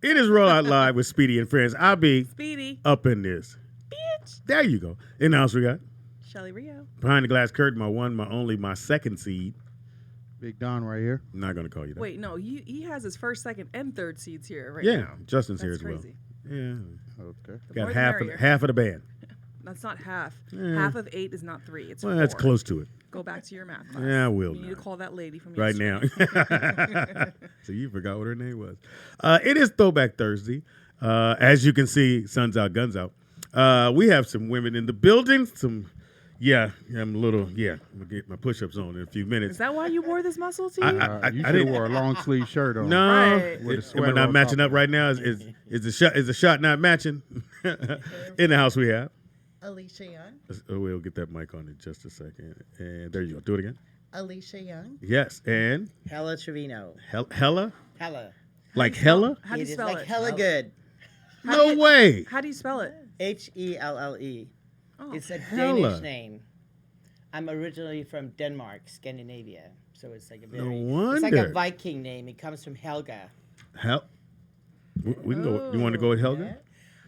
It is Roll Out Live with Speedy and Friends. I'll be Speedy. up in this. Bitch. There you go. In the house we got. Shelly Rio. Behind the glass curtain, my one, my only, my second seed. Big Don right here. I'm not going to call you that. Wait, no, he has his first, second, and third seeds here right yeah, now. Justin's That's here as crazy. well. Yeah. Okay. The Got more the half merrier. of the band. That's not half. Yeah. Half of 8 is not 3. It's Well, 4. that's close to it. Go back to your math class. Yeah, I will You need now. to call that lady from Right yesterday. now. So you forgot what her name was. It is Throwback Thursday. As you can see, sun's out, guns out. We have some women in the building. I'm going to get my push-ups on in a few minutes. Is that why you wore this muscle tee? I You should have didn't- wore a long sleeve shirt on. No, Right. With a am I sweater not on matching top up of right now? Is the shot not matching? In the house we have. Alicia Young. We'll get that mic on in just a second. And there you go. Do it again. Alicia Young. Yes, and Hella Trevino. Hella, Hella. like hella? How do you It is spell like it? hella good. No way. How do you spell it? Helle. Oh. It's a Hella. Danish name. I'm originally from Denmark, Scandinavia. So it's like a very No it's like a wonder. Viking name. It comes from Helga. We can go. You want to go with Helga?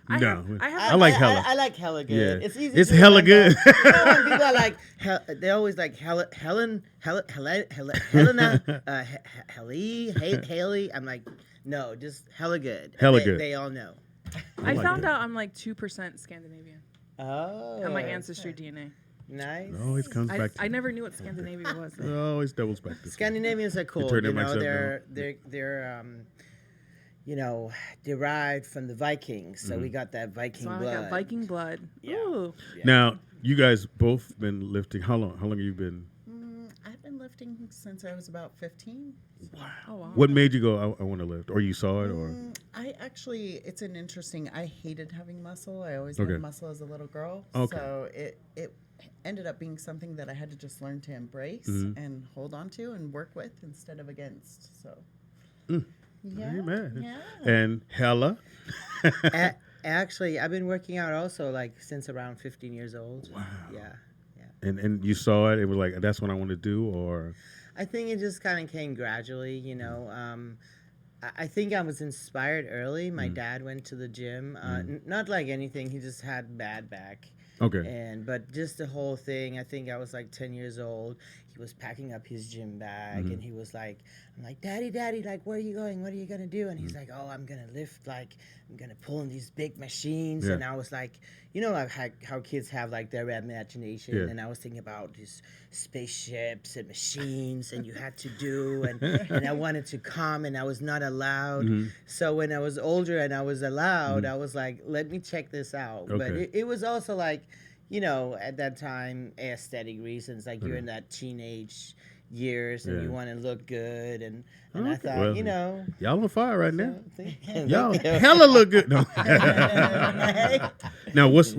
I No, have I like hella. I like hella good. Yeah. It's easy. It's to hella remember. good. You know, when people are like, they always like Helena, Haley. I'm like, no, just hella good. Hella good. They all know. I like found that. out I'm like 2% Scandinavian Oh. on my ancestry DNA. Nice. It always comes back to I never knew what Scandinavia was. it always doubles back to Scandinavians are cool. turn You their mics know, up they're derived from the Vikings. So we got that Viking So I blood. got Viking blood. Yeah. Ooh. Yeah. Now, you guys both been lifting. How long have you been? I've been lifting since I was about 15. Oh, wow. What made you go, I want to lift? Or you saw it? Or It's an interesting, I hated having muscle. I always Okay. had muscle as a little girl. Okay. So it ended up being something that I had to just learn to embrace Mm-hmm. and hold on to and work with instead of against. So, yeah. Amen. Yeah. And Hella? Actually, I've been working out also like since around 15 years old. Wow. Yeah. And you saw it, it was like, that's what I want to do? Or I think it just kind of came gradually, you know. I think I was inspired early. My dad went to the gym. Not like anything. He just had bad back. Okay. But just the whole thing, I think I was like 10 years old. He was packing up his gym bag and he was like, I'm like, Daddy, like, where are you going? What are you going to do? And he's like, oh, I'm going to lift, like, I'm going to pull in these big machines. Yeah. And I was like, you know, like how kids have like their imagination. Yeah. And I was thinking about these spaceships and machines and you had to do. And I wanted to come and I was not allowed. So when I was older and I was allowed, I was like, let me check this out. But Okay. it was also like, you know, at that time, aesthetic reasons, like you're in that teenage years and Yeah. you want to look good. And I Okay. thought, Well, you know. Y'all on fire right now. Y'all. Y'all hella look good. No. Now, what's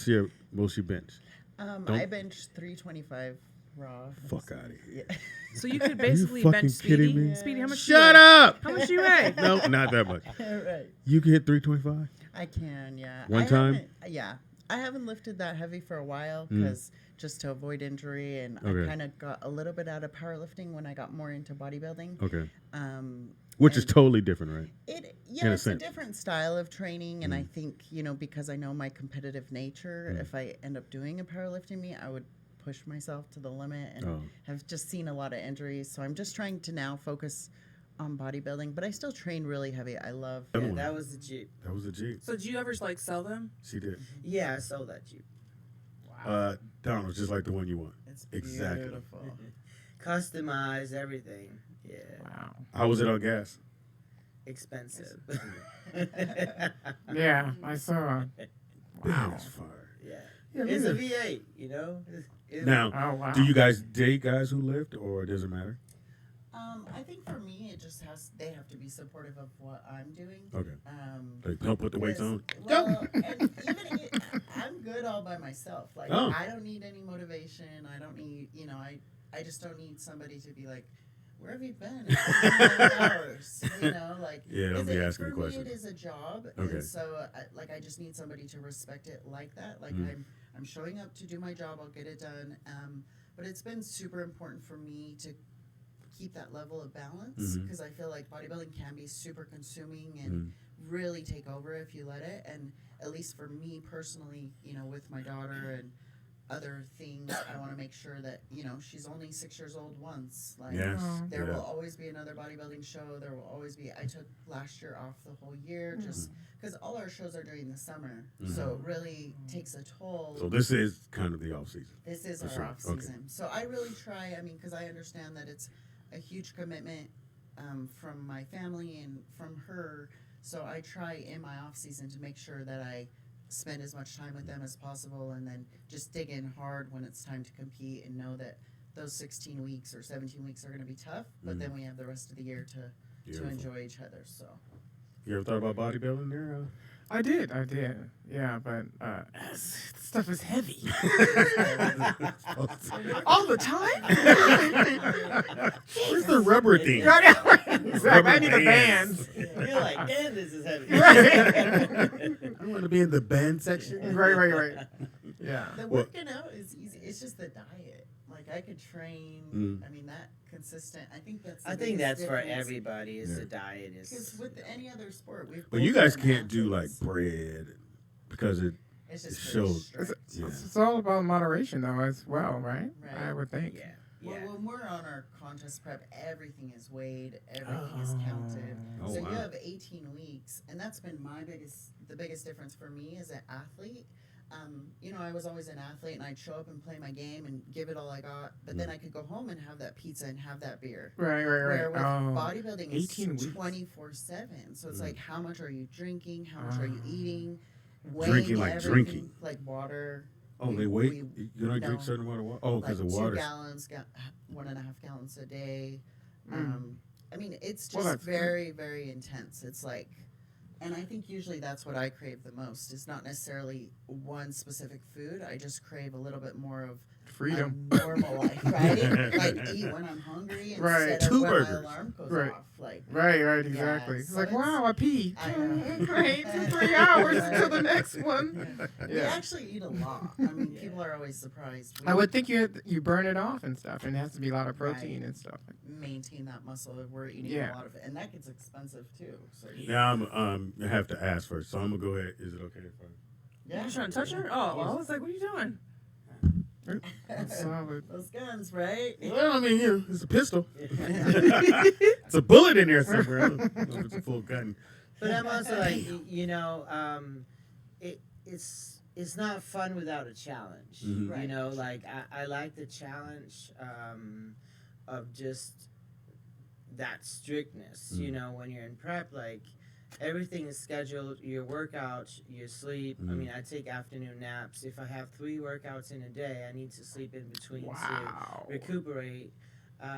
your most you bench? I benched 325 raw. Fuck out of here. Yeah. So you could basically fucking bench Speedy. kidding me? Speedy, how much Shut you weigh? up! How much you weigh? No, not that much. Right. You can hit 325? I can, yeah. One I time? haven't- Yeah. I haven't lifted that heavy for a while because just to avoid injury, and Okay. I kind of got a little bit out of powerlifting when I got more into bodybuilding. Okay. Um, Which is and totally different, right? yeah, in a it's a sense. different style of training, and I think, you know, because I know my competitive nature, if I end up doing a powerlifting meet, I would push myself to the limit and Oh. have just seen a lot of injuries. So I'm just trying to now focus on bodybuilding, but I still train really heavy. I love Yeah, that was the Jeep. That was a Jeep. So do you ever like sell them? She did. Yeah, I sold that Jeep. Donald's just like the one you want. it's Exactly. beautiful. Customized everything. Yeah. Wow. How was it on gas? Expensive. Yeah, I saw. Wow. It's fire. Yeah. It's a V8, you know? Now, Oh, wow. do you guys date guys who lift, or does it matter? I think for me, it just they have to be supportive of what I'm doing. Okay. Um, Like, don't put the weights on. Well, and even I'm good all by myself. Like Oh. I don't need any motivation. I don't need, you know, I just don't need somebody to be like, where have you been? It's been 9 hours. You know, like Yeah, don't be asking for questions. me, it is a job, Okay. and so I just need somebody to respect it like that. Like I'm showing up to do my job. I'll get it done. But it's been super important for me to keep that level of balance because I feel like bodybuilding can be super consuming and really take over if you let it. And at least for me personally, you know, with my daughter and other things, I want to make sure that, you know, she's only 6 years old once. Like, Yes. there Yeah. will always be another bodybuilding show. There will always be. I took last year off the whole year just because all our shows are during the summer, so it really takes a toll. So this is kind of the off season. This is For our sure. off season. So I really try. I mean, because I understand that it's a huge commitment from my family and from her. So I try in my off season to make sure that I spend as much time with them as possible, and then just dig in hard when it's time to compete, and know that those 16 weeks or 17 weeks are going to be tough. But then we have the rest of the year to Beautiful. enjoy each other. So. You ever thought about bodybuilding there? I did. Yeah, but stuff is heavy. All the time? Where's the rubber thing? Exactly. I need the bands. You're like, damn, this is heavy. I want to be in the band section. Right. Yeah. The working out is easy. It's just the diet. Like, I could train. I mean, that consistent. I think that's. I think that's for everybody. Is the diet Because is. with any other sport, we've. But you guys can't do like bread because it It's just shows. It's, it's all about moderation, though, as well, right? Right. I would think. Yeah. Well, Yeah. when we're on our contest prep, everything is weighed, everything is counted. Oh, So wow. you have 18 weeks, and that's been the biggest difference for me as an athlete. You know, I was always an athlete, and I'd show up and play my game and give it all I got, but then I could go home and have that pizza and have that beer. Right. Where with bodybuilding, 18 it's weeks. 24/7. So it's like, how much are you drinking? How much are you eating? Drinking like everything, drinking. like water. Oh, they wait. You don't drink certain amount of water. Oh, because like of 2 water. gallons, 1.5 gallons a day. I mean, it's Well, just that's good. very, very intense. It's like, and I think usually that's what I crave the most. It's not necessarily one specific food. I just crave a little bit more of Freedom. a normal life, right? Like, eat when I'm hungry Right. instead of 2 when burgers. my alarm goes Right. off. Like, Right, exactly. Yeah, It's so like, it's- wow, I pee. I know. Great, 3 hours until the next one. we Yeah. actually eat a lot. I mean, people are always surprised. I would think you burn it off and stuff, and it has to be a lot of protein Right. and stuff. maintain that muscle. We're eating Yeah. a lot of it, and that gets expensive too. So Now I have to ask first, so I'm gonna go ahead. Is it okay if I? Yeah. You trying to touch her? Oh, well, I was like, what are you doing? Solid. Those guns, right? Well, I mean, you know, it's a pistol. It's a bullet in there somewhere. I don't know if it's a full gun. But I'm also like, you know, it's not fun without a challenge. Mhm. You know, like I like the challenge of just that strictness. You know, when you're in prep, like everything is scheduled. Your workouts, your sleep. I mean, I take afternoon naps. If I have 3 workouts in a day, I need to sleep in between Wow. to recuperate.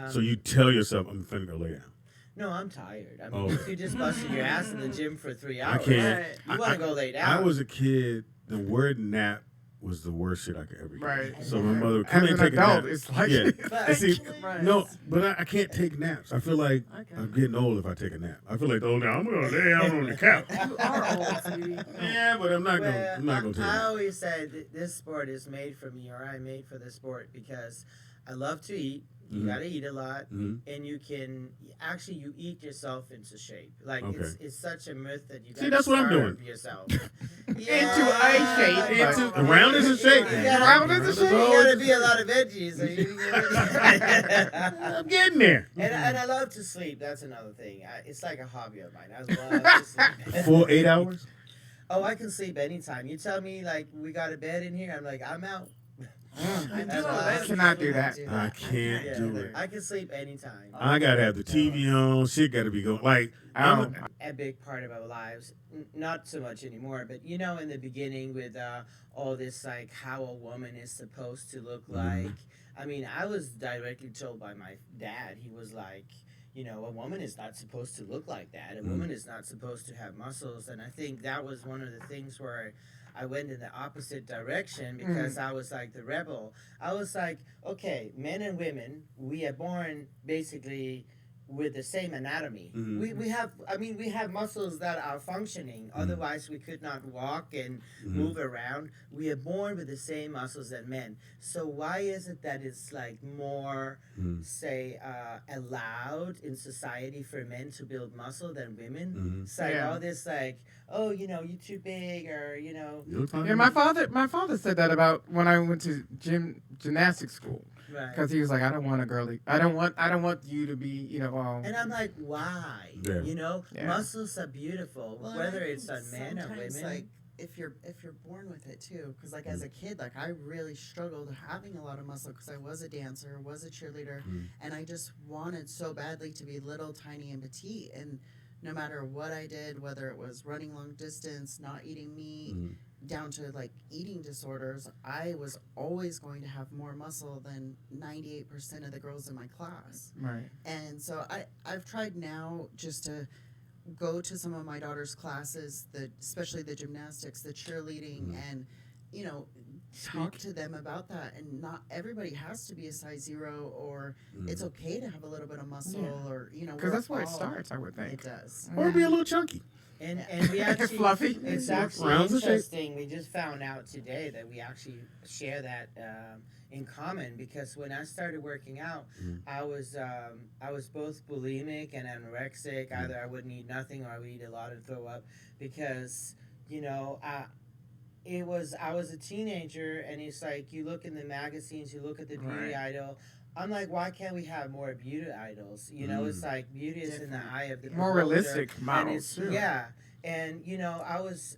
So you tell yourself, I'm finna go lay down. No, I'm tired. I mean, Oh. if you just busted your ass in the gym for 3 I hours, can't. you want to go lay down. I was a kid. The word nap was the worst shit I could ever get. Right. So my mother would come As in an and take a adult, nap. it's like Yeah. But- See, Right. no, but I can't take naps. I feel like Okay. I'm getting old if I take a nap. I feel like, oh, now I'm gonna lay down on the couch. You are old, sweetie. Yeah, but I'm not gonna. Well, I'm not gonna take a I nap. always said that this sport is made for me, or I'm made for this sport because I love to eat. You Mhm. gotta eat a lot, Mhm. and you can actually you eat yourself into shape. Like Okay. it's such a myth that you See, gotta that's what I'm starve doing. yourself Into a shape. Into round is a shape. You gotta- Round is a You shape. gotta be a lot of veggies. So you I'm getting there. and I love to sleep. That's another thing. It's like a hobby of mine. I love to sleep. Full 8 hours. Oh, I can sleep anytime. You tell me like we got a bed in here. I'm like I'm out. I cannot do that. I can't Yeah, do it. I can sleep anytime. I gotta have the TV on. Shit gotta be going. Like I'm. A big part of our lives, not so much anymore, but you know, in the beginning with all this like how a woman is supposed to look like. I mean, I was directly told by my dad. He was like, you know, a woman is not supposed to look like that. A woman is not supposed to have muscles. And I think that was one of the things where I went in the opposite direction because I was like the rebel. I was like, okay, men and women, we are born basically with the same anatomy. Mhm. We have muscles that are functioning. Otherwise, we could not walk and Mhm. move around. We are born with the same muscles that men. So why is it that it's like more, Mhm. say, allowed in society for men to build muscle than women? Mhm. It's like Yeah. all this like, oh, you know, you're too big, or you know, You look fine. Yeah, my father said that about when I went to gymnastics school, right. because he was like, I don't want a girly. I don't want you to be, you know, all. And I'm like, why? Yeah. You know, Yeah. muscles are beautiful, Well, whether I it's think on men or sometimes, women. like if you're born with it too, because like as a kid, like I really struggled having a lot of muscle because I was a dancer, was a cheerleader, and I just wanted so badly to be little, tiny, and petite. And no matter what I did, whether it was running long distance, not eating meat, down to like eating disorders, I was always going to have more muscle than 98% of the girls in my class. Right. And so I've tried now just to go to some of my daughter's classes, especially the gymnastics, the cheerleading, and you know, talk to them about that. And not everybody has to be a size 0, or it's okay to have a little bit of muscle, or you know, Because we're that's where it all- starts, I would It think. does. Or be a little chunky. And we actually Fluffy. It's actually Rounds of shape. interesting. We just found out today that we actually share that in common, because when I started working out, I was both bulimic and anorexic. Either I wouldn't eat nothing or I would eat a lot and throw up, because you know I was a teenager, and it's like you look in the magazines, you look at the beauty idol. I'm like, why can't we have more beauty idols? You know, it's like beauty is in the eye of the More beholder. realistic And models, it's, too. yeah, and you know, I was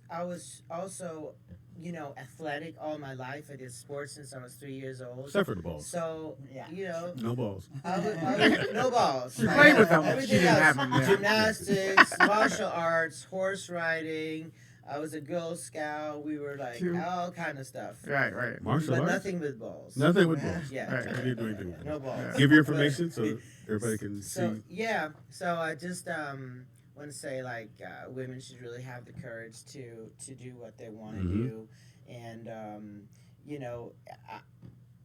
also, you know, athletic all my life. I did sports since I was 3 years old. Except for the balls. So Yeah. you know, No balls. I was no balls. She played with them. She Everything didn't else, have them. Yeah. gymnastics, martial arts, horse riding. I was a Girl Scout. We were like Cute. all kind of stuff. Right, right. Martial But arts? nothing with balls. Nothing with balls. Yeah. Right. I didn't do anything with that. No balls. Give your information so everybody can So see. yeah, so I just want to say like women should really have the courage to do what they want to do, and you know,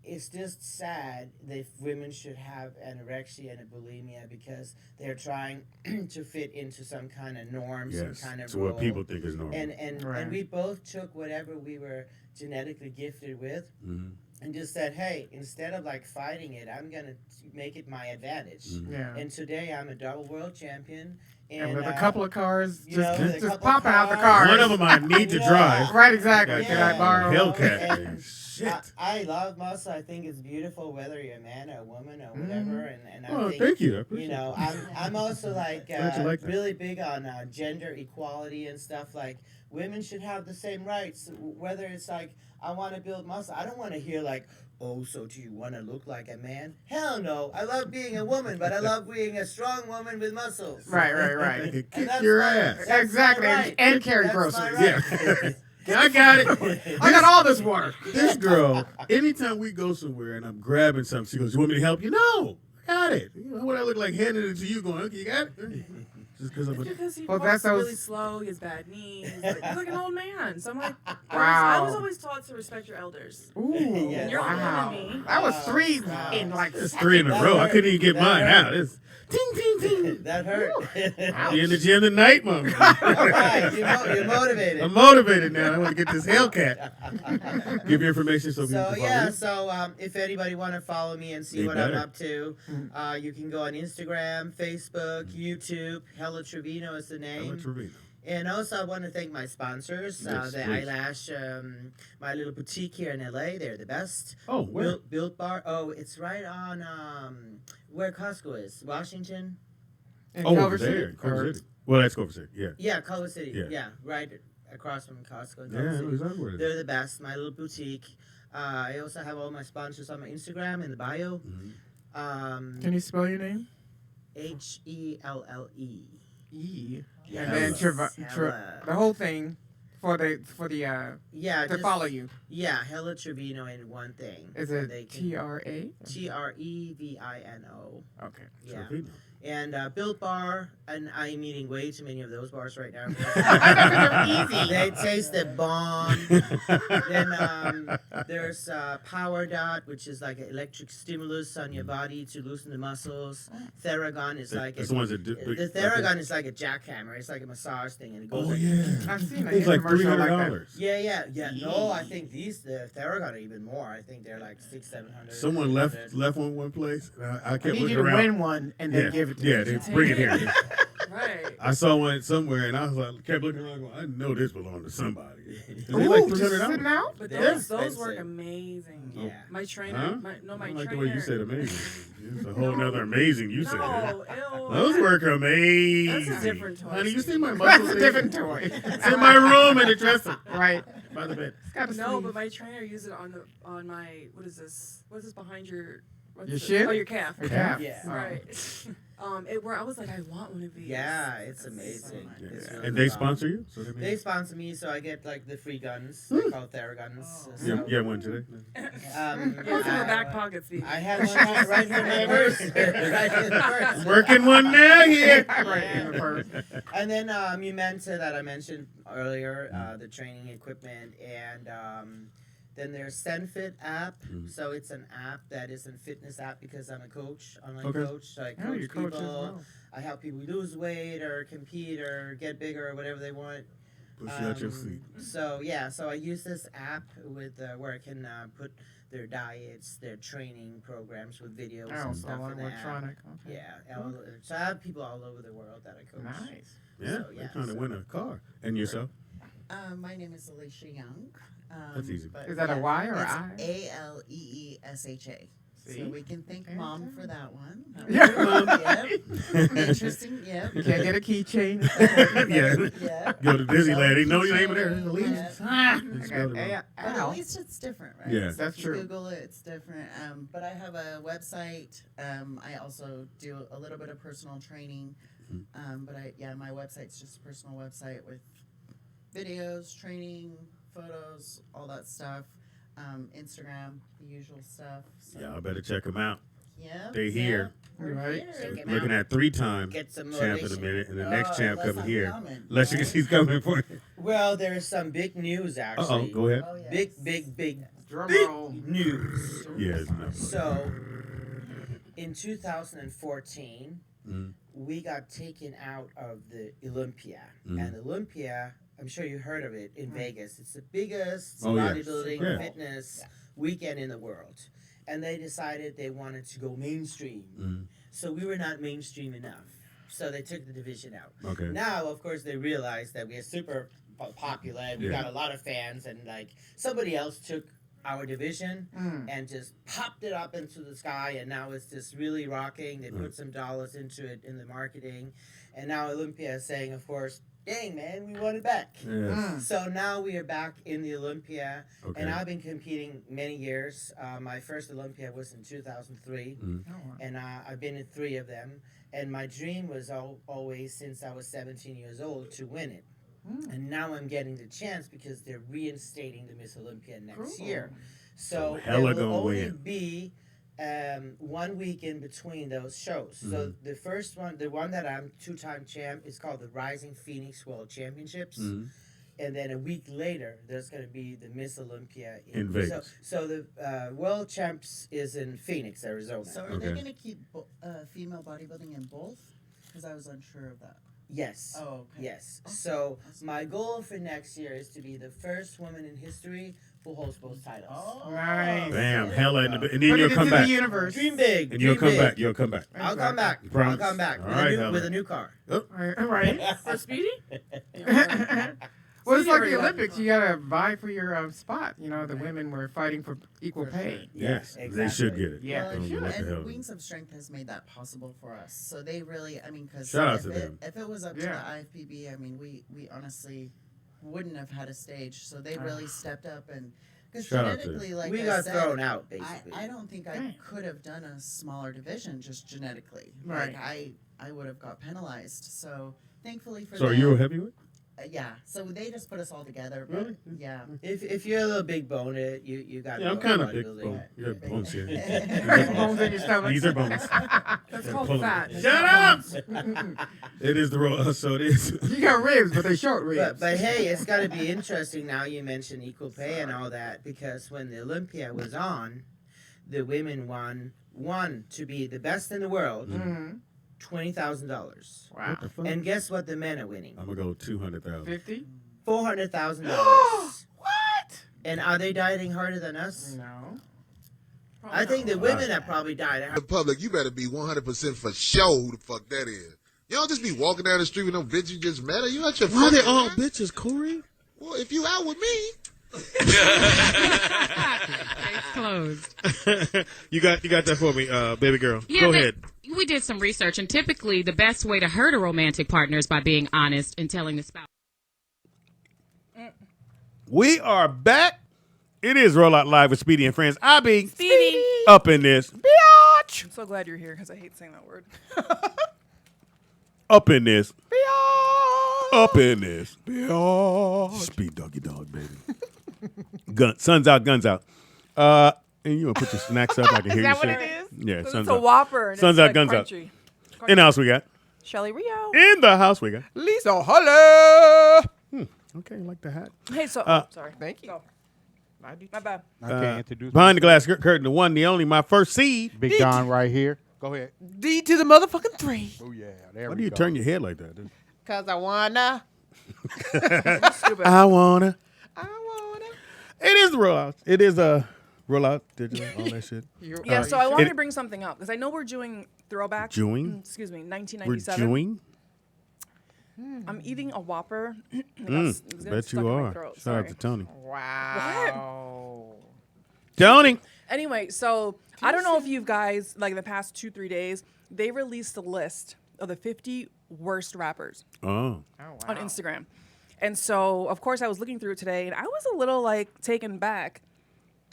it's just sad that women should have anorexia and a bulimia because they're trying to fit into some kind of norm, Yes. some kind of So role. what people think is normal. And Right. we both took whatever we were genetically gifted with, Mhm. and just said, hey, instead of like fighting it, I'm gonna make it my advantage. Yeah. And today I'm a double world champion. And with a couple of cars, you know, with a just couple popping out the cars. cars. One of them I need to Yeah. drive. Right, exactly. Got Can Yeah. I borrow? Hellcat. And man. Shit. I love muscle. I think it's beautiful, whether you're a man or a woman or whatever. And I Oh, think, thank you. I you appreciate know, I'm also like, Glad you like that. really big on gender equality and stuff. Like women should have the same rights. Whether it's like I want to build muscle, I don't want to hear like, oh, so do you want to look like a man? Hell no. I love being a woman, but I love being a strong woman with muscles. Right, right, I right. can And kick that's your my- ass. that's Exactly, my and- right. and carry That's my groceries. right. Yeah. I got it. I got all this water. This girl, anytime we go somewhere and I'm grabbing something, she goes, "You want me to help you?" No, I got it. You know what I look like handing it to you, going, "Okay, you got it." Just because I'm a Because he Well, walks that's those- really slow, he has bad knees. He's like an old man. So I'm like, I Wow. was always taught to respect your elders. Ooh, Yeah. You're older wow. than me. That was three Wow. in like It's 3 in a row. I couldn't even get That mine hurt. out. It's ting ting ting. That hurt. Be in the gym tonight, mom. Right, you're motivated. I'm motivated now. I want to get this Hellcat. Give your information so people So can follow yeah, you. so if anybody want to follow me and see They what better. I'm up to, you can go on Instagram, Facebook, YouTube. Hella Trevino is the Ella name. Trevino. And also, I want to thank my sponsors, Yes, the please. eyelash, my little boutique here in LA. They're the best. Oh, where? Built Bar. Oh, it's right on where Costco is, Washington. in Oh, over Culver there. City. Culver Or- City. Well, that's Culver City. Yeah. Yeah, Culver City. Yeah. Yeah, right across from Costco. In Yeah, Culver I City. know exactly where it is. They're the best. My little boutique. I also have all my sponsors on my Instagram in the bio. Mhm. Can you spell your name? HELLE. E. Yes. And then Hella. the whole thing for the Yeah, to just follow you. Yeah, Hella Trevino in one thing. Is So it they can- TRA? TREVINO. Okay. Yeah. Trevino. And Built Bar, and I'm eating way too many of those bars right now. Easy. They taste the bomb. Then there's Power Dot, which is like an electric stimulus on your body to loosen the muscles. Theragun is like That's the ones that do. the Theragun is like a jackhammer. It's like a massage thing, and it goes. Oh like, yeah, I've seen it's like commercial like that. $300. Yeah. No, I think the Theragun are even more. I think they're like $600-700. Someone left one place. I I kept need looking you to around. win one and then give it to yeah, me. they bring it here. Right. I saw one somewhere, and I was like, kept looking around. Going, I know this belonged to somebody. Is it Ooh, like just sitting $300? out? But They're those work expensive. amazing. Yeah. My trainer, Huh? my I trainer. like the way you said amazing. It's a whole nother amazing you said. No, ew. Those work amazing. That's a different toy. Honey, you see my That's muscles? a different toy. It's in my room in the dresser Right. by the bed. It's got a No, sleeve. but my trainer used it on my what is this? What's this behind your? What's Your this? shin? Oh, your calf. Your calf. Yeah. Oh. Right. It where I was like, I want one of these. Yeah, it's That's amazing. so nice. It's really And they fun. sponsor you? So They sponsor me, so I get like the free guns. Hmm. They call it Theraguns. Oh. So, Yeah, one today. Those in the back pockets. These. I have one right here in my purse. Right in the purse. Working one now here. Right in the purse. And then Mumenta that I mentioned earlier, the training equipment, and then there's SenFit app. So it's an app that is a fitness app because I'm a coach, online Okay. coach. So I Oh, coach you coach as people. well. I help people lose weight or compete or get bigger or whatever they want. Push you out your seat. So I use this app with where I can put their diets, their training programs with videos Oh, and so stuff in the app. electronic. Okay. Yeah, so I have people all over the world that I coach. Nice. Yeah, So, they're yeah, trying to so- win a car. And yourself? My name is Alicia Young. That's easy. but Is that a Y or it's I? Aleesha. See? So we can thank Okay. Mom for that one. Yeah. Yep. Interesting. Yep. You can't get a keychain. Yeah. Yeah. Go to Disneyland. They know your name there. Yeah. Elise. I It's got spelled wrong. But at Ow. least it's different, right? Yeah. So That's if you true. Google it, it's different. But I have a website. I also do a little bit of personal training. But my website's just a personal website with videos, training, photos, all that stuff. Instagram, the usual stuff. So, Y'all better check them out. yeah. They here. We're Right. here. Check 'em Looking out. at 3-time Get some champ in a motivation. minute, and the next champ unless coming I'm here. coming, Unless right? she's coming for you. Well, there's some big news actually. Go ahead. Oh, yes. Big Drum roll. news. Yeah, it's not. So, in 2014, Mhm. we got taken out of the Olympia. Mhm. And Olympia, I'm sure you heard of it in Vegas. It's the biggest Oh, yeah. bodybuilding Yeah. fitness weekend in the world. And they decided they wanted to go mainstream. Mhm. So we were not mainstream enough. So they took the division out. Okay. Now, of course, they realized that we are super popular and we Yeah. got a lot of fans, and like somebody else took our division and just popped it up into the sky, and now it's just really rocking. They put some dollars into it in the marketing, and now Olympia is saying, of course, dang man, we want it back. Yes. So now we are back in the Olympia, Okay. and I've been competing many years. My first Olympia was in 2003, and I've been in 3 of them. And my dream was always, since I was 17 years old, to win it. And now I'm getting the chance because they're reinstating the Miss Olympia next Cool. year. So hella there will gonna only win. be 1 week in between those shows. So the first one, the one that I'm 2-time champ, is called the Rising Phoenix World Championships. Mhm. And then a week later, there's going to be the Miss Olympia In Vegas. So the World Champs is in Phoenix, Arizona. So are Okay. they going to keep female bodybuilding in both? Because I was unsure of that. Yes. Oh, okay. Yes. Awesome. So Awesome. my goal for next year is to be the first woman in history who holds both titles. Oh, Nice. Bam, there hella you in the, go. and then Put you'll it come into back. the universe. Dream big. And you'll dream come big. back. You'll come back. I'll come back. You promise? I'll come back All with, right, a new, Helen. with a new car. Right. For Speedy? Well, it's like Speedy the already Olympics. You gotta vie for your spot. You know, the women were fighting for equal For pay. Yes, Yeah, they should exactly. get it. Yeah, Well, they and, should. What the hell? and Wings of Strength has made that possible for us. So they really, I mean, because Shout out if, to them. if it was up Yeah. to the IFPB, I mean, we honestly wouldn't have had a stage. So they really stepped up and because Shout out to genetically, like we I got said, thrown out, basically. I don't think I Dang. could have done a smaller division just genetically. Right. Like I would have got penalized. So thankfully for So are them, you a heavyweight? Yeah, so they just put us all together. Really? Yeah. If you're a little big boned, you got. Yeah, I'm kind of big bone. You got bones here. Bones in your stomach. These are bones. That's called Pull 'em. fat. Shut up! It is the roll. So it is. You got ribs, but they're short ribs. But hey, it's got to be interesting now. You mentioned equal pay and all that because when the Olympia was on, the women won to be the best in the world. Mm-hmm. $20,000. Wow. And guess what the men are winning? I'm gonna go 200,000. 50? $400,000. What? And are they dieting harder than us? No. I think the women have probably died. The public, you better be 100% for sure who the fuck that is. You don't just be walking down the street with no bitch you just met. Are you at your Why they fucking all mind? bitches, Corey? Well, if you out with me. It's closed. you got that for me, baby girl. Yeah, Go ahead. We did some research, and typically the best way to hurt a romantic partner is by being honest and telling the spouse. We are back. It is Roll Out Live with Speedy and Friends. I be Speedy. up in this. I'm so glad you're here because I hate saying that word. Up in this. Up in this. Speed doggy dog, baby. Sun's out, guns out. And you gonna put your snacks up? I can hear Is you. that what shit. it is? Yeah, It's sun's a out. Whopper. And Sun's it's out, like guns out. crunchy. In the house we got. Shelly Rio. In the house we got. Lisa, holla! Okay, you like the hat. Hey, so sorry. Thank you. Go. I do. My bad. I can't introduce Behind the glass curtain, the one, the only, my first seed. Big Don right here. Go ahead. D to the motherfucking 3. Oh yeah, there Why we do you go. turn your head like that? Dude? Cause I wanna. Stupid. I wanna. I wanna. It is the rollout. It is a rollout, digital, all that shit. Yeah, so I wanted it- to bring something up because I know we're doing throwback. Doing? Excuse me, We're 1997. doing. I'm eating a Whopper. Bet you are. Shout out to Tony. Wow. Tony. Anyway, so I don't know if you guys, like the past 2-3 days, they released a list of the 50 worst rappers Oh. Oh, wow. on Instagram. And so, of course, I was looking through it today, and I was a little, like, taken back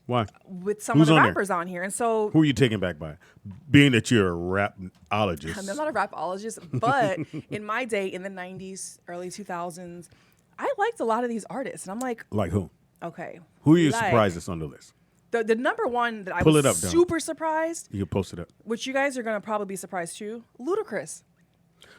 Why? with some Who's of the on there? rappers on here. And so, Who are you taken back by? Being that you're a rapologist. I'm not a rapologist, but in my day, in the 90s, early 2000s, I liked a lot of these artists. And I'm like, Like who? okay. Who are you like- surprised that's on the list? The number one that I Pull was it up, Dom. super surprised, You can post it up. which you guys are going to probably be surprised too, Ludacris.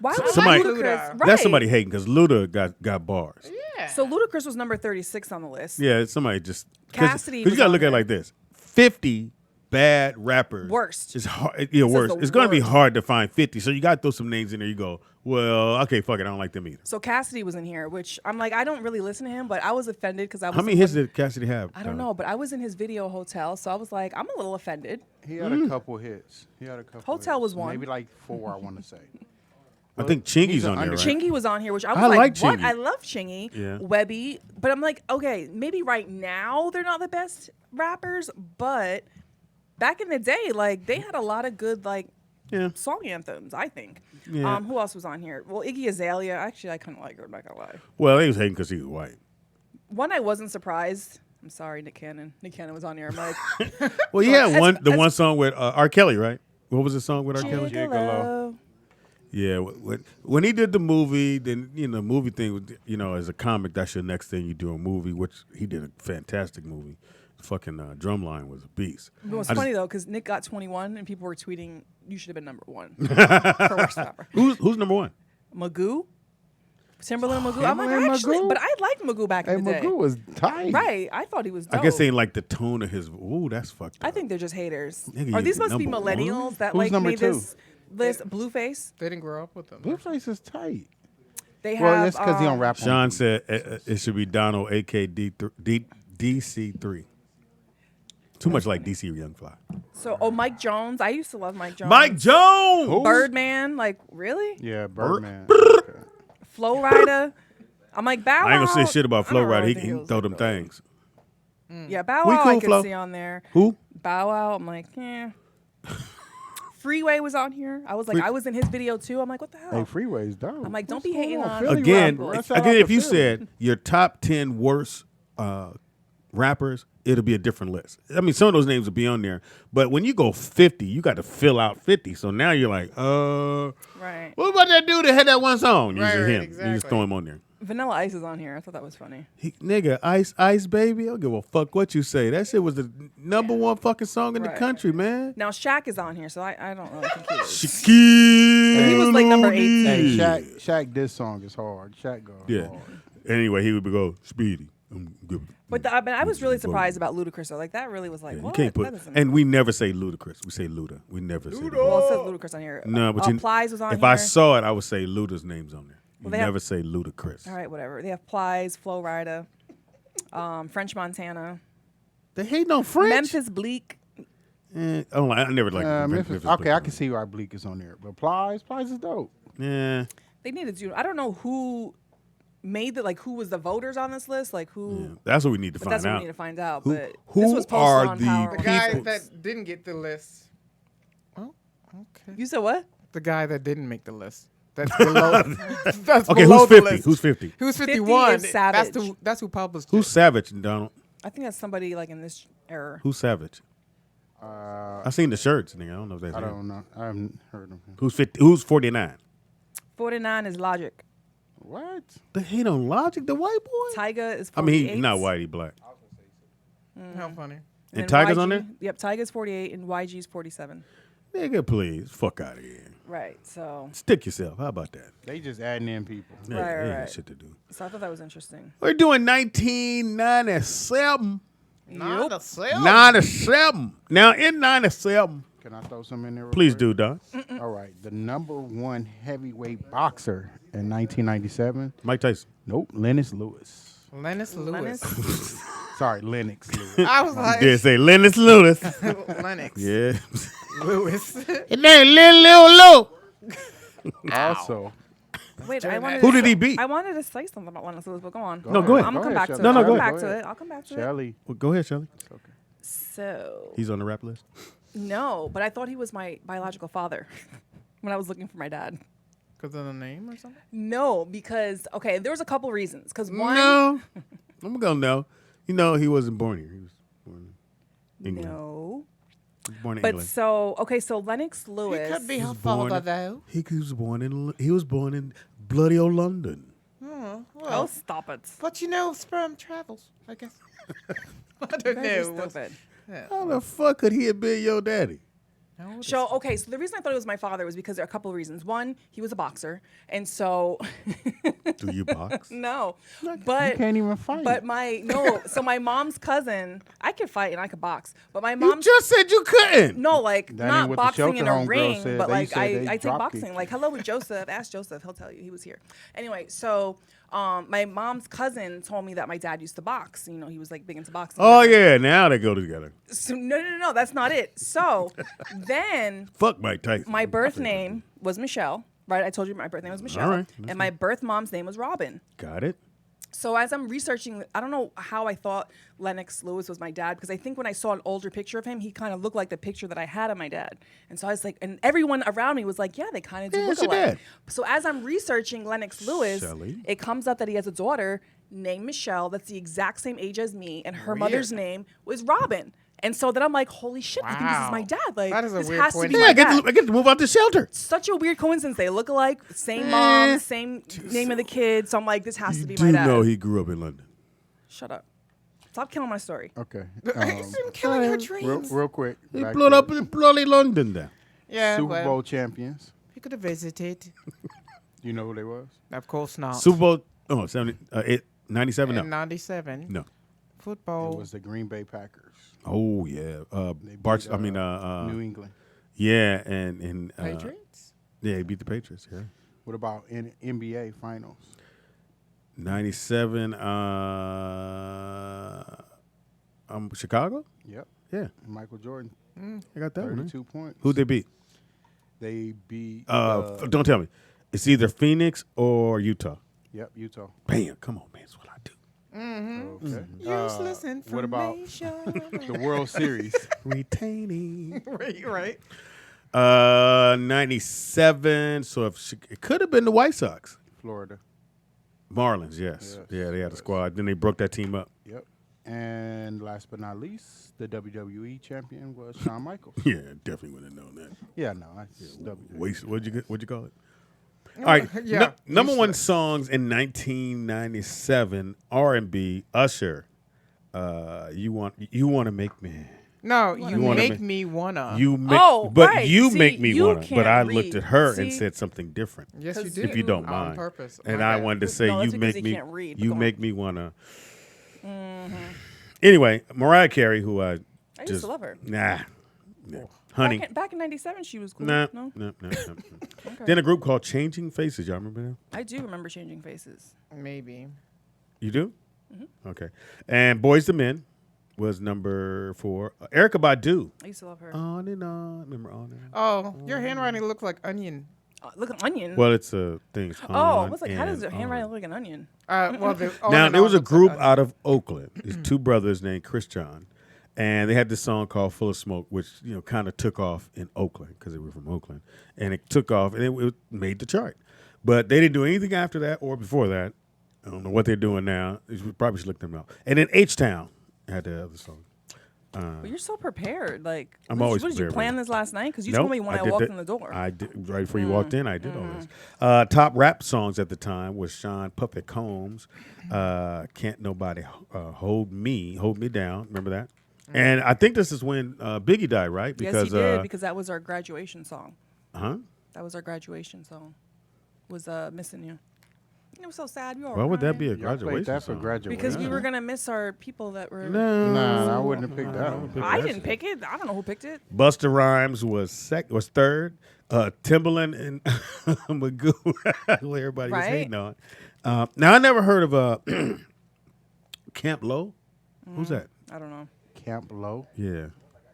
Why So- would somebody- Ludacris? Right. That's somebody hating because Luda got bars. Yeah. So Ludacris was number 36 on the list. Yeah, it's somebody just. Cassidy Because was you got to on look at it there. like this 50 bad rappers. Worst. It's hard. Yeah, Says worst. the It's going to be worst. hard to find 50. So you got to throw some names in there. You go, well, okay, fuck it. I don't like them either. So Cassidy was in here, which I'm like, I don't really listen to him, but I was offended because I was. How many hits did Cassidy have? I don't know, but I was in his video Hotel, so I was like, I'm a little offended. He had a couple hits. Hotel hits. was one. Maybe like 4, I want to say. I think Chingy's He's an on there, right? Chingy was on here, which I was I like what? Chingy. I love Chingy, Yeah. Webby, but I'm like, okay, maybe right now they're not the best rappers, but back in the day, like they had a lot of good like Yeah. song anthems. I think. Yeah. Who else was on here? Well, Iggy Azalea. Actually, I kind of like her. I'm not gonna lie. Well, he was hating because he was white. One I wasn't surprised. I'm sorry, Nick Cannon. Nick Cannon was on here. I'm like, Well, yeah, as- the as- one song with R. Kelly, right? What was the song with R. Kelly? Gigolo. Yeah, when he did the movie, then the movie thing was as a comic, that's your next thing you do a movie, which he did a fantastic movie. Fucking Drumline was a beast. It was I funny just- though, because Nick got 21 and people were tweeting, "You should have been number one for worst rapper." Who's number one? Magoo, Timberland Magoo. I'm like, Timberland actually, Magoo? but I liked Magoo back Hey, in the day. Magoo was tight. Right, I thought he was dope. I guess they didn't like the tone of his. Ooh, that's fucked up. I think they're just haters. Nigga, Or you these must be number one? millennials that Who's like number made two? this list. Blueface. They didn't grow up with them. Blueface is tight. They have. Well, that's because he don't rap. Sean on said it should be Donald, DC3. Too much like DC Young Fly. So, Mike Jones. I used to love Mike Jones. Mike Jones. Who? Birdman. Like, really? Yeah, Birdman. Flow Rider. I'm like, Bow Wow. I ain't gonna say shit about I Flow don't Rider. really He think can was throw like them that. things. Yeah, Bow We Wow cool, I could Flo. see on there. Who? Bow Wow. I'm like, Freeway was on here. I was like, I was in his video too. I'm like, what the hell? Hey, Freeway's dope. I'm like, don't What's be going hating on- Philly Again, rapper. Shout out if to you Philly. said your top 10 worst rappers, it'll be a different list. I mean, some of those names will be on there, but when you go 50, you got to fill out 50. So now you're like, Right. what about that dude that had that one song? Right, Using right, him. You just exactly. throw him on there. Vanilla Ice is on here. I thought that was funny. Nigga, Ice Baby. I don't give a fuck what you say. That shit was the number one fucking song in the Right. country, man. Now Shaq is on here, so I don't really think he is. Shaquille He was like number 18. Hey, O'Neal. Shaq, this song is hard. Shaq goes Yeah. hard. Anyway, he would go Speedy. I'm good. But I was really surprised about Ludacris. though. Like that really was like, Yeah, you what? can't put. That doesn't- And we never say Ludacris. We say Luda. We never say Luda. well, it says Ludacris on here. No, but Plies was on if here. I saw it, I would say Luda's name's on there. You they have- never say Ludacris. All right, whatever. They have Plies, Flo Rida, French Montana, They hate no French. Memphis Bleak. I never liked Memphis. Okay, I can see why Bleak is on there, but Plies is dope. Yeah. They need to do. I don't know who made the who was the voters on this list, like who. Yeah. That's what we need to But find that's what out. we need to find out. Who- But who this was posted are on the Power. The on guy Peoples. that didn't get the list. Oh, okay. You said what? The guy that didn't make the list. That's below. That's Okay, below who's the 50? list. Who's 50? He was 50 51. is Savage. That's who published Who's it. Savage, Donald? I think that's somebody like in this era. Who's Savage? I seen the shirts, nigga. I don't know if that's I him. don't know. I haven't heard of him. Who's 50? Who's 49? 49 is Logic. What? The hate on Logic, the white boy? Tyga is 48. I mean, he's not white, he black. How funny. And Tiger's YG on there? Yep, Tyga's 48 and YG's 47. Nigga, please. Fuck out of here. Right, so Stick yourself. How about that? They just adding in people. Yeah, Right, they ain't right. shit to do. I thought that was interesting. We're doing 1997. Not a sale. 97. Now, in 97, Can I throw some in there? real please quick? do, Don. All right. The number one heavyweight boxer in 1997. Mike Tyson. Nope. Lennox Lewis. Lennox Lewis. Sorry, Lennox Lewis. I was like, Yeah, say Lennox Lewis. Lennox Yeah. Lewis. His name Lil. Also, Wait, I wanted Who to did he say- beat? I wanted to say something about Lennox Lewis, but go on. No, go ahead. I'm gonna come back to it. Shelly. No, I'll go come ahead. back to it. I'll come back to it. Shelly. Well, go ahead, Shelly. Okay. So He's on the rap list. no, but I thought he was my biological father when I was looking for my dad. Because of the name or something? No, because okay, there was a couple reasons. Because one, No. I'm going to know. You know, he wasn't born here. He was born in England. no. He was born in But England. so okay, so Lennox Lewis. Could be her born- father, though. He was born in bloody old London. Oh, Well, stop it! but you know, sperm travels, I guess. I don't That's know. just stupid. How the fuck could he have been your daddy? So okay, so the reason I thought it was my father was because there are a couple of reasons. One, he was a boxer, and so Do you box? no, but You can't even fight. But so my mom's cousin, I could fight and I could box, but my You mom's just said you couldn't. no, like That ain't not what the boxing shelter in a home girl ring, said. but They like said they I take drop boxing. kick. Like hello with Joseph, ask Joseph, he'll tell you he was here. Anyway, so my mom's cousin told me that my dad used to box. You know, he was like big into boxing. Oh, yeah. Now they go together. So no, that's not it. So then Fuck Mike Tyson. my birth name was Michelle, right? I told you my birth name was Michelle, right. and my birth mom's name was Robin. Got it. So as I'm researching, I don't know how I thought Lennox Lewis was my dad, because I think when I saw an older picture of him, he kind of looked like the picture that I had of my dad. And so I was like, and everyone around me was like, yeah, they kind of do Yeah, look it's your alike. dad. So as I'm researching Lennox Lewis, Shelley. it comes up that he has a daughter named Michelle that's the exact same age as me, and her mother's name was Robin. And so then I'm like, holy shit, I think this is my dad. Like, That is a this weird has to be coincidence. Yeah, my I dad. get to move out the shelter. Such a weird coincidence. They look alike, same mom, same name of the kid. So I'm like, this has You to be do my dad. know he grew up in London. Shut up. Stop killing my story. Okay. He's killing her dreams. Real quick. He back blew to up in bloody London there. Yeah, Super well, Bowl champions. he could have visited. You know who they was? Of course not. Super Bowl, 97? In No. 97. No. It Football. was the Green Bay Packers. Oh, yeah. They beat, New New England. Yeah, and Patriots? yeah, he beat the Patriots, yeah. What about in NBA finals? 97, Chicago? Yep. Yeah, Michael Jordan, I got that one. 32 points. Who'd they beat? They beat. Don't tell me. It's either Phoenix or Utah. Yep, Utah. Bam, come on, man. That's what I do. Okay. Useless what about information. the World Series? Retaining. right. 97. So it could have been the White Sox. Florida. Marlins, yes. Yeah, they had a squad. Then they broke that team up. Yep. And last but not least, the WWE champion was Shawn Michaels. Yeah, definitely would have known that. Yeah, no, I just Waste. What'd you call it? All right, Yeah. number one songs in 1997 R&B. Usher. You want to make me. No, wanna you wanna make make- me wanna. You make, Oh, but right. you See, make me you wanna. But can't I looked read. at her and See? said something different. Yes, you 'Cause- did. If you don't On mind. purpose. And My I bad. wanted to say No, that's you because make he me. can't read, but You go on. make me wanna. Anyway, Mariah Carey, who I I just used to love her. nah, honey. Back in '97, she was cool. Nah, No, no. Then a group called Changing Faces. Y'all remember them? I do remember Changing Faces. Maybe. You do? Okay. And Boys to Men was number 4. Erykah Badu. I used to love her. On and on. Remember On and On? Oh, your handwriting looks like onion. Look at onion. Well, it's a thing. It's oh, I on was like, how does and your handwriting on. look like an onion? Well, Now, there was a group out of Oakland. There's two brothers named Chris John. And they had this song called Full of Smoke, which, kind of took off in Oakland because they were from Oakland. And it took off and it made the chart. But they didn't do anything after that or before that. I don't know what they're doing now. You probably should look them up. And then H-Town had the other song. But you're so prepared. Like, I'm what always did you prepared, plan man. this last night? Because you Nope, told me when I did walked that. in the door. I did right before you walked in. I did all this. Top rap songs at the time was Sean Puffy Combs, "Can't Nobody Hold Me Down." Remember that? And I think this is when Biggie died, right? Yes, he did, because that was our graduation song. Huh? That was our graduation song. Was Missing You. It was so sad. We all Why would that be a Y'all played graduation that for song? graduation. Because we were going to miss our people that were... Nah, I wouldn't have picked that one. I didn't pick it. I don't know who picked it. Busta Rhymes was third. Timbaland and Magoo, who everybody was Right. hating on. Now I never heard of Camp Low. Who's that? I don't know. Camp Low. Yeah.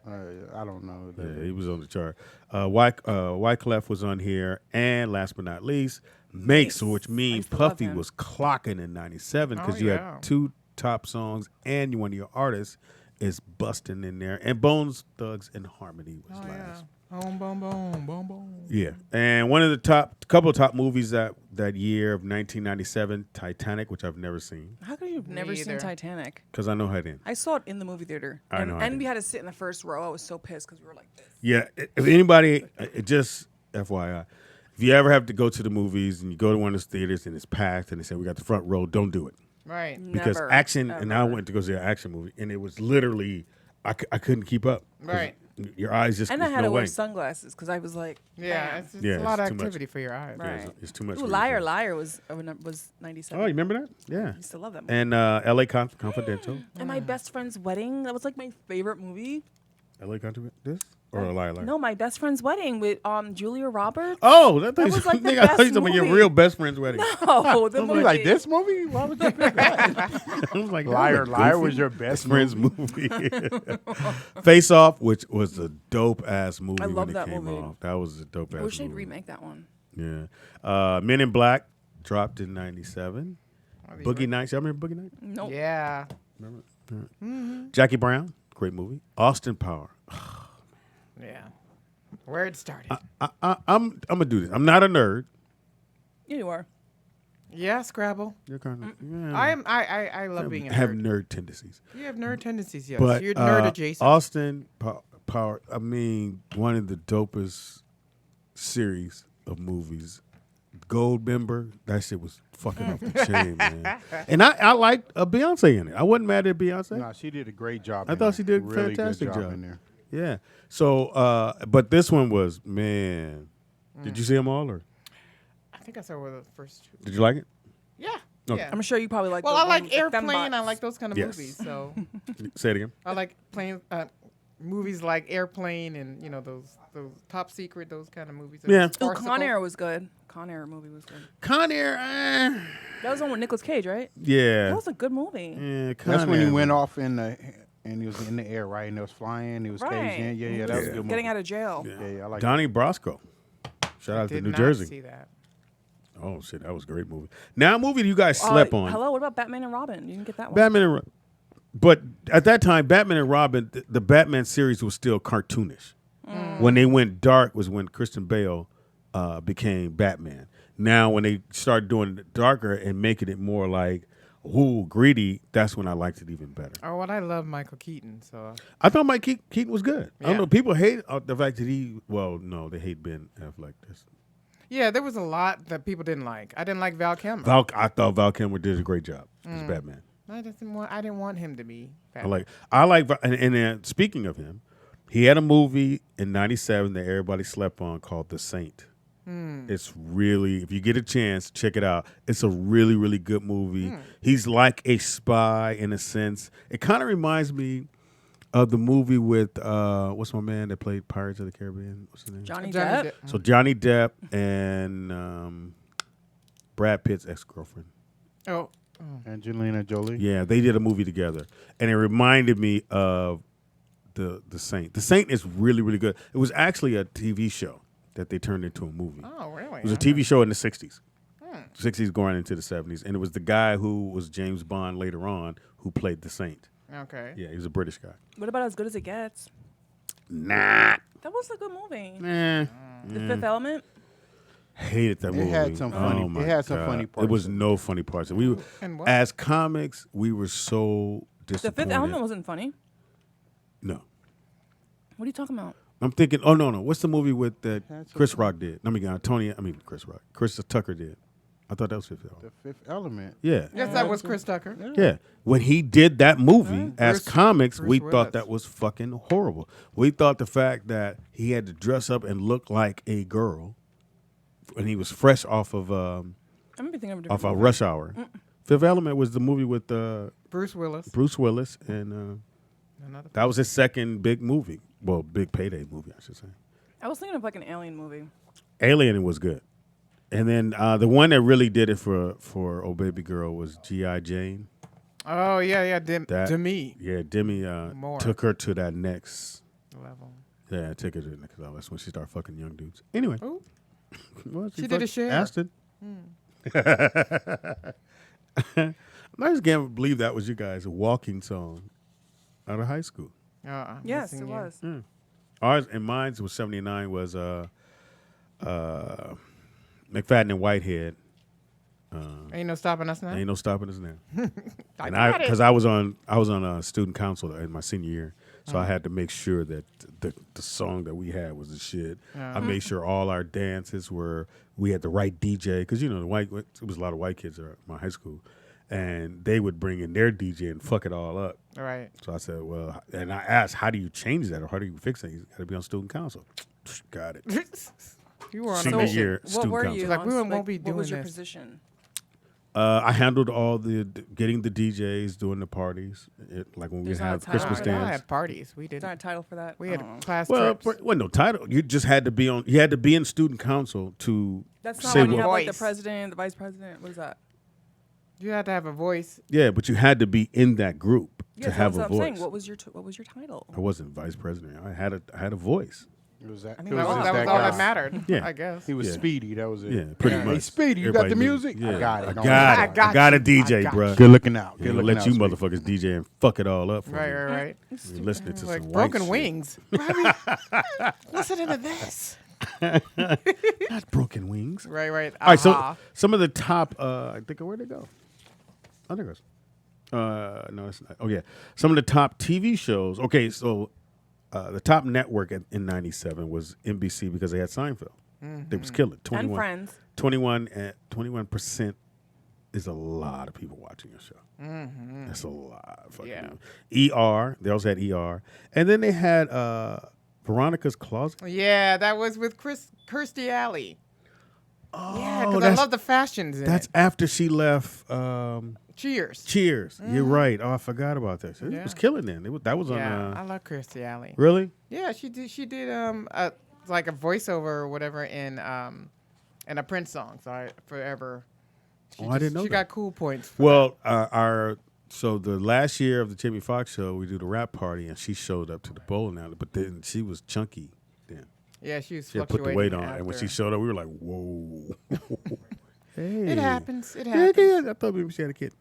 I don't know. Yeah, he was on the chart. Wyclef was on here, and last but not least, Mace, which means used to love Puffy him. was clocking in '97 because Oh, you yeah. had 2 top songs, and one of your artists is busting in there, and Bones Thugs and Harmony was Oh, yeah. last. Boom, boom, boom, boom, boom. Yeah, and one of the couple of top movies that year of 1997, Titanic, which I've never seen How could you have never seen either. Titanic? because I know how it ends. I saw it in the movie theater. I know I And we did. had to sit in the first row. I was so pissed because we were like this. Yeah, if anybody, just FYI, if you ever have to go to the movies and you go to one of those theaters and it's packed and they say we got the front row, don't do it Right. because Never, action. And I ever. went to go see an action movie and it was literally I couldn't keep up. 'Cause Right. Your eyes just And I there's had no to wear way. sunglasses because I was like, Yeah, bam. it's just Yeah, a lot it's of too much. activity for your eyes. Yeah, Right. it's too much. Ooh, for you. Liar Liar was 97. Oh, you remember that? Yeah. I used to love that movie. And L.A. Confidential. And My Best Friend's Wedding, that was like my favorite movie. L.A. Confidential. This or a Liar Liar? No, My Best Friend's Wedding with Julia Roberts. Oh, that was like the I thought you best talking about your movie. real best friend's wedding. Oh, the You movie. like this movie? Why would you pick that? I was like, Liar, that was Liar goofy. was your best Friends movie. Face Off, which was a dope ass movie I love when it that came movie. off. That was a dope ass I movie. wish they'd remake that one. Yeah. Men in Black dropped in '97. Boogie Nights. Y'all remember Boogie Nights? Nope. Yeah. Jackie Brown, great movie. Austin Power. Yeah. Where it started. I'm gonna do this. I'm not a nerd. Yeah, you are. Yeah, Scrabble. You're kind of. Yeah, I love being a have nerd. nerd tendencies. You have nerd tendencies, yes. But You're nerd adjacent. Austin Power. I mean, one of the dopest series of movies. Goldmember, that shit was fucking off the chain, man. And I liked Beyonce in it. I wasn't mad at Beyonce. No, she did a great job. I thought she did a really fantastic good job. in there. Yeah. So, but this one was, man. Did you see them all, or I think I saw one of the first two. did you like it? Yeah. Okay. Yeah. I'm sure you probably like. Well, the I like one with the Airplane. I fembots. like those kind of Yes. movies. So Say it again. I like playing movies like Airplane and those Top Secret, those kind of movies. Yeah. Oh, Farcical. Con Air was good. Con Air movie was good. Con Air, That was the one with Nicolas Cage, right? yeah. That was a good movie. Yeah, Con That's when he Air. went off and he was in the air, right? And it was flying. He was Right. caged in. Yeah, that was a good movie. Getting out of jail. Yeah, I like Donnie Brasco. Shout out to Did New not Jersey. see that. Oh shit, that was a great movie. Now, a movie you guys slept on. Hello, what about Batman and Robin? You didn't get that one. Batman and but at that time, Batman and Robin, the Batman series was still cartoonish. When they went dark was when Christian Bale became Batman. Now, when they started doing it darker and making it more like, ooh, greedy, that's when I liked it even better. Oh, well, I love Michael Keaton. So I thought Mike Keaton was good. I don't Yeah. know. People hate the fact that no, they hate Ben Affleck. Yeah, there was a lot that people didn't like. I didn't like Val Kilmer. I thought Val Kilmer did a great job as Batman. I didn't want him to be Batman. And then speaking of him, he had a movie in '97 that everybody slept on called The Saint. It's really, if you get a chance, check it out. It's a really, really good movie. He's like a spy in a sense. It kind of reminds me of the movie with what's my man that played Pirates of the Caribbean? What's his name? Johnny Depp. So Johnny Depp and Brad Pitt's ex-girlfriend. Oh. Angelina Jolie. Yeah, they did a movie together, and it reminded me of the Saint. The Saint is really, really good. It was actually a TV show that they turned into a movie. Oh, really? It was a TV show in the 60s. 60s going into the 70s, and it was the guy who was James Bond later on who played the Saint. Okay. Yeah, he was a British guy. What about As Good as It Gets? Nah. That was a good movie. Nah. The Fifth Element. Hated that movie. It had some funny. Oh my It had some God. funny parts. It was no funny parts. We, And what? as comics, we were so The disappointed. Fifth Element wasn't funny. No. What are you talking about? I'm thinking, oh, no. What's the movie with that Chris Rock did? Chris Rock. Chris Tucker did. I thought that was Fifth Element. The Fifth Element. Yeah. Yes, that was Chris Tucker. Yeah. When he did that movie, as comics, we Bruce thought Willis. that was fucking horrible. We thought the fact that he had to dress up and look like a girl, and he was fresh off of I remember thinking of a different off of movie. Rush Hour. Fifth Element was the movie with Bruce Willis. Bruce Willis, and Another. that was his second big movie. Well, big payday movie, I should say. I was thinking of like an alien movie. Alien was good. And then the one that really did it for Oh Baby Girl was G.I. Jane. Oh yeah. Demi Yeah, Demi Moore. took her to that next. level. Yeah, took her to the next level. That's when she started fucking young dudes. Anyway. Ooh. Well, She did a fucked share. Aston. I just can't believe that was you guys' walking song out of high school. Yes, it was. Ours and mine was 79 was McFadden and Whitehead. Ain't no stopping us now. Ain't no stopping us now. I And got it. because I was on a student council in my senior year, so I had to make sure that the song that we had was the shit. I made sure all our dances we had the right DJ, because it was a lot of white kids at my high school, and they would bring in their DJ and fuck it all up. All right. So I said, well, and I asked, how do you change that or how do you fix it? You got to be on student council. Got it. You were on a Senior mission. year What student were council. you? Like, on- we won't be What was doing your this. position? I handled all getting the DJs, doing the parties, like when There's we not a have title Christmas for I that. dance. had parties. We Is did. there a title for that? We I had don't know. class Well, trips. no title. You just had to be on. You had to be in student council to That's not say when you what. have like the Voice. president, the vice president. What is that? You had to have a voice. Yeah, but you had to be in that group Yeah, to so have that's a what I'm voice. saying. What was your title? I wasn't vice president. I had a voice. It was that. I mean, it That was, just that was that all guy. that mattered. Yeah. I guess. He was Yeah. Speedy. That was it. Yeah, pretty Hey, much. Speedy, you got the Everybody knew. music? Yeah. I got it. I Don't got worry. it. got I got a you. DJ, I got bruh. Good looking out. You Good know, looking let you out, Speedy. motherfuckers DJ and fuck it all up for Right, me. right. You listening to Like some broken white wings. Listening to this. shit. Not broken wings. Right, right. All right, so Aha. some of the top, I think, where'd they go? Oh, there it goes. No, it's not. Oh, yeah. Some of the top TV shows. Okay, so the top network in 97 was NBC because they had Seinfeld. They was killing. And Friends. 21% is a lot of people watching your show. That's a lot of fucking Yeah. people. ER, they also had ER. And then they had Veronica's Closet. Yeah, that was with Kirstie Alley. Oh, Yeah, because I that's- love the fashions in That's it. after she left Cheers. Cheers. You're right. Oh, I forgot about that. It Yeah. was killing then. That was Yeah, I on. love Kirstie Alley. Really? Yeah, she did like a voiceover or whatever in a Prince song. So I forever. I didn't know She that. got cool points. For Well, so the last year of the Jamie Foxx show, we do the rap party, and she showed up to the bowling alley, but then she was chunky. Then that. Yeah, she was she had put fluctuating. the weight on, and when she after. showed up, we were like, "Whoa!" Hey. It happens. It Yeah, happens. yeah, I thought maybe she had a kid.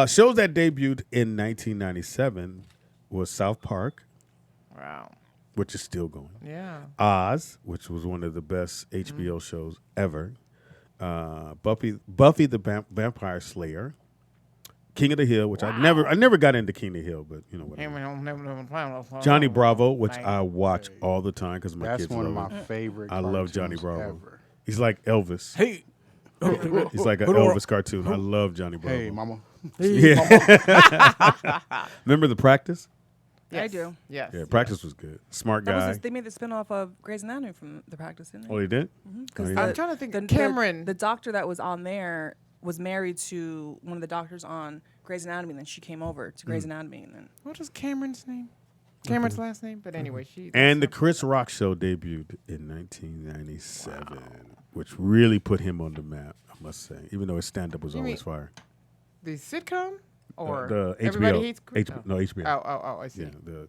Shows that debuted in 1997 was South Park, Wow. which is still going. Yeah. Oz, which was one of the best HBO shows ever. Buffy the Vampire Slayer. King of the Hill, which I never got into King of the Hill, but you know whatever. Johnny Bravo, which I watch all the time because my That's kids one of love my it. favorite. I love Johnny cartoons Bravo. Ever. He's like Elvis. Hey, He's like an Elvis cartoon. I love Johnny Bravo. hey, mama. Yeah. Remember The Practice? I do. Yes. Yeah, Practice was good. Smart guy. They made the spinoff of Grey's Anatomy from The Practice, didn't they? Oh, he did? Because Oh, yeah. I'm trying to think. Cameron. the doctor that was on there was married to one of the doctors on Grey's Anatomy, and then she came over to Grey's Anatomy, and then What is Cameron's name? Cameron's last name? But anyway, she. And the Chris Rock Show debuted in 1997, which really put him on the map, I must say, even though his stand-up was You always mean- fire. The sitcom or The Everybody HBO. Hates Chris? No, HBO. Oh, I see. Yeah, the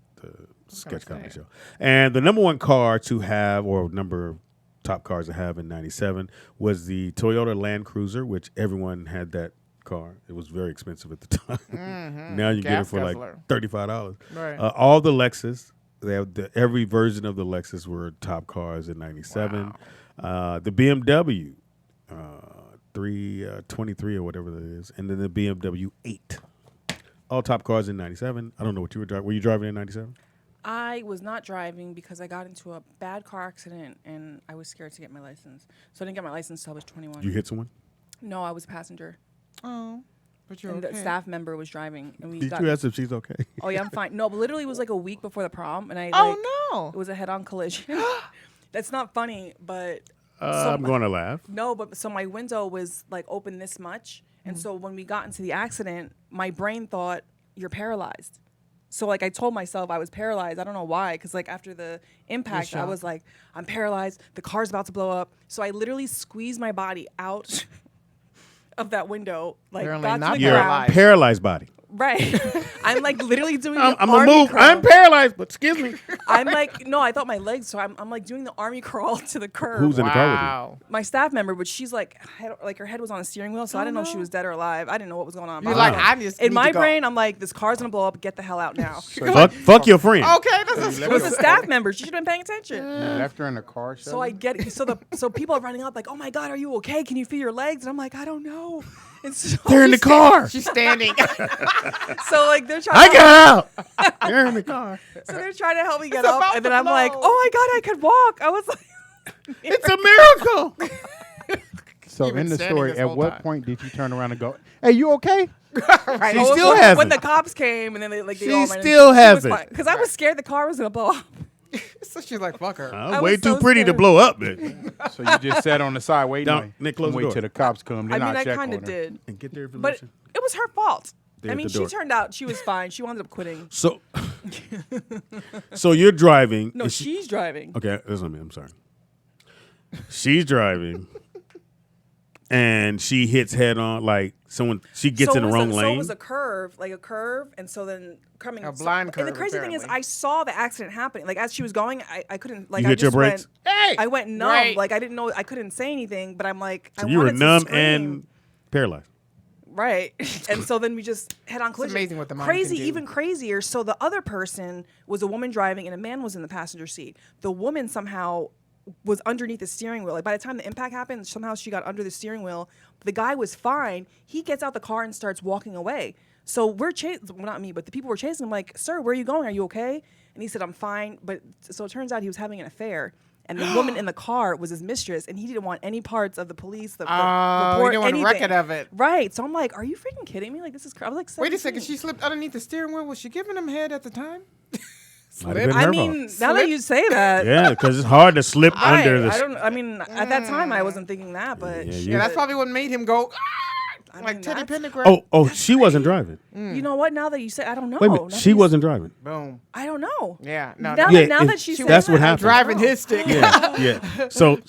sketch gonna comedy say. show. And the number one car to have, or number of top cars to have in 97 was the Toyota Land Cruiser, which everyone had that car. It was very expensive at the time. Now you get it Gas for guzzler. like $35. Right. All the Lexus, they have every version of the Lexus were top cars in 97. The BMW 323 or whatever that is, and then the BMW 8. All top cars in 97. I don't know what you were driving. Were you driving in 97? I was not driving because I got into a bad car accident, and I was scared to get my license. So I didn't get my license until I was 21. You hit someone? No, I was a passenger. Oh, but you're And okay. the staff member was driving, and we Did got. you ask if she's okay? Oh yeah, I'm fine. No, but literally it was like a week before the prom, and I. Oh no. It was a head-on collision. That's not funny, but. I'm going to laugh. No, but so my window was like open this much, and so when we got into the accident, my brain thought you're paralyzed. So like I told myself I was paralyzed. I don't know why, because like after the impact, I was like, I'm paralyzed. The car's about to blow up. So I literally squeezed my body out of that window, like Apparently got not to the You're ground. paralyzed. paralyzed body. Right. I'm like literally doing the I'm army gonna move. crawl. I'm paralyzed, but excuse me. I'm like, no, I thought my legs. So I'm like doing the army crawl to the curb. Who's in the car with you? Wow. My staff member, but she's like, her head was on the steering wheel, so I didn't know if she was dead or alive. I didn't know what was going on. You're But like, I just in need my to go. brain, I'm like, this car's gonna blow up. Get the hell out now. Fuck your friend. Okay, this is It was a staff member. She should have been paying attention. You left her in the car. So I get it. So people are running up like, oh my god, are you okay? Can you feel your legs? And I'm like, I don't know. And so They're in the car. She's standing. So like they're trying. I got out. They're in the car. So they're trying to help me get It's up, about and then to I'm like, blow. oh my god, I could walk. I was like, It's a miracle. So You've been in the standing story, this at whole what time. point did you turn around and go, "Hey, you okay?" Right. She oh, still when, hasn't. when the cops came, and then they She all ran in. still hasn't. Because I was scared the car was gonna blow up. So she's like, fuck her. I way was too so pretty to scared. blow up, man. So you just sat on the side waiting. Don't- on- Nick, close the wait door. till the cops come. Then I mean, I'll I check kind on of her. did, And get their but information. it was her fault. There I at mean, the she door. turned out she was fine. She wound up quitting. So, so you're driving. No, and she's driving. Okay, listen to me. I'm sorry. She's driving, and she hits head on. Like someone, she gets So in it the was wrong So lane. it was a curve, and so then coming A blind And the curve, crazy thing is, apparently. I saw the accident happening. Like as she was going, I couldn't. Like You I hit your just brakes? Went, I went numb. Right. Like I didn't know. I couldn't say anything. But I'm like, so I you were wanted to numb scream. and paralyzed. Right. And so then we just head on collision. amazing what the mind Crazy, can do. even crazier. So the other person was a woman driving and a man was in the passenger seat. The woman somehow was underneath the steering wheel. Like by the time the impact happened, somehow she got under the steering wheel. The guy was fine. He gets out the car and starts walking away. So we're chasing, well, not me, but the people were chasing him like, sir, where are you going? Are you okay? And he said, I'm fine. But so it turns out he was having an affair. And the woman in the car was his mistress, and he didn't want any parts of the police, the Oh, report, he didn't want a anything. record of it. Right. So I'm like, are you freaking kidding me? Like, this is, I was like, Wait a second. 17. She slipped underneath the steering wheel. Was she giving him head at the time? Might have been I her mean, fault. now that you say that, Yeah, because it's hard to slip under the. I don't. I mean, at that time, I wasn't thinking that, but Yeah, Yeah, that's probably what made him go. Like mean, Teddy that's- Pendergrass. Oh, she wasn't driving. you know what? Now that you say, I don't know. Wait a Now minute, that she you- wasn't driving. Boom. I don't know. Yeah. No. Now, no. Yeah, that, now if- that she said that's that, what I happened. don't Driving know. his stick. Yeah, yeah. So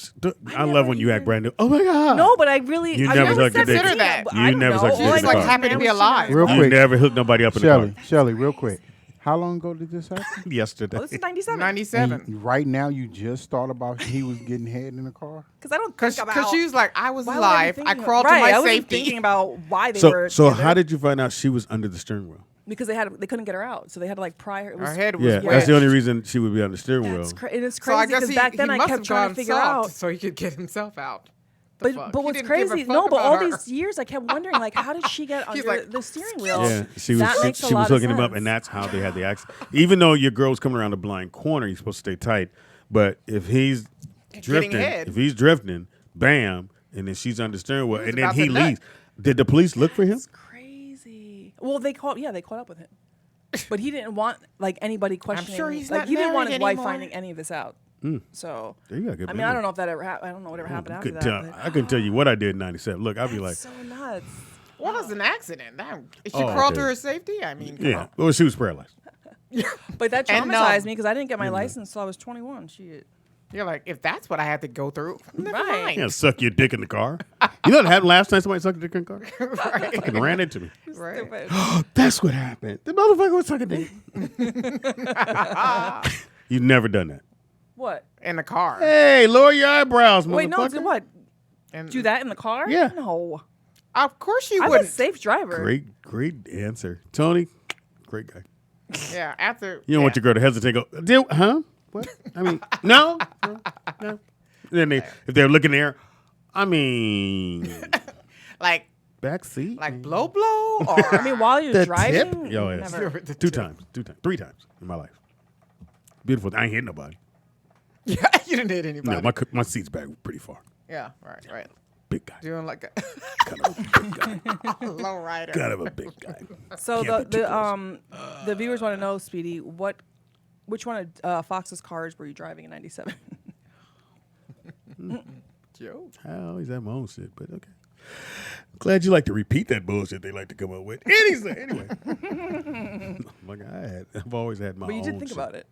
I love when you act brand new. Oh my god. No, but I really. You I never never sucked your dick. Consider that. You never sucked your She's dick in the like car. happy to be alive. Real You quick, never hooked nobody up in the Shelly, real quick. How long ago did this happen? car. Yesterday. Oh, this is 97. 97. Right now, you just thought about he was getting head in the car. Because I don't Because think about. she was like, I was why would I be alive. I thinking crawled right, to my I wasn't safety. thinking about why they were. So together. how did you find out she was under the steering wheel? Because they couldn't get her out, so they had to like pry her. It was, Her head was Yeah, wet. that's the only reason she would be on the steering wheel. And it's So I crazy guess because he, back then he I must kept have trying gone to figure soft out. so he could get himself out. But fuck? but He what's didn't give a crazy? fuck No, but about all her. these years I kept wondering like, how did she get under like, the steering wheel? Yeah, she was That makes a she was lot of hooking him up, sense. and that's how they had the accident. Even though your girl's coming around the blind corner, you're supposed to stay tight. But if he's drifting, head. if he's drifting, bam, and then she's under the steering wheel, He was and then about he to nut. leaves. Did the police look for him? It's crazy. Well, they caught up with him, but he didn't want like anybody questioning. sure he's like not he didn't want his married wife anymore. finding any of this out. So There you go, good I mean, memory. I don't know if that ever happened. I don't know whatever happened after Couldn't that. tell- But I couldn't tell you what I did in '97. Look, I'd be like, that's so nuts. What was an accident? Damn. She Oh, crawled to okay. her safety? I mean, come yeah. on. Well, she was paralyzed. But that And traumatized numb. me because I didn't get my license until I was 21. Shit. You're like, if that's what I had to go through, never Right. mind. You know, suck your dick in the car. You know what happened last time somebody sucked a dick in the car? Right. Fucking ran into me. Right. Stupid. That's what happened. The motherfucker was sucking dick. You've never done that. What? In the car. Hey, lower your eyebrows, Wait, no. motherfucker. What? And Do that in the car? Yeah. No. Of course you I'm a wouldn't. safe driver. Great answer. Tony, great guy. Yeah, after. You don't want your girl to hesitate and go, huh? What? I mean, no. Then if they're looking there, I mean, Like, back seat. blow, or. I mean, while you're the driving, tip? Yo, yes. never. Two times, 3 times in my life. Beautiful. I ain't hit nobody. Yeah, you didn't hit anybody. No, my seat's back pretty far. Yeah, right. Big guy. Doing like a Kind of a big guy. low rider. Kind of a big guy. So Can't be too the viewers want to know, Speedy, which one of Fox's cars were you driving in '97? Joe. I always have my own shit, but okay. Glad you like to repeat that bullshit they like to come up with. Anyway. Like I've always had my But own you did think shit. about it.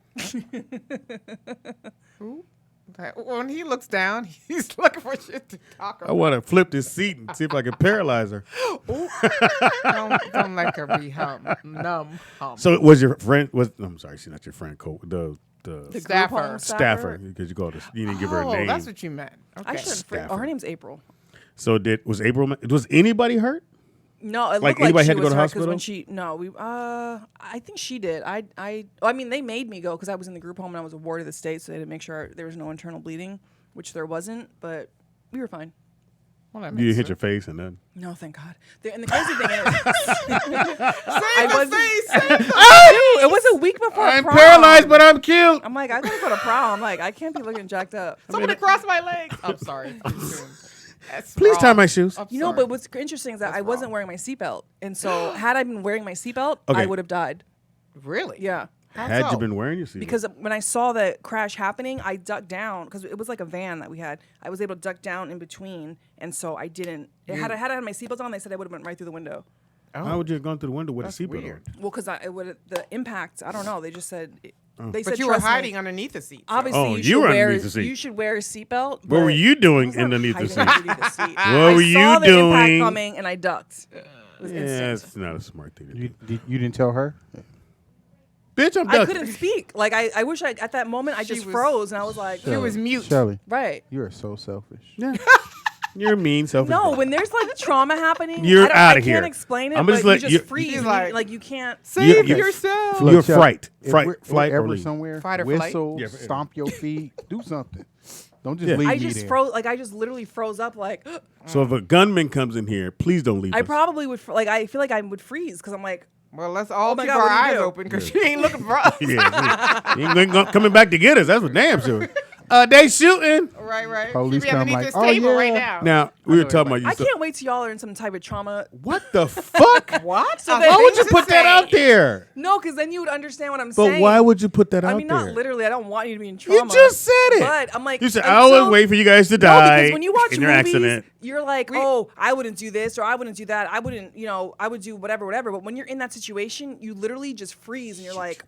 When he looks down, he's looking for shit to talk I about. want to flip this seat and see if I can paralyze her. Don't let her be numb. So was your friend, I'm sorry, she's not your friend, the The Staffer. group home staffer, because you called her, you didn't give her a name. That's what you meant. Okay. I should. Staffer. Her name's April. So was anybody hurt? No, it Like, looked like anybody she had to go was to hurt 'cause hospital? when she I think she did. I mean, they made me go because I was in the group home and I was a ward of the state, so they had to make sure there was no internal bleeding, which there wasn't, but we were fine. Well, that You makes hit your sense. face and then. No, thank God. And the crazy thing is, Save the wasn't- face, save the Dude, it was a week before I'm prom. paralyzed, but I'm cute. I'm like, I gotta go to prom. I'm like, I can't be looking jacked up. Somebody crossed my legs. I'm sorry. That's Please wrong. tie my shoes. I'm You know, sorry. but what's interesting is that I wasn't wearing my seatbelt, and so had I been wearing my seatbelt, I Okay. would have died. Really? Yeah. How Had so? you been wearing your seatbelt? Because when I saw the crash happening, I ducked down because it was like a van that we had. I was able to duck down in between, and so I didn't. Had I had my seatbelt on, they said I would have went right through the window. How would you have gone through the window with That's a seatbelt weird. on? Well, because the impact, I don't know. They just said. They said But you were trust me. hiding underneath the seat. so- Obviously, Oh, you, you were should wear, underneath the seat. You should wear a seatbelt. What were but you I doing was not underneath the hiding seat? underneath the seat. What I were you saw the doing? impact coming, and I ducked. It was Yeah, instant. it's not a smart thing to do. You didn't tell her? Bitch, I'm I ducking. couldn't speak. Like I wish at that moment I just was- froze, and I was like, She was mute. Shelly, right. you are so selfish. Yeah. You're mean, selfish. No, bitch. when there's like trauma happening, You're I outta here. can't explain it. I'm but just you let just you- freeze. She's and like- you can't. Save you- yourself. You're Look, Shelly, if flight, we're or ever leave. somewhere, Fight or flight? whistle, Yeah, stomp your feet, do something. Don't just Yeah. leave I me just there. froze. Like I just literally froze up. Like So if a gunman comes in here, please don't leave I us. probably would. Like I feel like I would freeze because I'm like, Well, let's all Oh my keep God, our what do you eyes do? open because she ain't looking for us. Yeah, you ain't coming back to get us. That's what damn sure. They shooting. Right. Police she be come underneath like, this "Oh, table yeah." right now. Now we were talking about you. I can't wait till y'all are in some type of trauma. What the fuck? What? So Why then- Why would you put that out there? No, because then you would understand what I'm But saying. why would you put that out I mean, there? not literally. I don't want you to be in You trauma. just said it. But I'm like, You said I always wait for you guys to No, die because when you watch in your movies, accident. you're like, oh, I wouldn't do this or I wouldn't do that. I wouldn't, I would do whatever. But when you're in that situation, you literally just freeze and you're like,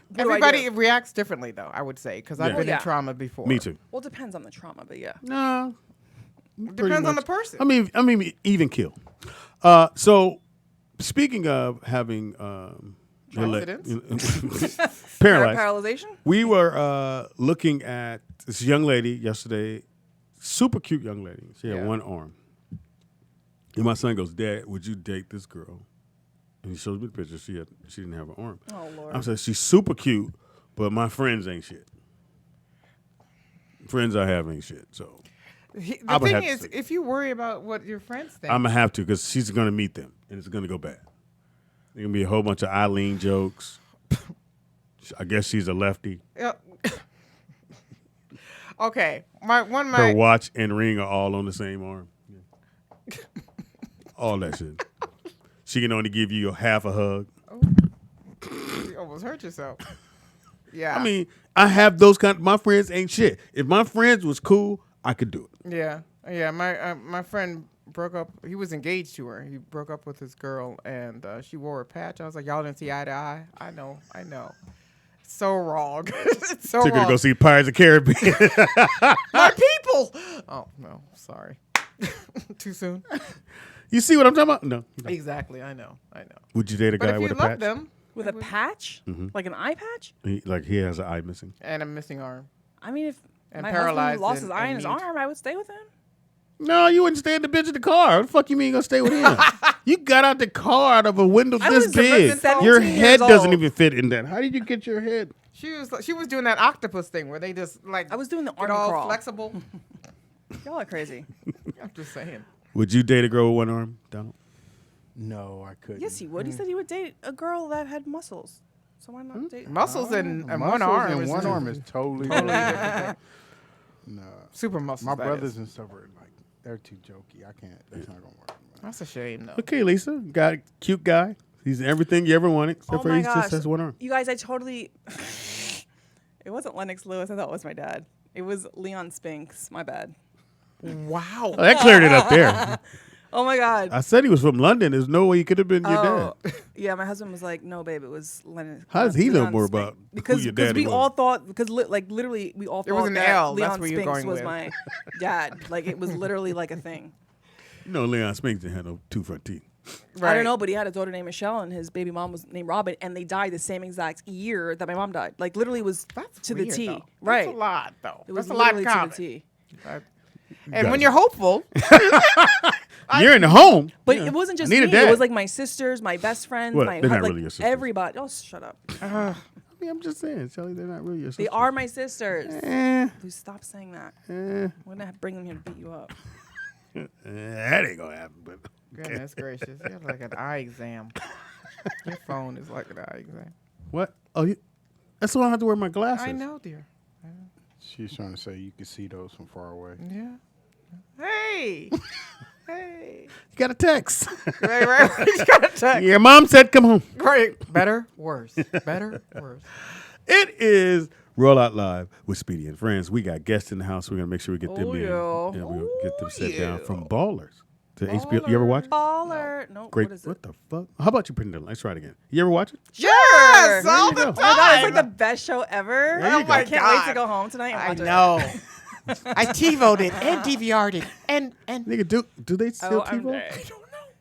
what do I Everybody do? reacts differently, though, I would say, because I've Yeah. been Yeah. in trauma before. Me too. Well, it depends on the trauma, but yeah. No. Depends on the person. I mean, even kill. So, speaking of having paralyzed, Paralyzation? we were looking at this young lady yesterday, super cute young lady. She had Yeah. one arm. And my son goes, "Dad, would you date this girl?" And he shows me the picture. She didn't have an arm. Oh, Lord. I said, "She's super cute, but my friends ain't shit. Friends I have ain't shit." So The I would thing have to is, say. if you worry about what your friends think, I'm gonna have to because she's gonna meet them and it's gonna go bad. There's gonna be a whole bunch of Eileen jokes. I guess she's a lefty. Okay, Her my watch and ring are all on the same arm. Yeah. All that shit. She can only give you half a hug. you almost hurt yourself. Yeah. I mean, I have those my friends ain't shit. If my friends was cool, I could do it. Yeah. My friend broke up. He was engaged to her. He broke up with his girl, and she wore a patch. I was like, y'all didn't see eye to eye. I know. So wrong. It's so Took her wrong. to go see Pirates of the Caribbean. My people. Oh no, sorry. Too soon. You see what I'm talking about? No. Exactly. I know. Would you date a But guy if with you a love patch? them, With a patch? Like an eye patch? He has an eye missing. and a missing arm. I mean, if And my paralyzed husband lost and- his eye and and his mute. arm, I would stay with him. No, you wouldn't stay in the bitch in the car. What the fuck you mean you gonna stay with him? You got out the car out of a window I this was big. 17 Your years head doesn't old. even fit in that. How did you get your head? She was doing that octopus thing where they just like I was doing the get arm all crawl. flexible. Y'all are crazy. I'm just saying. Would you date a girl with one arm, Donald? No, I couldn't. Yes, he would. He said he would date a girl that had muscles. So why not date? Muscles and one Muscles arm. and is one arm is totally different. No, super muscles. my that brothers is. and stuff are like they're too jokey. I can't. That's not gonna work. That's a shame, though. Okay, Lisa. Got a cute guy. He's everything you ever wanted, except Oh for my he just gosh. has one arm. You guys, I totally. It wasn't Lennox Lewis. I thought it was my dad. It was Leon Spinks. My bad. Wow. Oh, that cleared it up there. Oh my God. I said he was from London. There's no way he could have been your dad. Yeah, my husband was like, "No, babe, it was Lennox." How does he know Leon more Spinks." about because who your because daddy we was? all thought because literally we all There was thought an that L, that's Leon where you're Spinks going was with. my dad. Like it was literally like a thing. You know, Leon Spinks didn't have no two front teeth. Right. I don't know, but he had a daughter named Michelle, and his baby mom was named Robin, and they died the same exact year that my mom died. Like literally was That's to weird, the T. though. Right. That's a lot, though. It was That's a lot literally common. to the T. And when you're hopeful, You're in the home. But Yeah. it wasn't just I need me. a dad. It was like my sisters, my best friends, What? my They're not like really your sisters. everybody. Oh, shut up. I mean, I'm just saying, Shelly, they're not really your sisters. They are my sisters. Eh, Please stop saying that. eh, I'm gonna have to bring them here to beat you up. that ain't gonna happen. But goodness gracious, you have like an eye exam. Your phone is like an eye exam. what? Oh, that's why I don't have to wear my glasses. I know, dear. She's trying to say you can see those from far away. Yeah. Hey. Hey. You got a text. Right. You got a text. Your mom said, "Come home." Right. Better, worse. Better, worse. It is Roll Out Live with Speedy and Friends. We got guests in the house. We're gonna make sure we get them in. yeah. Yeah, we'll get them set down yeah. from Ballers to HBO. You ever watch it? Baller. No. Great. What is What it? the fuck? How about you put it in? Let's try it again. You ever watch it? Yes, all you the go. Oh my God, it's time. like the best show ever. There you I go. can't wait God. to go home tonight and I watch it. know. I TiVo'd it and DVR'd it and Nigga, do they still I'm TiVo? dead.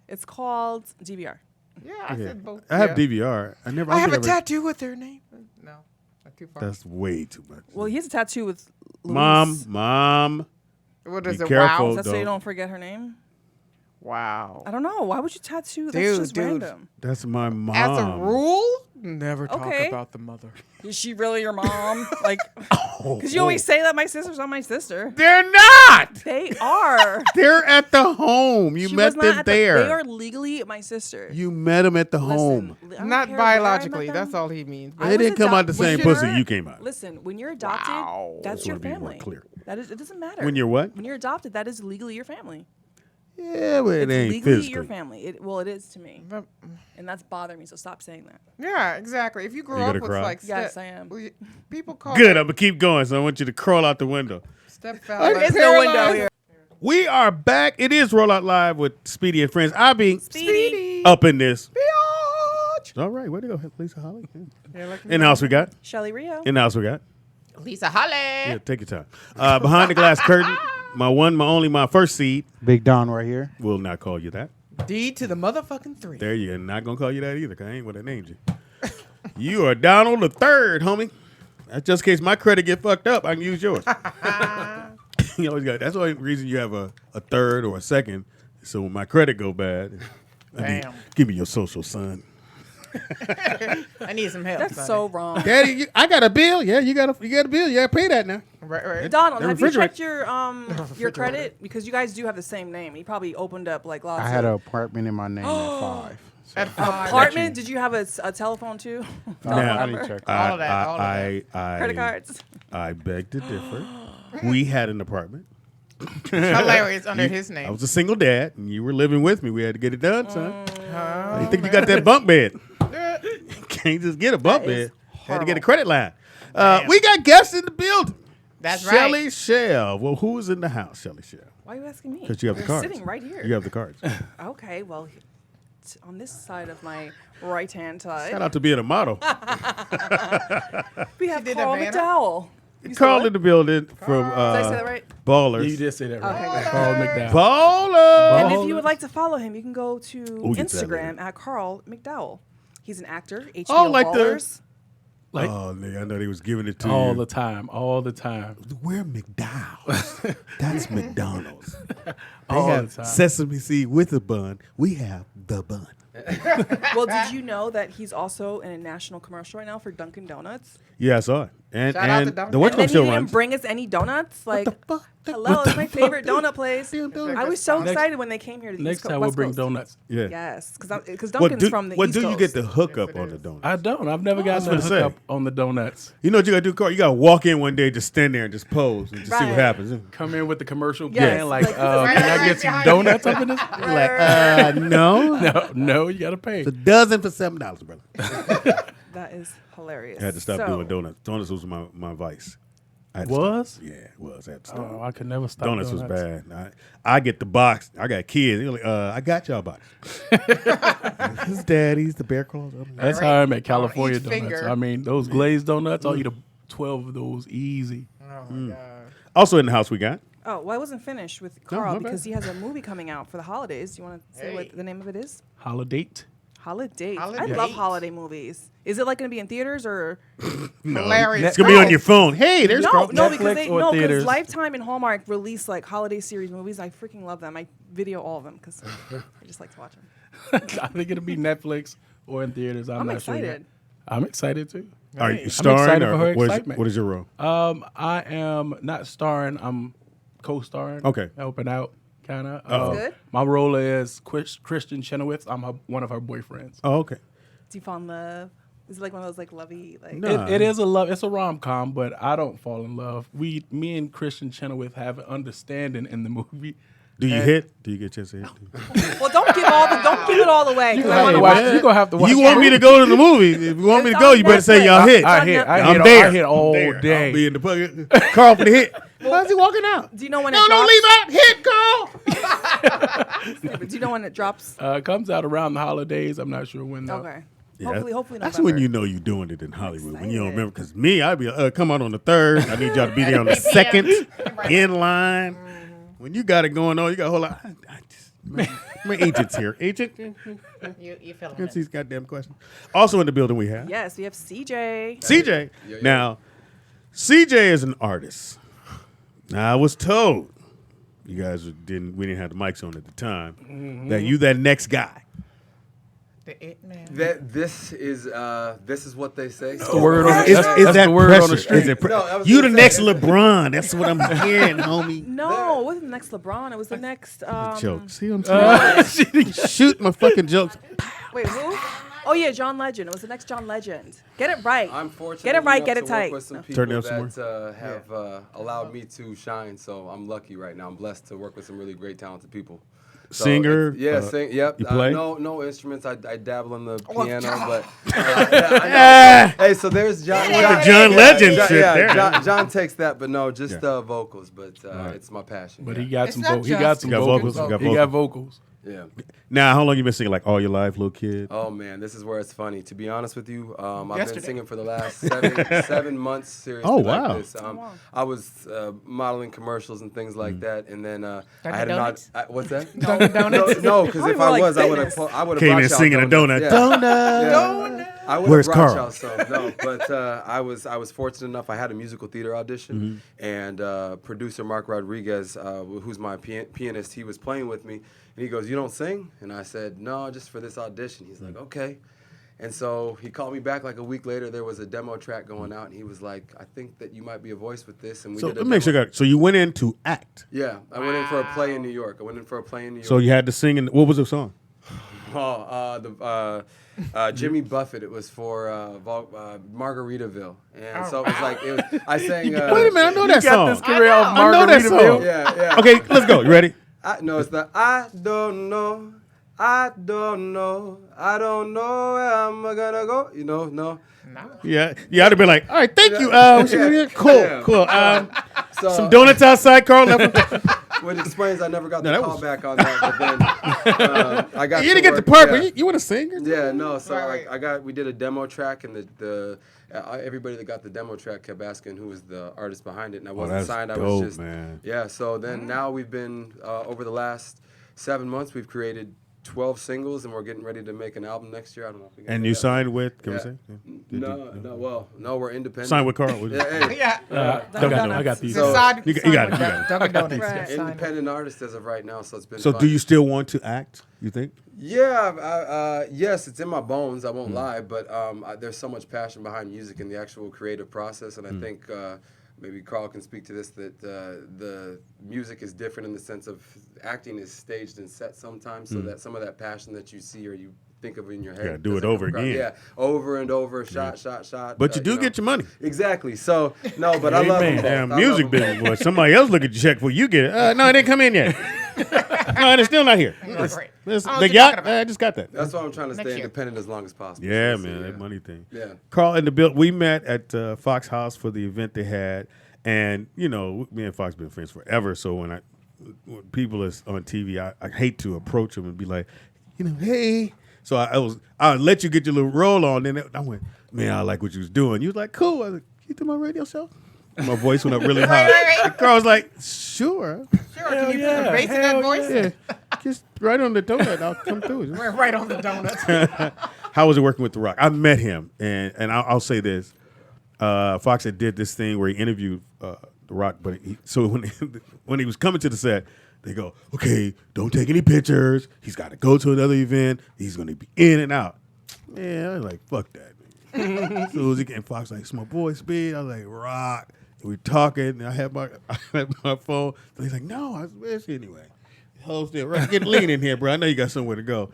It's called DVR. yeah, I Okay. said both. I have yeah. DVR. I never. I have a don't think tattoo with their name. No, not too far. That's way too much. Well, he has a tattoo with Louise. Mom. What Be is it? careful. Wow. That's so you Don't- don't forget her name. Wow. I don't know. Why would you tattoo? That's Dude, just dude. random. That's my mom. As a rule, never talk Okay. about the mother. Is she really your mom? Like, because you always say that my sister's not my sister. They're not. They are. They're at the home. You She met was not them at there. They are legally my sister. You met them at the Listen, home. I don't Not care where I met biologically. them. That's all he means. I They was didn't come out the adopted. same When pussy you're- you came out. Listen, when you're adopted, Wow. that's Just your wanna be more family. clear. That is, it doesn't matter. When you're what? When you're adopted, that is legally your family. Yeah, but it It's ain't legally physically. your family. Well, it is to me, But- and that's bothering me. So stop saying that. yeah, exactly. If you grew you up gonna with cry? like Yes, I am. People call Good. it I'm gonna keep going. So I want you to crawl out the window. stepfather. There's no window here. We are back. It is Roll Out Live with Speedy and Friends. I'll be Speedy. up in this. Biatch. All right, way to go, Lisa Holly. Yeah, like In the house we got. Shelly Rio. In the house we got. Lisa Holly. Yeah, take your time. Behind the glass curtain, my one, my only, my first seed. Big Don right here. Will not call you that. D to the motherfucking 3. There you go. Not gonna call you that either, cause I ain't what I named you. You are Donald the third, homie. That's just in case my credit get fucked up. I can use yours. You always got. That's the only reason you have a third or a second. So when my credit go bad, Damn. give me your social, son. I need some help. That's sonny. so wrong. Daddy, I got a bill. Yeah, you got a bill. Yeah, pay that now. Right. Donald, The have you refrigerator. checked your credit? Because you guys do have the same name. He probably opened up like lots I had an of apartment in my name at 5. So At 5. apartment. Did you have a telephone too? Now, I didn't check. All of that, all of I Credit cards. I beg to differ. we had an apartment. Hilarious under his I name. was a single dad, and you were living with me. We had to get it done, son. How you think you got that bunk bed? Can't just get a bunk bed. Had to get a credit line. We got guests in the building. That's Shelly right. Shell. Well, who's in the house, Shelly Shell? Why are you asking me? Because you have the You're cards. sitting right here. You have the cards. Okay, well, on this side of my right-hand side, Shout out to being a model. we have did Carl Havana? McDowell. You Carl saw in the building from Did I say that right? Ballers. You did say that right. Okay, good. Carl McDowell. Baller. And if you would like to follow him, you can go to you can say that Instagram later. at Carl McDowell. He's an actor, HBO Oh, like the- Ballers. Like Oh, nigga, I know they was giving it to all you. the time, all the time. We're McDowell's. That's McDonald's. They All have the time. sesame seed with a bun. We have the bun. Well, did you know that he's also in a national commercial right now for Dunkin' Donuts? Yeah, I saw it. And Shout out to and Dunkin'. the what's And then he still didn't runs. bring us any donuts. Like, fuck? hello, it's my favorite donut place. Damn donut. I was so Next- excited when they came here to the Next East Coast. time we'll West bring Coast. donuts. Yeah. Yes, because What Dunkin's do, from the what East do you Coast. get the hookup on the donut? I don't. I've never gotten I a was gonna hookup say. on the donuts. You know what you gotta do, Carl? You gotta walk in one day, just stand there and just pose and just see what Right. happens. Come in with the commercial Yes, can, like, like- can I get some donuts up in this? You're like, No. no, you gotta pay. It's a dozen for $7, brother. That is hilarious. I had to stop So, doing donuts. Donuts was my vice. I had to Was? stop. Yeah, it was. I had to stop. Oh, I could never stop. Donuts was bad. I get the box. I got kids. They're like, I got y'all box. His daddy's the bear claws. That's how I make each California donuts. finger. I mean, those glazed donuts, I'll eat 12 of those easy. Oh my God. Also in the house we got. Oh, well, I wasn't finished with No, Carl my bad. because he has a movie coming out for the holidays. Do you want to say Hey. what the name of it is? Holiday. Holiday. I Holiday. love holiday movies. Is it like going to be in theaters or Hilarious. It's gonna be on your phone. Hey, there's no? Carl. No, Netflix because or theaters? Lifetime and Hallmark release like holiday series movies. I freaking love them. I video all of them because I just like to watch them. I think it'll be Netflix or in theaters. I'm not sure yet. excited. I'm excited too. Are you I'm starring excited or for her what is, excitement. what is your role? I am not starring. I'm co-starring. Okay. Helping out, kind of. Uh-oh. Good. My role is Christian Chenoweth. I'm one of her boyfriends. Oh, okay. Do you fall in love? Is it like one of those like lovey like? No. It is a love. It's a rom-com, but I don't fall in love. Me and Christian Chenoweth have an understanding in the movie. Do you And- hit? Do you get a chance to hit? Well, don't give it all away. 'cause I Hey, wanna watch- watch you it. gonna have to watch. You want me to go to the movie? If you want me to go, you better say y'all hit. I hit. I'm I there. hit all I'm there. day. I'll be in the bucket. Carl for the hit. Why is he walking out? Do you know when No, it don't drops? leave out. Hit, Carl. Do you know when it drops? It comes out around the holidays. I'm not sure when. Though. Okay. Yeah, Hopefully that's November. when you know you're doing it in Hollywood. When you don't excited. remember, because me, I'd be come out on the 3rd. I need y'all to be there on the 2nd, in line. When you got it going on, you got a whole lot. My agent's here. Agent, You feeling answer these goddamn questions. Also in the building we have Yes, we have CJ. CJ. Now, CJ is an artist. Now, I was told, you guys we didn't have the mics on at the time, that you that next guy. The it man. This is what they say. The word on Is, that's is the that word pressure? on the street. Is it No, I was you the gonna next say- LeBron. That's what I'm hearing, homie. No, it wasn't the next LeBron. It was the next. Joke. See what I'm saying? Shoot my fucking jokes. Wait, who? Oh yeah, John Legend. It was the next John Legend. Get it right. I'm fortunate Get it right. enough Get to it tight. work with some No. people Turn it up some that have allowed me to shine. So I'm lucky right now. I'm blessed to work with some really great, talented people. So Singer, it's- yeah, yep. you play? No instruments. I dabble in the Oh, piano, but I know. Hey, so there's John. John Legend shit there. John takes that, but no, just vocals. But it's my passion. But yeah. he got It's some. not He got just- some You got vocals. vocals, you got He got vocals. yeah. Now, how long you been singing? Like all your life, little kid? Oh man, this is where it's funny. To be honest with you, I've been Yesterday. singing for the last 7 months. Seriously, Oh, like wow. this. I was modeling commercials and things like that, and then I had Donuts? what's that? Dunkin' Donuts. No, because Probably if more I like was, I would fitness. have Came in brought y'all singing a donut. Yeah. Donut. Yeah. I would Where's have brought Carl? y'all some. No, but I was fortunate enough. I had a musical theater audition, and producer Mark Rodriguez, who's my pianist, he was playing with me, and he goes, "You don't sing?" And I said, "No, just for this audition." He's like, "Okay." And so he called me back like a week later. There was a demo track going out, and he was like, "I think that you might be a voice with this." And we So did a let me make sure. demo. So you went in to act. Yeah, I went in for a play in New York. So you had to sing. And what was the song? Jimmy Buffett. It was for Margaritaville, and so it was like I sang. Wait a minute, I know that got song. this career off I know that song. Margaritaville. Yeah. Okay, let's go. You ready? No, it's the I don't know. I don't know where I'm gonna go. You know, no. Yeah, I'd have been like, all right, thank you. Cool, Yeah. cool. So, Some donuts outside, Carl. which explains I never got the call back on that. But then I got. You didn't get the part, but you want to sing? Yeah, no. So we did a demo track, and everybody that got the demo track kept asking who was the artist behind it, and I wasn't that's signed. I dope, was just man. Yeah. So then now we've been over the last 7 months, we've created 12 singles, and we're getting ready to make an album next year. I don't know if we can. And you signed with? Can we say? No. We're independent. Signed with Carl. Yeah. I got these. So- You got it. Dunkin' Donuts. Right. Independent artist as of right now, so it's been. So fun. do you still want to act, you think? Yeah, yes, it's in my bones. I won't lie, but there's so much passion behind music and the actual creative process, and I think maybe Carl can speak to this, that the music is different in the sense of acting is staged and set sometimes, so that some of that passion that you see or you think of in your head. Yeah, do it doesn't over come across. again. Yeah, over and over, shot. But you do get your money. Exactly. So, no, but I love them both. Damn I music love them business. Boy, somebody else look at your check before you get it. No, it didn't come in yet. No, it's still not here. The yacht, I just got that. That's why I'm trying to stay independent as long as possible. Yeah, So, man, that money thing. Yeah. Carl and the Bill, we met at Fox House for the event they had, and me and Fox been friends forever. So when people is on TV, I hate to approach them and be like, hey. So I let you get your little roll on. Then I went, man, I like what you was doing. You was like, cool. I was like, you do my radio show? My voice went up really high. And Carl was like, sure. Sure, can you put the bass in that voice? Yeah, just right on the donut. I'll come through. Right on the donuts. How was it working with The Rock? I met him, and I'll say this. Fox had did this thing where he interviewed The Rock, but when he was coming to the set, they go, okay, don't take any pictures. He's got to go to another event. He's going to be in and out. Man, I was like, fuck that. So as he came, Fox like, it's my boy Speed. I was like, Rock. And we talking, and I had my phone. So he's like, no, I was with you anyway. Host it. Right, get lean in here, bro. I know you got somewhere to go.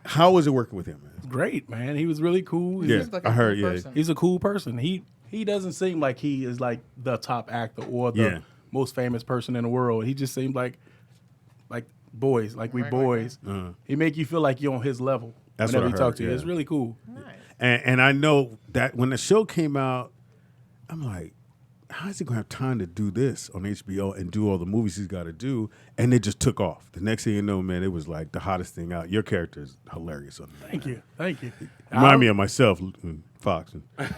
How was it working with him, man? Great, man. He was really cool. Yeah, I heard. Yeah, He's a cool person. He doesn't seem like he is like the top actor or the most famous person in the world. He just seemed like boys, like we boys. He make you feel like you're on his level. That's whenever what I he talk heard, to you. yeah. It's really cool. Nice. And I know that when the show came out, I'm like, how is he going to have time to do this on HBO and do all the movies he's got to do? And it just took off. The next thing you know, man, it was like the hottest thing out. Your character is hilarious on there. Thank you. Remind me of myself, Fox.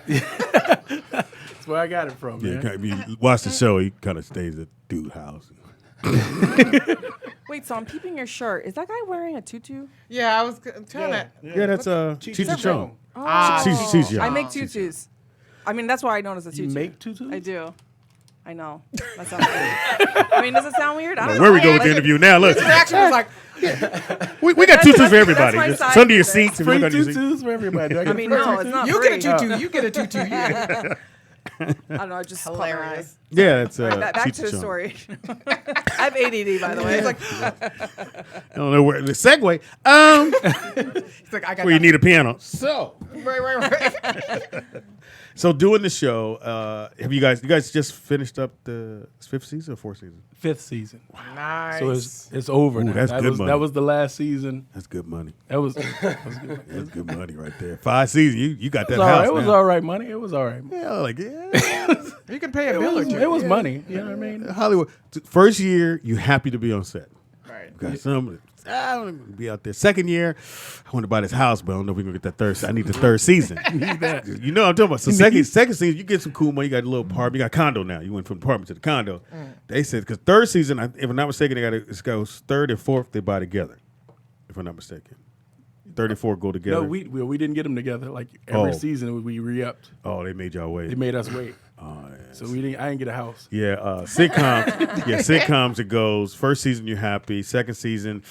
That's where I got it from, man. If you watch the show, he kind of stays at dude's house. Wait, so I'm peeping your shirt. Is that guy wearing a tutu? Yeah, I was trying to. Yeah, that's Cheech Chong. Oh. She's young. I make tutus. I mean, that's why I know it's a tutu. You make tutus? I do. I know. That sounds weird. I mean, does it sound weird? I don't know. Where we go with the interview now? Look, His reaction was like, we got tutus for everybody. my Just side under your of it. seats. If you Free look under your seats. tutus for everybody. Do I I mean, no, it's not you free. get a tutu, you get a tutu. Yeah. I don't know. It just caught my eye. Hilarious. Yeah, it's Back Cheech to the Chong. story. I have ADD, by the way. It's like, I don't know where the segue. He's like, I got Where you that. need a piano. So, Right. so doing the show. Have you guys just finished up the 5th season or 4th season? 5th season. Nice. So it's over Ooh, now. that's good money. That was the last season. That's good money. That was good. That's good money right there. 5 seasons. You got that All right. house It was now. all right money. It was all right. Yeah, like yeah. You can pay a bill or two. It was money. You know what I mean? Hollywood. First year, you happy to be on set. Right. Got some. I don't want to be out there. Second year, I want to buy this house, but I don't know if we're gonna get that third. I need the third season. Need that. You know what I'm talking about. So second season, you get some cool money. You got a little apartment. You got a condo now. You went from apartment to the condo. They said because third season, if I'm not mistaken, it goes third and fourth. They buy together. If I'm not mistaken, 34 go together. No, we didn't get them together. Like every Oh. season, we re-upped. Oh, they made y'all wait. They made us wait. Oh, yeah. So I didn't get a house. Yeah, sitcoms. Yeah, sitcoms. It goes first season you're happy. Second season,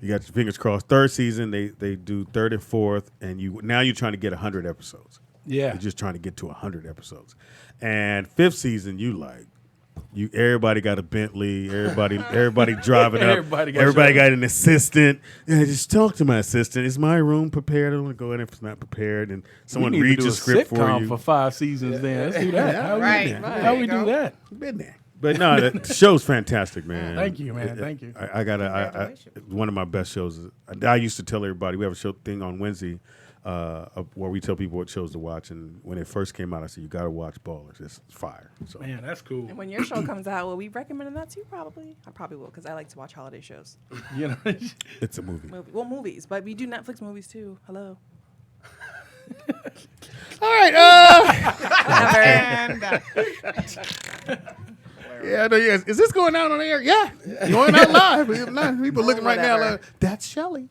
you got your fingers crossed. Third season they do third and fourth, and you're trying to get 100 episodes. Yeah. You're just trying to get to 100 episodes. And fifth season, you like, everybody got a Bentley. Everybody driving up. Everybody Got an assistant. Yeah, just talk to my assistant. Is my room prepared? I don't want to go in if it's not prepared. And someone we need reads to do your script a for sitcom you. for 5 seasons. Then let's do that. Right. How we do that? Been there. But no, the show's fantastic, man. Thank you, man. Thank you. I got one of my best shows. I used to tell everybody we have a show thing on Wednesday where we tell people what shows to watch. And when it first came out, I said you got to watch Ballers. It's fire. So. Man, that's cool. And when your show comes out, will we recommend that too? Probably. I probably will because I like to watch holiday shows. You know, It's a movie. Well, movies, but we do Netflix movies too. Hello. All right. Yeah, I know. Yes. Is this going out on air? Yeah, going out live. People looking right now like that's Shelly.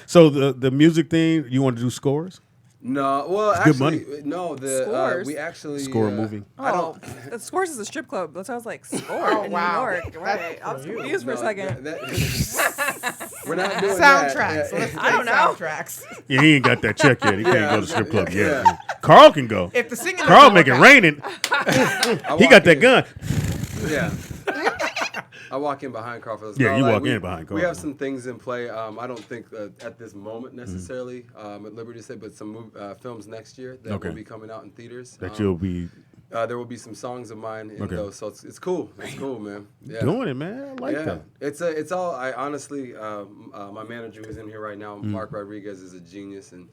So the music thing, you want to do scores? No, well, good actually, money. no. Scores? We actually Score a movie. Oh, the Scores is a strip club. That sounds like Score in wow. New York. Right. I was confused for a second. We're not doing Soundtracks. that. Let's I don't say know. Soundtracks. Yeah, he ain't got that check yet. He can't go to strip club yet. yeah. Carl can go. If the singing Carl doesn't make it work out- raining. I He walk got that in- gun. Yeah. I walk in behind Carl for this. Yeah, No, you like, walk we- in behind Carl. We have some things in play. I don't think at this moment necessarily at liberty to say, but some films next year that Okay. will be coming out in theaters. That you'll be There will be some songs of mine in those, so it's cool. It's cool, man. Yeah. doing it, man. I like that. It's all. I honestly, my manager who's in here right now, Mark Rodriguez, is a genius, and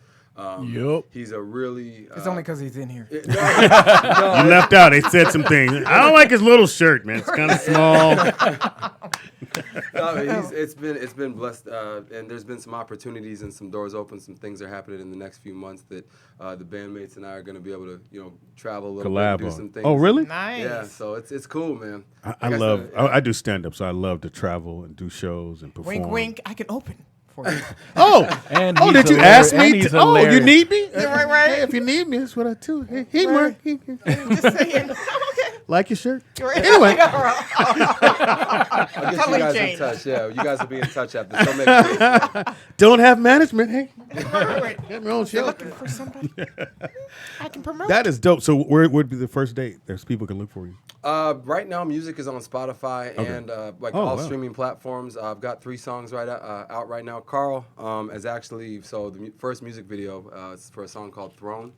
Yup. he's a really. It's only because he's in here. You left out. They said some things. I don't like his little shirt, man. It's kind of small. It's been blessed, and there's been some opportunities and some doors open. Some things are happening in the next few months that the bandmates and I are going to be able to travel a little Collab bit, do on. some things. Oh, really? Nice. Yeah, so it's cool, man. I do stand up, so I love to travel and do shows and perform. Wink, wink. I can open for you. And Oh, he's did you hilarious. ask And me? he's Oh, you hilarious. need me? right. Hey, if you need me, that's what I do. Hey, he work. Just saying. Like your shirt? I'll Anyway. get you Totally guys changed. in touch. Yeah, you guys will be in touch after. So make sure. Don't have management. Hey, Right. get my own show. Looking for somebody I can promote. That is dope. So where would be the first date? There's people can look for you. Right now, music is on Spotify and all wow. streaming platforms. I've got 3 songs out right now. Carl is actually the first music video is for a song called Throne,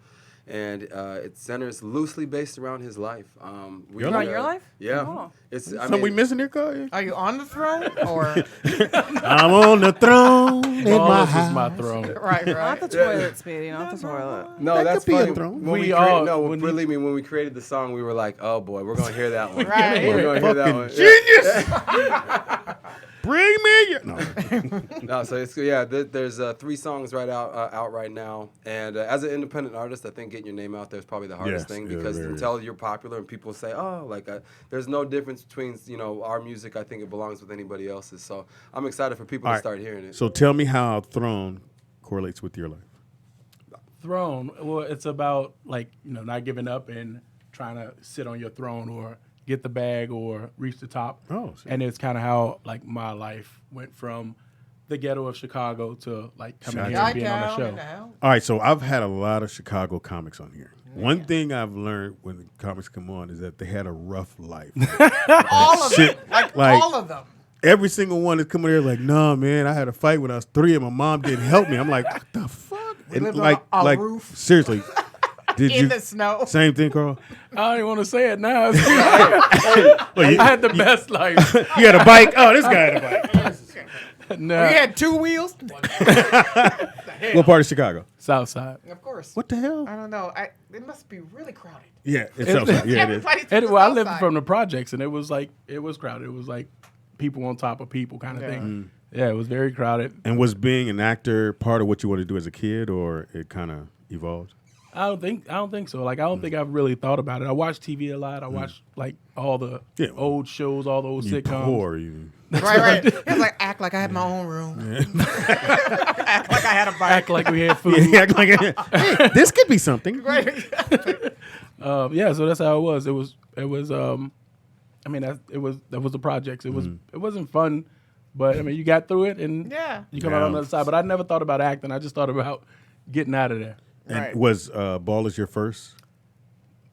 and it centers loosely based around his life. Around your life? Yeah, Oh. it's. Something we missing here, Carl? Are you on the throne or I'm on the throne in All my this is house. my throne. right? Not the toilet, Speedy. Not the toilet. No, That that's could be a funny. throne. When We all- no, when believe me, when we created the song, we were like, "Oh boy, we're gonna hear that one. Right. We're gonna hear that Fucking one." genius. Bring me your... No. No, so it's there's 3 songs out right now, and as an independent artist, I think getting your name out there is probably the hardest Yes, thing yeah, because very. until you're popular and people say, "Oh, there's no difference between our music." I think it belongs with anybody else's. So I'm excited for people All to right. start hearing it. So tell me how Throne correlates with your life. Throne. Well, it's about not giving up and trying to sit on your throne or get the bag or reach the top. Oh, shit. And it's kind of how my life went from the ghetto of Chicago to coming here and being on the show. All right, so I've had a lot of Chicago comics on here. One thing I've learned when the comics come on is that they had a rough life. All of Shit, them. like- All of them. Every single one is coming here like, nah, man, I had a fight when I was 3 and my mom didn't help me. I'm like, what the fuck? And lived on a roof. seriously, did In you? the snow. Same thing, Carl. I don't even want to say it now. Well, I had the best life. you had a bike. Oh, this guy had a bike. No. We had 2 wheels. What part of Chicago? South Side. Of course. What the hell? I don't know. It must be really crowded. Yeah, it's outside. Yeah, it is. Everybody's And, from well, I the lived south from the projects, and it was crowded. It was like people on top of people kind of thing. Yeah, it was very crowded. And was being an actor part of what you wanted to do as a kid, or it kind of evolved? I don't think so. I don't think I've really thought about it. I watch TV a lot. I watch all the old shows, all those You sitcoms. poor, you. Right. It was like act like I had my own room. Act like I had a bike. Act like we had food. Yeah, act like hey, this could be something. Right. Yeah, so that's how it was. It was. That was the projects. It wasn't fun, but you got through it and Yeah. you come out on the other side. But I never thought about acting. I just thought about getting out of there. And Right. was Ball is your first?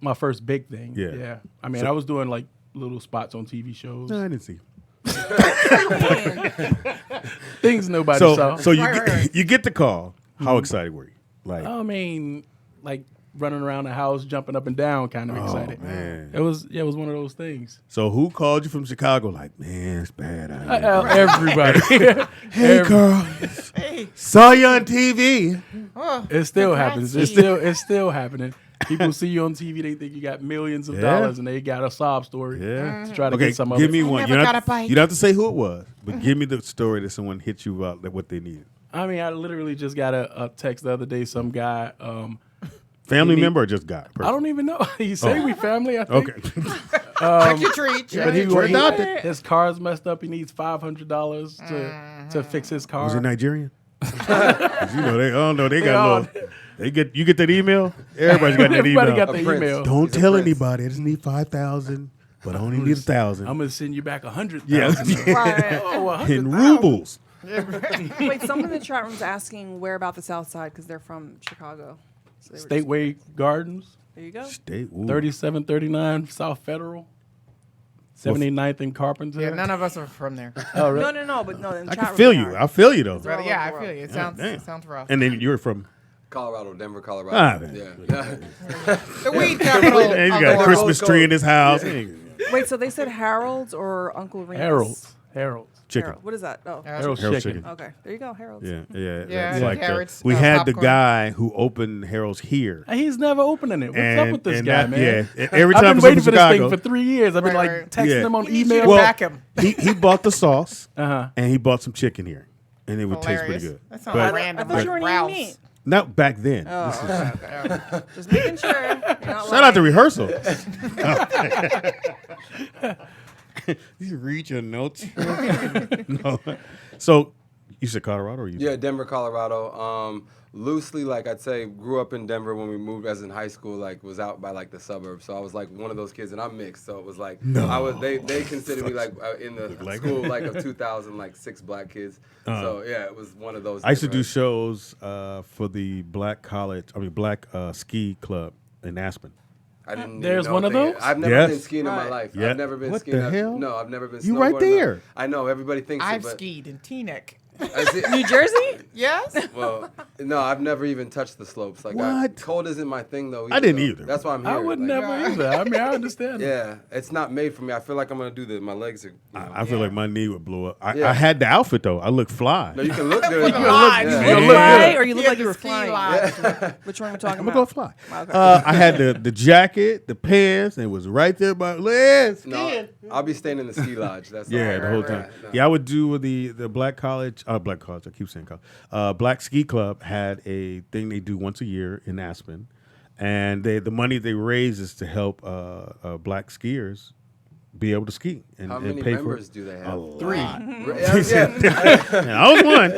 my first big thing. Yeah. Yeah. I mean, I was doing like little spots on TV shows. No, I didn't see. Things nobody So saw. so you get the call. How excited were you? Like, I mean, like running around the house, jumping up and down, kind of excited. man. It was one of those things. So who called you from Chicago? Like, man, it's bad out here. Everybody. Hey, Carl. Saw you on TV. It still happens. It's still happening. People see you on TV, they think you got millions of dollars, and they got a sob story. Yeah. To try to Okay, get some of give it. me one. never You don't, got have, a bike. you don't have to say who it was, but give me the story that someone hit you about that what they needed. I mean, I literally just got a text the other day. Some guy. Family member or just guy? I don't even know. He say we family. I think. Okay. Trick or treat. But We're adopted. his car's messed up. He needs $500 to fix his car. Was it Nigerian? 'Cause you know they. Oh no, they got a little. They get you get that email. Everybody's got that Everybody email. got the A prince. email. Don't He's a tell prince. anybody. I just need 5,000, but I only need 1,000. I'm gonna send you back 100,000. Yeah. Right. Oh, 100,000. In rubles. Wait, someone in the chat room's asking where about the South Side because they're from Chicago. So they were just- Stateway Gardens, There you go. State. Ooh. 3739 South Federal, 79th and Carpenter. Yeah, none of us are from there. Oh, really? No, but no. In the I chat can feel room they you. are. I feel you though. They're all Yeah, over I the feel you. It damn. sounds rough. And then you're from. Colorado, Denver, Colorado. Ah, man. Yeah. The weed capital. And you of got the a world. Christmas tree in his house. Wait, so they said Harold's or Uncle Remus? Harold's. Chicken. Harold. What is that? Oh. Harold's Harold's chicken. chicken. Okay, there you go, Harold's. Yeah. Yeah, That's like carrots, we had the popcorn. guy who opened Harold's here. He's never opening it. What's up with this guy, that- man? Yeah. Every I've time been I'm waiting in for this Chicago, thing for 3 years. I've been Right, like right. texting Yeah. him on He needs you email. to back him. he bought the sauce Uh-huh. and he bought some chicken here, and it would taste pretty Hilarious. good. That sounds But random. I thought you like weren't eating Ralph's. meat. not back then. Oh, just making sure. You're not Shout out to lying. rehearsal. You read your notes. No. So you said Colorado, or you? Yeah, Denver, Colorado. Loosely, like I'd say, grew up in Denver when we moved as in high school, like was out by like the suburbs. So I was like one of those kids, and I'm mixed. So it was like they considered me like in the like- school like of 2,000, like 6 black kids. So yeah, it was one of those. I used to do neighborhoods. shows for the black ski club in Aspen. I didn't even There's know one a of thing. those? I've never Yes. been skiing in my Right. life. Yeah. I've never been What skiing. the hell? No, I've never been. You right snowboarding. there. I know everybody thinks I've it, but skied in Teaneck. I see- New Jersey? Yes. Well, no, I've never even touched the slopes. Like What? cold isn't my thing though. I didn't though. either. That's why I'm here. I would like, never either. I mean, I understand. Yeah, it's not made for me. I feel like I'm gonna do my legs are. I feel like my knee would blow up. Yeah. I had the outfit though. I look fly. No, you can look good. Lodge. Yeah. You look Yeah. fly, or you look Yeah, like you the were ski flying? lodge. Which one are we talking I'm gonna go about? fly. Okay. I had the jacket, the pants, and it was right there by legs. No, I'll be staying in the ski lodge. That's Yeah, all. the whole Right, time. right, no. Yeah, I would do the black college. I keep saying college. Black Ski Club had a thing they do once a year in Aspen, and the money they raise is to help black skiers be able to ski and, How and many pay for members it. do they A have? lot. Yeah. And I was one.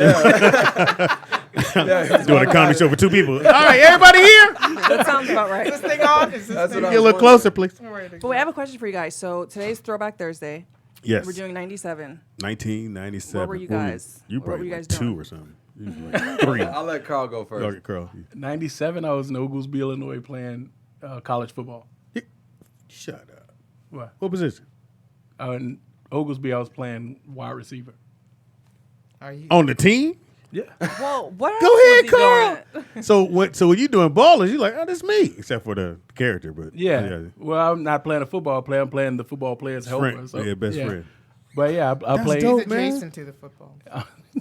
Doing a comedy show for 2 people. All right, everybody here. That sounds about right. Is this thing on? Is this That's thing what I Get a was little closer, please. But we have a question for you guys. So today's Throwback Thursday. Yes. We're doing 97. 1997. What were you guys? You What were probably you like guys 2 doing? or something. You was like 3. I'll let Carl go first. Okay, Carl. 97, I was in Oglesby, Illinois, playing college football. Shut up. What? What position? In Oglesby, I was playing wide receiver. Are you? On the team? Yeah. Well, what Go else ahead, was he Carl. doing? So when you doing ballers, you're like, oh, that's me, except for the character, but Yeah. Well, I'm not playing a football player. I'm playing the football player's helper. friend, So, yeah, best friend. But yeah, I That's played. dope. He's man. adjacent to the football.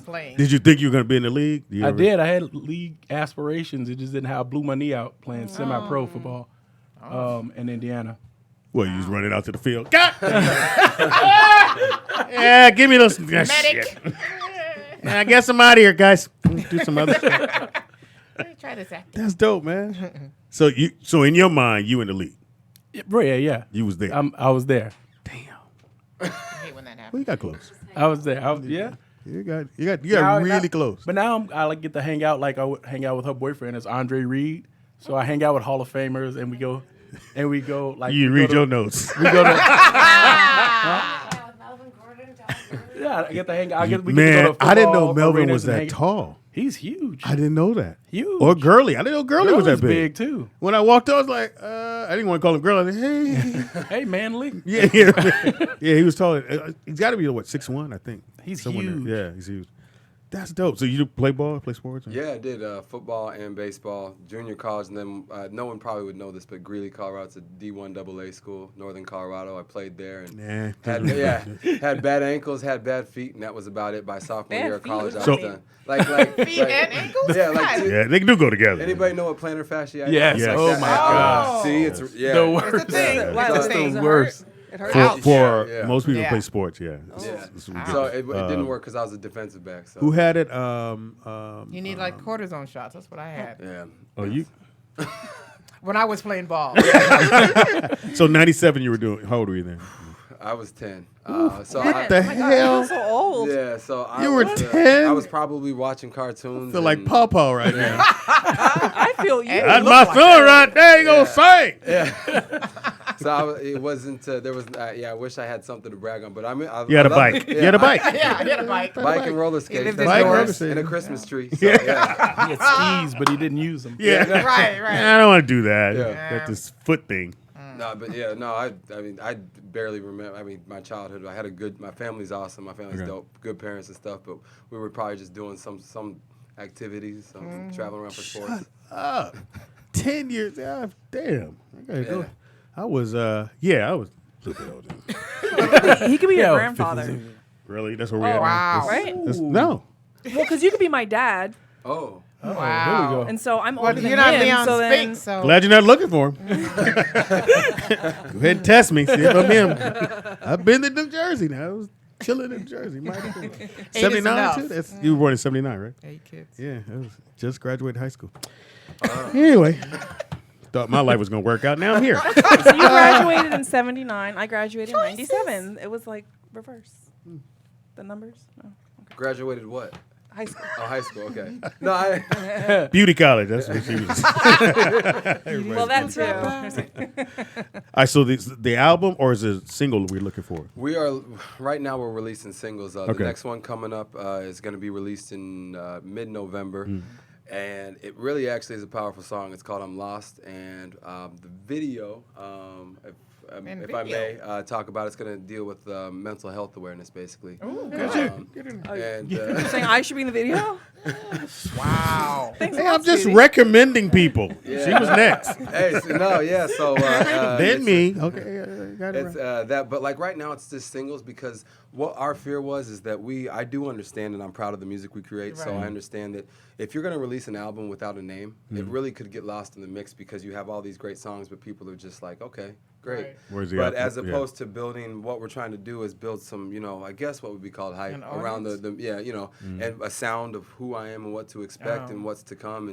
Playing. Did you think you were gonna be in the league? I did. I had league aspirations. It just didn't how I blew my knee out playing semi-pro football in Indiana. Well, you was running out to the field. God! Yeah, give me those. Medic. Yeah, I guess I'm out of here, guys. Do some other stuff. Try this act. That's dope, man. So in your mind, you in the league. Yeah. You was there. I was there. I hate when that happens. Well, you got close. I was there. yeah. You got Now- really now- close. But now I like get to hang out like I would hang out with her boyfriend as Andre Reed. So I hang out with Hall of Famers and we go like You we read go your to, notes. We go to yeah, I get to hang out. We get to go Man, to I didn't know football Melvin arenas was and that hang- tall. He's huge. I didn't know that. Huge. Or Girly. I didn't know Girly was that big too. When I walked up, I was like, I didn't want to call him Girl. I was like, hey. Hey, Manly. Yeah, he was tall. He's got to be, 6'1", I think. He's somewhere huge. there. Yeah, he's huge. That's dope. So you play ball, play sports? Or? Yeah, I did football and baseball, junior college, and then no one probably would know this, but Greeley, Colorado, it's a D1 AA school, Northern Colorado. I played there and had bad ankles, had bad feet, and that was about it. By sophomore year of college, I was done. Like feet and ankles? Yeah, they do go together. Anybody know what plantar fasciitis? Yes. Oh my God. See, it's the worst. It's a thing. It's the worst. It hurts. For most people who play sports, So it didn't work because I was a defensive back. So. Who had it? You need like cortisone shots. That's what I had. Yeah. Oh, you? When I was playing ball. So 97, you were doing. How old were you then? I was 10. So what the hell? So old. Yeah, so you were 10. I was probably watching cartoons. I feel like Pawpaw right now. I feel you. That's my son right there. He gonna sing. Yeah. So it wasn't. There was. I wish I had something to brag on, but I mean, you had a bike. You had a bike. Yeah, he had a bike. Bike and roller skates. Bike, roller skates. And a Christmas tree. So, yeah. He had skis, but he didn't use them. Yeah. Right. I don't want to do that. Yeah. That's this foot thing. No, but I mean, I barely remember. I mean, my childhood. I had my family's awesome. My family's dope. Good parents and stuff. But we were probably just doing some activities, traveling around for sports. 10 years. Damn. I gotta go. I was a little bit older. He could be your grandfather. Really? That's where we at. Wow. Right? No. Well, because you could be my dad, Oh. Wow. There we go. and so I'm But older than you're not him. Leon So then, Spink, so. Glad you're not looking for him. Go ahead and test me. See if I'm him. I've been to New Jersey now. I was chilling in Jersey. 79 too? You were born in 79, right? 8 kids. Yeah. I was just graduated high school. Anyway. Thought my life was going to work out. Now I'm here. so you graduated in '79. I graduated in '97. It was like reverse. The numbers. No. Okay. Graduated what? High school. Oh, high school. Okay. No, I. Beauty college. That's what she was. Well, that too. All right, so the album or is it a single we're looking for? We are right now. We're releasing singles. The Okay. next one coming up is going to be released in mid-November, and it really actually is a powerful song. It's called "I'm Lost," and the video, if I may talk about, it's going to deal with mental health awareness, basically. Ooh, And You're saying I should be in the video? wow. Thanks Hey, a lot, I'm just sweetie. recommending people. Yeah. She was next. So Then it's- me. Okay. Got it It's right. but like right now it's just singles because what our fear was is that I do understand and I'm proud of the music we create, so I understand that if you're going to release an album without a name, it really could get lost in the mix because you have all these great songs, but people are just like, okay, great. Right. Where's the But album? as opposed to building, what we're trying to do is build some, I guess what would be called hype An around audience? and a sound of who I am and what to expect and what's to come.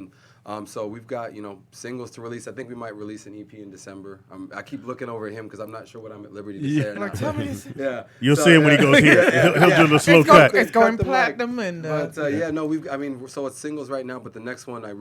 And so we've got, singles to release. I think we might release an EP in December. I keep looking over at him because I'm not sure what I'm at liberty to say. Or Like, not. tell me this. Yeah. You'll So, see him when he goes here. He'll do the slow cut. It's going Cut the mic. platinum and. But so it's singles right now. But the next one, I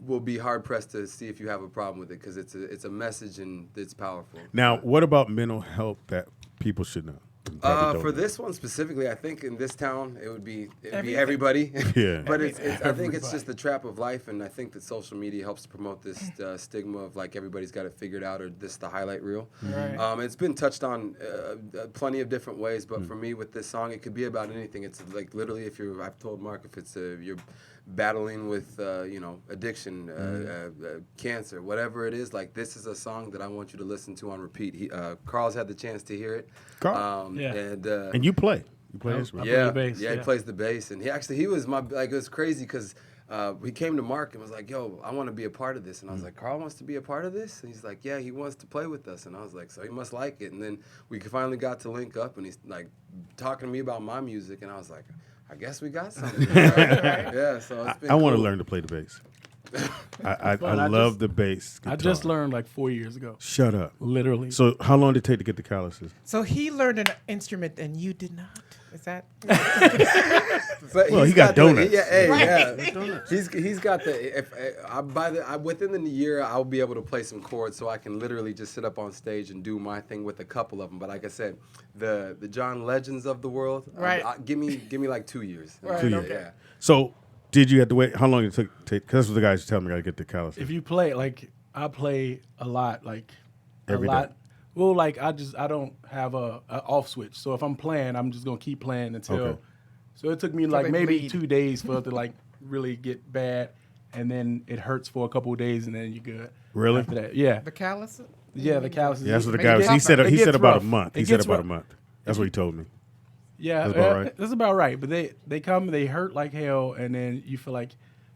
will be hard pressed to see if you have a problem with it because it's a message and it's powerful. Now, what about mental health that people should know? Probably For don't. this one specifically, I think in this town it would be everybody. Yeah. But I think it's just the trap of life, and I think that social media helps to promote this stigma of like everybody's got it figured out or this the highlight reel. Right. It's been touched on plenty of different ways, but for me with this song, it could be about anything. It's like literally I've told Mark if it's you're battling with addiction, cancer, whatever it is, like this is a song that I want you to listen to on repeat. Carl's had the chance to hear it. Carl. And you play. You play instrument. yeah, the bass, he plays the bass, and he was it was crazy because he came to Mark and was like, "Yo, I want to be a part of this," and I was like, "Carl wants to be a part of this," and he's like, "Yeah, he wants to play with us," and I was like, "So he must like it," and then we finally got to link up, and he's like talking to me about my music, and I was like, "I guess we got something." Yeah, so it's been I want to cool. learn to play the bass. I I love just- the bass guitar. I just learned like 4 years ago. Shut up. Literally. So how long did it take to get the calluses? So he learned an instrument and you did not. Is that? But Well, he's he got donuts. Yeah, hey, Right. yeah. He's got the. If within the year, I'll be able to play some chords, so I can literally just sit up on stage and do my thing with a couple of them. But like I said, the John Legends of the world, Right. Give me like 2 years. Right, 2 years. okay. Yeah. So did you have to wait? How long did it take? Because that's what the guys tell me. I got to get the calluses. If you play, like, I play a lot, like, Every a day. lot. Well, like, I don't have a off switch. So if I'm playing, I'm just going to keep playing until. Okay. So it took me like they maybe bleed. 2 days for it to like really get bad. And then it hurts for a couple of days and then you're good. Really? After that. Yeah. The callus? Yeah, the calluses. Yeah, that's what the Make guy it was. He tougher. said. It He said gets about rough. a month. It He said gets about a rough. month. That's what he told me. Yeah, That's about right. That's about right. But they come, they hurt like hell, and then you feel like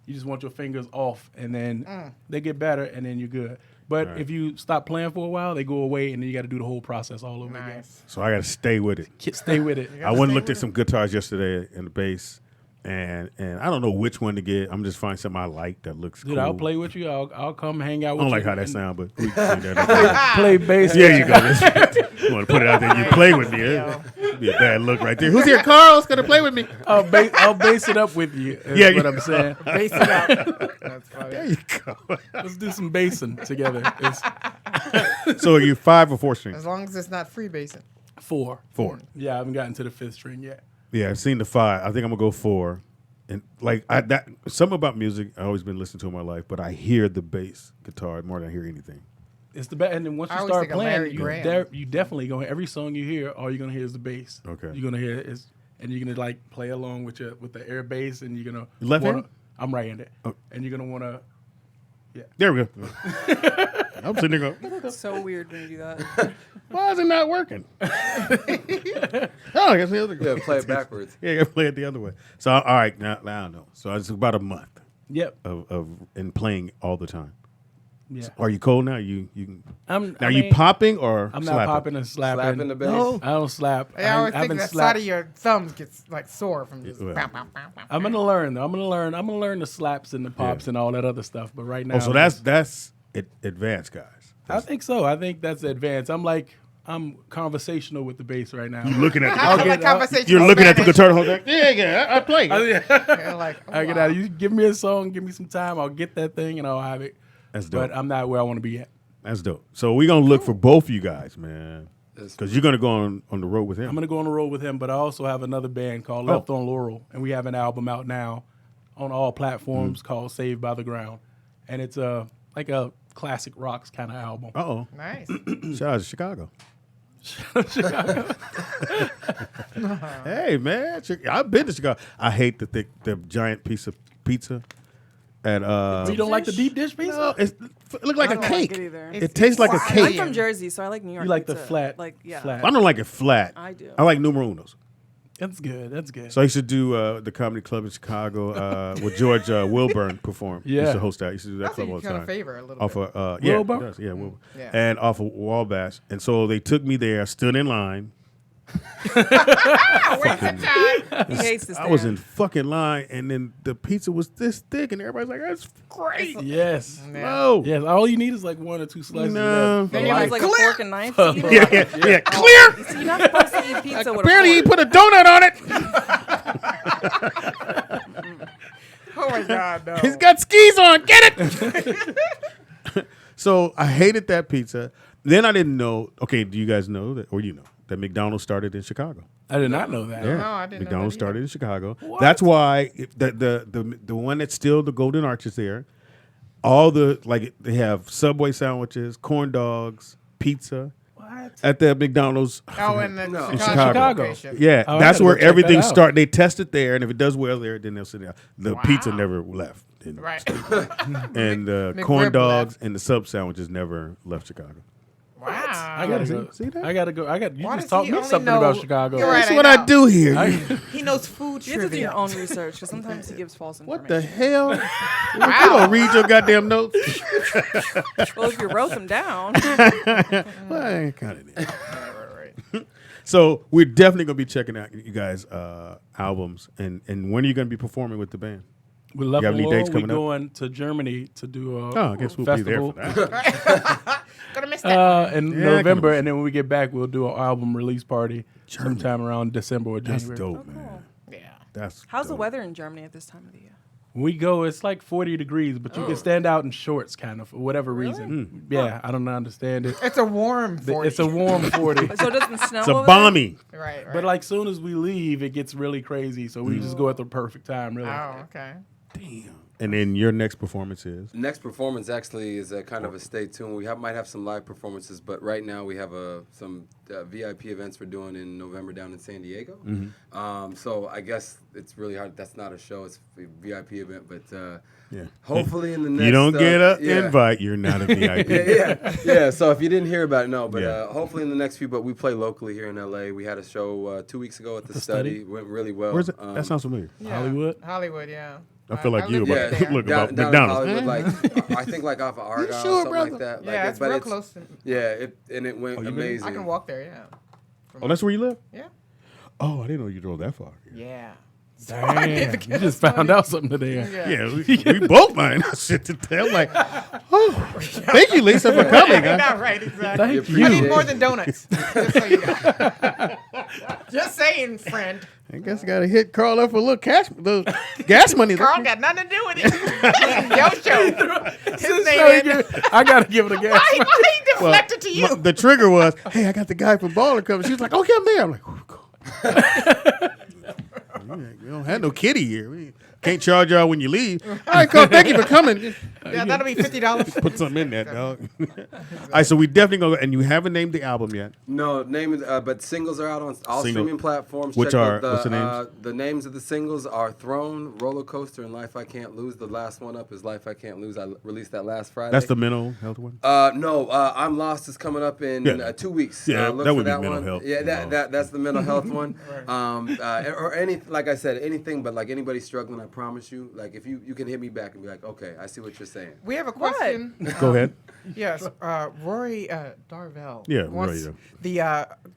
you just want your fingers off, and then they get better, and then you're good. But Right. if you stop playing for a while, they go away, and then you got to do the whole process all over again. Nice. So I got to stay with it. Stay with it. I went and looked at some guitars yesterday in the bass, and I don't know which one to get. I'm just finding something I like that looks Dude, cool. I'll play with you. I'll come hang out I with don't you. like how that and sounds, but we that. Play bass. There you go. You want to put it out there? You play with me? It'd be a bad look right there. Who's here? Carl's gonna play with me. I'll base it up with you. Is Yeah, what yeah. I'm saying. Base it out. That's funny. There you go. Let's do some basing together. It's So are you 5 or 4 strings? As long as it's not freebasing. 4. 4. Yeah, I haven't gotten to the 5th string yet. Yeah, I've seen the 5. I think I'm gonna go 4. And like that, something about music I've always been listening to in my life, but I hear the bass guitar more than I hear anything. It's the best, and then once I you always start think of Larry playing, Graham. you definitely gonna every song you hear, all you're gonna hear is the bass. Okay. You're gonna hear is, and you're gonna like play along with the air bass, and you're gonna Left wanna, hand? I'm right-handed, Oh. and you're gonna wanna. There we go. I'm sitting there going, It's so weird when you do that. why is it not working? Oh, I guess the other Yeah, play it backwards. Yeah, I gotta play it the other way. So all right, now I don't know. So it's about a month Yep. of and playing all the time. Yeah. Are you cold now? You can. I'm. Now, are you popping or I'm slapping? not popping and slapping. Slapping the bass. No. I don't slap. I always think haven't that slapped. side of your thumbs gets like sore from just. Well. Bam, bam, bam, bam, I'm gonna learn though. I'm gonna learn the slaps and the pops and all that other stuff. But right now, Oh, so that's advanced, guys. I think so. I think that's advanced. I'm conversational with the bass right now. Looking at I'll the, get conversation. you're in looking at the Spanish. guitar the whole time. Yeah, I play. You're like, oh, I get wow. out. You give me a song, give me some time. I'll get that thing and I'll have it. That's dope. But I'm not where I want to be at. That's dope. So we're gonna look for both you guys, man, because you're gonna go on the road with him. I'm gonna go on the road with him, but I also have another band called Left on Laurel, and we have an album out now on all platforms called Saved by the Ground, and it's like a classic rocks kind of album. Uh-oh. Nice. Shout out to Chicago. Hey man, I've been to Chicago. I hate the giant piece of pizza at So you don't like the deep dish pizza? No, it look like I a don't like cake. it either. It tastes like a Wow. I'm cake. from Jersey, so I like New York. You like the pizza. flat, Like yeah. flat. I don't like it flat. I do. I like numero unos. That's good. That's good. So I used to do the comedy club in Chicago with George Wilburn perform. He used Yeah. to host that. He used to do that That's club you all the kind time. of favor a little Off bit. of yeah, Wilbur? it does, yeah, Wilbur. Yeah. And off of Wabash. And so they took me there. I stood in line. He hates this. I was in fucking line, and then the pizza was this thick, and everybody's like, "That's great." Yes. No, Yes. All you need is like 1 or 2 slices. No. left. Then you're you like, like a fork and knife. to eat it? yeah, clear. See, you're not supposed to eat pizza with Apparently, a he fork. put a donut on it. Oh my God, no. He's got skis on. Get it. So I hated that pizza. Then I didn't know. Okay, do you guys know that, or you know that McDonald's started in Chicago? I did not know that. No, I didn't know McDonald's that either. started in Chicago. That's why the one that's still the Golden Arches there. All the they have Subway sandwiches, corn dogs, pizza What? at the McDonald's. Oh, in the in Chicago. Chicago. location. Yeah, Oh, I that's gotta where go check that everything out. started. They test it there, and if it does well there, then they'll send it out. The pizza Wow. never left. And, Right. and the McRib corn left. dogs and the sub sandwiches never left Chicago. Wow. I gotta go. See that? I gotta go. Why You just does taught he me only something know- about Chicago. You're right, That's I what know. I do here. He knows food You have to do trivia. your own research because sometimes he gives false What the information. hell? You don't read your goddamn notes. Well, if you wrote them down, Well, I kind of did. So we're definitely gonna be checking out you guys' albums, and when are you gonna be performing with the band? We left You have any alone. dates coming We're up? going to Germany to do a Oh, I guess we'll festival be there for that. Gonna miss that. in Yeah, November, gonna- and then when we get back, we'll do an album release party sometime around December or That's January. dope, man. Yeah. That's How's the dope. weather in Germany at this time of the year? When we go, it's like 40 degrees, but you can stand out in shorts, kind of, for whatever reason. Yeah, I don't understand it. It's a warm 40. It's a warm 40. So it doesn't snow It's a over balmy. right. But like soon as we leave, it gets really crazy. So we just go at the perfect time, really. Oh, okay. Damn. And then your next performance is? Next performance actually is a kind of a stay tuned. We might have some live performances, but right now we have some VIP events we're doing in November down in San Diego. So I guess it's really hard. That's not a show; it's a VIP event. But Yeah. hopefully in the next, You don't get an yeah. invite, you're not a VIP. yeah. So if you didn't hear about it, no. But hopefully in the next few. But we play locally here in LA. We had a show 2 weeks ago at the Study. Went really well. Where's it? That sounds familiar. Yeah. Hollywood? Hollywood, yeah. I feel like you lived about there. look down, about down in McDonald's. Hollywood, like I think like off of Argyle or sure, something brother? like that. Yeah, Like it's but real close. it went you been? amazing. I can walk there, yeah. Oh, that's where you live? Yeah. Oh, I didn't know you drove that far. Yeah. Damn, you just found out something today. Yeah, we both mind shit to tell. Like, oh, thank you, Lisa, for coming. Yeah, Huh? not right, exactly. Thank I need you. more than donuts. Just so you know. Just saying, friend. I guess I got to hit Carl up for a little gas money. Carl got nothing to do with it. Your show. His name So in. I gotta give it a guess. Why he deflected to you? The trigger was, hey, I got the guy from Baller coming. She was like, okay, I'm there. I'm like, cool. We don't have no kitty here. We can't charge y'all when you leave. All right, Carl, thank you for coming. Yeah, that'll be $50. Put something in that, dog. All right, so we definitely go. And you haven't named the album yet. No, but singles are out on all Single. streaming platforms. Which Check are- out the, what's the names? The names of the singles are Throne, Roller Coaster, and Life I Can't Lose. The last one up is Life I Can't Lose. I released that last Friday. That's the mental health one. No, I'm Lost is coming up in Yeah. 2 weeks. Yeah, Look that for would be that mental one. health. Yeah, No. that's the mental health one. Or any, like I said, anything. But like anybody struggling, I promise you, like if you can hit me back and be like, okay, I see what you're saying. We have a question. Go ahead. Yes, Rory Darvell. Yeah, wants Rory, the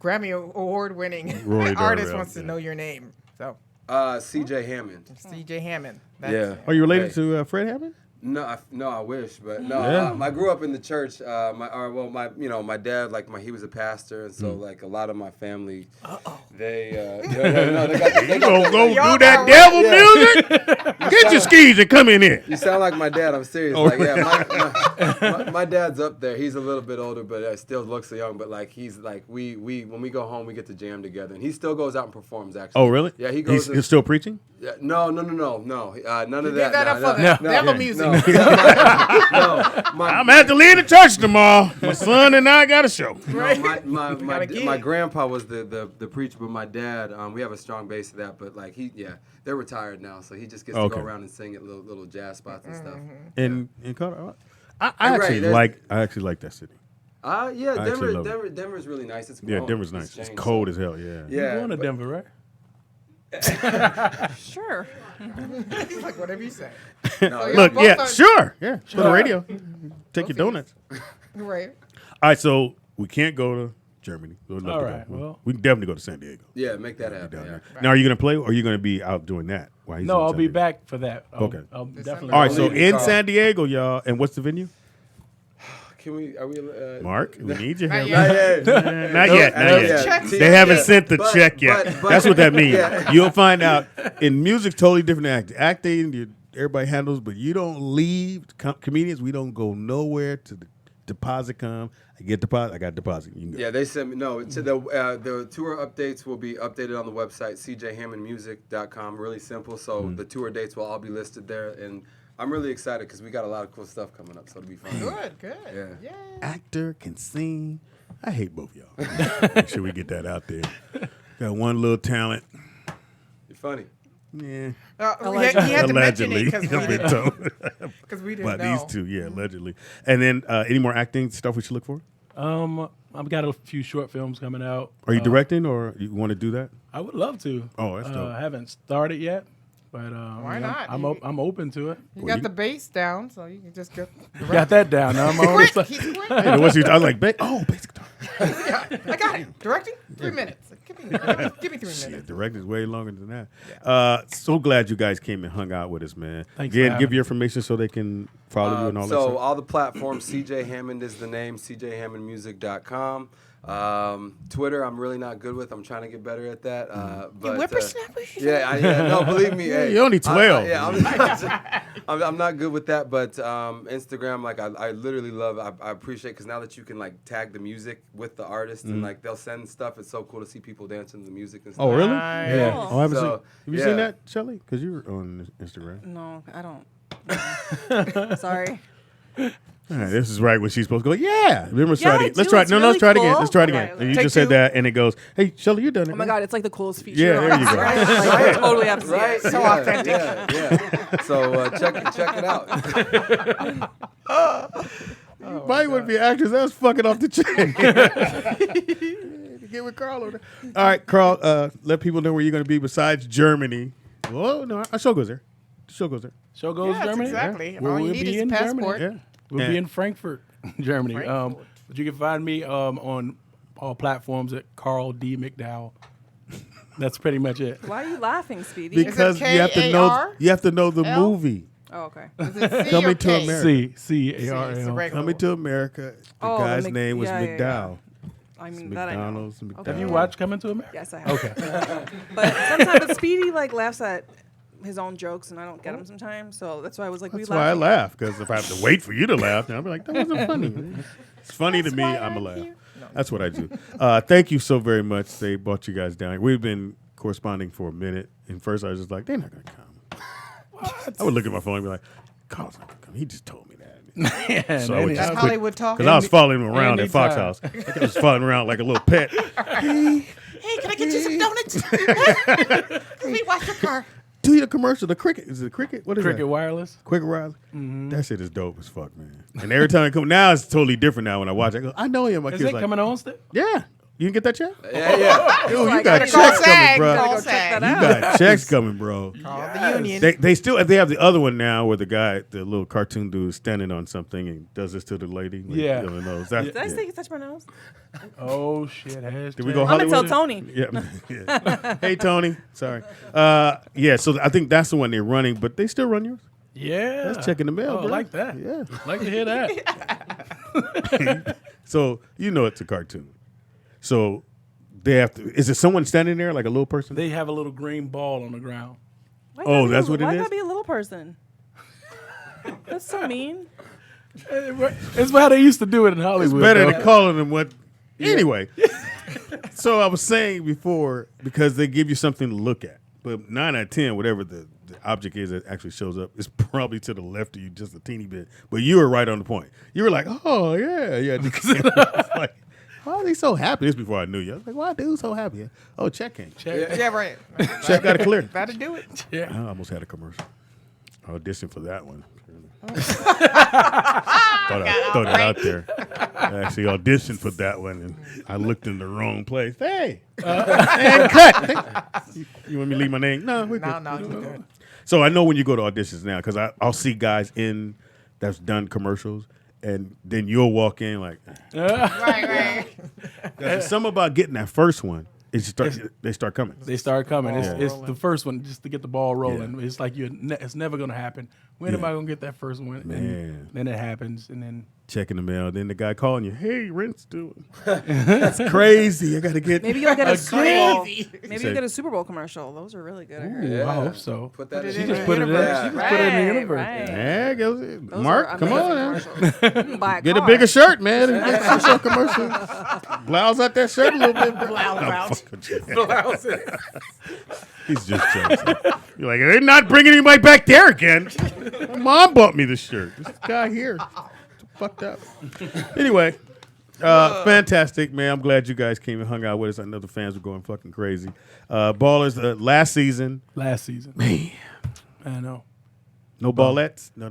Grammy Award-winning Rory artist Darvell, wants to yeah. know your name. So, CJ Hammond. C.J. Hammond. Yeah. Are you related Hey. to Fred Hammond? No, I wish, but no. Yeah. I grew up in the church. My dad, he was a pastor, and so like a lot of my family, they You gonna go Y'all do that got devil Yeah. music? Get your skis and come in here. You sound like my dad. I'm serious. Oh, My dad's up there. He's a little bit older, but still looks young. But like he's like we when we go home, we get to jam together, and he still goes out and performs. Actually. Oh, really? Yeah, he goes. He's still preaching? Yeah, no. None of Give that. that up No, for no, the devil yeah. music. No. I'm gonna have to leave the church tomorrow. My son and I got a show. My grandpa was the preacher, but my dad, we have a strong base of that. But like they're retired now, so he just gets to Okay. go around and sing at little jazz spots and stuff. In Colorado, I Right, actually there's- like that city. Yeah, I actually love Denver's really nice. It's Yeah, grown. Denver's nice. It's changed, cold so- as hell. Yeah. Yeah, You're going to but- Denver, right? Sure. He's like, whatever you say. Look, both yeah, are- sure, yeah. For the radio, take your donuts. Right. All right, so we can't go to Germany. We'd love All to right, go. well. We can definitely go to San Diego. Yeah, make that happen. Down Yeah. there. Now, are you gonna play, or are you gonna be out doing that? While he's No, in I'll San be Diego? back for that. Okay. I'll definitely. All right, I'll so leave you, in Carl. San Diego, y'all, and what's the venue? Can we? Are we? Mark, we need your Not help. yet. Not yet. Not yet. Checks. They haven't Yeah, sent the but- check yet. but- That's what that means. Yeah. You'll find out. In music's totally different than acting. Acting, everybody handles, but you don't leave. Comedians, we don't go nowhere to the deposit come. I get deposit. I got deposit. You can go. Yeah, they sent me. No, so the tour updates will be updated on the website cjhammondmusic.com. Really simple. So the tour dates will all be listed there, and I'm really excited because we got a lot of cool stuff coming up. So it'll be fun. Good. Yeah. Actor can sing. I hate both y'all. Make sure we get that out there. Got one little talent. You're funny. Yeah. He had to mention Allegedly. it because we I've been didn't, told. 'cause we didn't But know. these two, yeah, allegedly. And then any more acting stuff we should look for? I've got a few short films coming out. Are you directing or you want to do that? I would love to. Oh, that's dope. I haven't started yet, but Why not? I'm open to it. You got the bass down, so you can just go. Got that down. Now I'm on this Quick, side. he's quick. I was like, basic guitar. I got it. Directing? 3 minutes. Give Give me 3 Shit, minutes. directing's way longer than that. So glad you guys came and hung out with us, man. Thanks for Again, having give your information so they can follow you and all that So stuff. all the platforms, CJ Hammond is the name, cjhammondmusic.com. Twitter, I'm really not good with. I'm trying to get better at that. But whippersnapper. no, believe me. Hey, you're only 12. I'm not good with that. But Instagram, like I literally love. I appreciate because now that you can like tag the music with the artist and like they'll send stuff. It's so cool to see people dancing to the music and stuff. Oh, really? Nice. Yeah. Oh, I haven't So, seen. Have you yeah. seen that, Shelly? Because you were on Instagram. No, I don't. Sorry. All right, this is right when she's supposed to go. Yeah. Remember, Yeah, I let's do. try. It's No, really let's try it again. cool. Let's try it again. Okay, And you take just said two. that, and it goes, "Hey, Shelly, you done it." Oh my God, it's like the coolest feature. Yeah, on there you go. Instagram. Like, I totally have to see Right? it. So Yeah, authentic. Yeah. So check it out. You might wouldn't be an actress. That was fucking off the chain. Get with Carl on that. All right, Carl. Let people know where you're going to be besides Germany. Oh no, our show goes there. The show goes there. Show goes Yeah, that's Germany. exactly. We'll All you be need is a in passport. Germany. Yeah. We'll be in Frankfurt, Germany. Frankfurt. But you can find me on all platforms at Carl D. McDowell. That's pretty much it. Why are you laughing, Speedy? Because you have to know. K-A-R-L? You have to know the movie. Oh, okay. Is it C Coming or to K? America. C-A-R-L. It's a regular Coming to America. The Oh, the guy's Mc- name was yeah, yeah, yeah. McDowell. I mean, It's that I know. McDonald's and McDowell. Have you watched Coming to America? Yes, I have. Okay. But sometimes Speedy like laughs at his own jokes, and I don't get them sometimes. So that's why I was like, That's we why I laughing? laugh, because if I have to wait for you to laugh, then I'll be like, that wasn't funny. It's funny to me, I'm a laugh. That's what I do. Thank you so very much. They brought you guys down. We've been corresponding for a minute, and first I was just like, they're not going to come. I would look at my phone and be like, Carl's not going to come. He just told me that. Yeah, So I would That's just Hollywood talk. because I was following him around at Fox anytime. House. I was following around like a little pet. Hey, can I get you some donuts? Let me wash your car. Do your commercial. The Cricket. Is it the Cricket? What is Cricket that? Wireless. Quick Riley. That shit is dope as fuck, man. And every time I come, now it's totally different now when I watch it. I go, I know him. My Is kid's it like, coming on still? yeah. You can get that check? Yeah. Dude, you like, got gotta checks go coming, SAG, bro. go Go check SAG. that You out. got checks coming, bro. Call the union. They have the other one now where the guy, the little cartoon dude, is standing on something and does this to the lady. Like, Yeah. you know, that, Did I yeah. say you touch my nose? Oh shit! Did we go I'm gonna Hollywood? tell Tony. Yeah. Yeah. Hey, Tony. Sorry. Yeah, so I think that's the one they're running, but they still run yours. Yeah. That's checking the mail, Oh, I bro. like that. Yeah. Like to hear that. So you know it's a cartoon. So they have to. Is it someone standing there like a little person? They have a little green ball on the ground. Why Oh, gotta be that's a- what it why is? gotta be a little person? That's so mean. It's how they used to do it in It's Hollywood. better though. than calling them what. Anyway, so I was saying before, because they give you something to look at, but 9 out of 10, whatever the object is that actually shows up, is probably to the left of you just a teeny bit. But you were right on the point. You were like, oh yeah. It's like, why are they so happy? This is before I knew you. I was like, why are dudes so happy? Oh, check came. Yeah, right. Check got it clear. Better do it. I almost had a commercial. I auditioned for that one. Thought it out there. I actually auditioned for that one, and I looked in the wrong place. Hey, and cut. You want me to leave my name? No, we're good. No, you good. So I know when you go to auditions now, because I'll see guys in that's done commercials, and then you'll walk in like, Right. there's something about getting that first one. They start coming. They start coming. Ball It's rolling. the first one just to get the ball rolling. It's like it's never gonna happen. When am Yeah. I gonna get that first one? Man. And then it happens, and then Checking the mail, then the guy calling you, hey, rent's due. That's crazy. I got to get. Maybe you'll get a Super Bowl. Maybe Said- you'll get a Super Bowl commercial. Those are really good. I heard. Ooh, I hope so. Put that Put it in in there. the Put it in. universe. She just put it in the Right, universe. right. Yeah, Those Mark, are come on. amazing Now. commercials. You can buy a Get a car. bigger shirt, man. And get some sort of commercial. Blouse out that shirt a little bit. Bro. Blouse. He's just joking. You're like, they're not bringing anybody back there again. My mom bought me this shirt. This guy here. It's fucked up. Anyway, fantastic, man. I'm glad you guys came and hung out with us. I know the fans were going fucking crazy. Ballers, last season. Last season, Man. I know. No ballettes? No.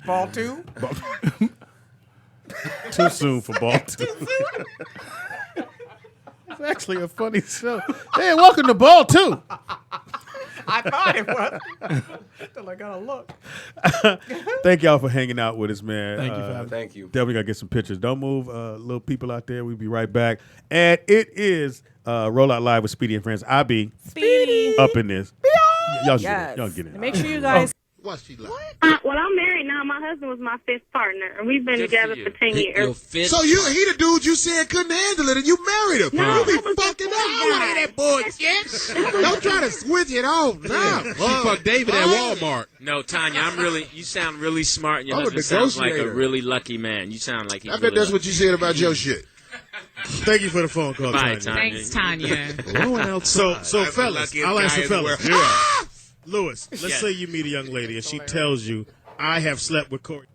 Ball 2. Too soon for ball two. It's actually a funny show. Hey, welcome to Ball 2. I thought it was. Till I gotta look. Thank y'all for hanging out with us, man. Thank you for having me. Thank you. Definitely got to get some pictures. Don't move, little people out there. We'll be right back. And it is Roll Out Live with Speedy and Friends. I be Speedy. up in this. Y'all get Yes. it. Y'all get it. And make sure you guys. What's she like? Well, I'm married now. My husband was my fifth partner, and we've been together for 10 years. So he the dude you said couldn't handle it, and you married him. No, You be that was fucking before up with that. that bullshit. Don't try to switch it off now. She fucked David at Walmart. No, Tanya, you sound really smart, and your I'm a husband sounds like a negotiator. really lucky man. You sound like he's I bet really that's lucky. what you said about your shit. Thank you for the phone call, Bye, Tanya. Tanya. Thanks, Tanya. So fellas, I'll ask the fellas. Ah! Lewis, let's say you meet a young lady and she tells you, I have slept with Corey.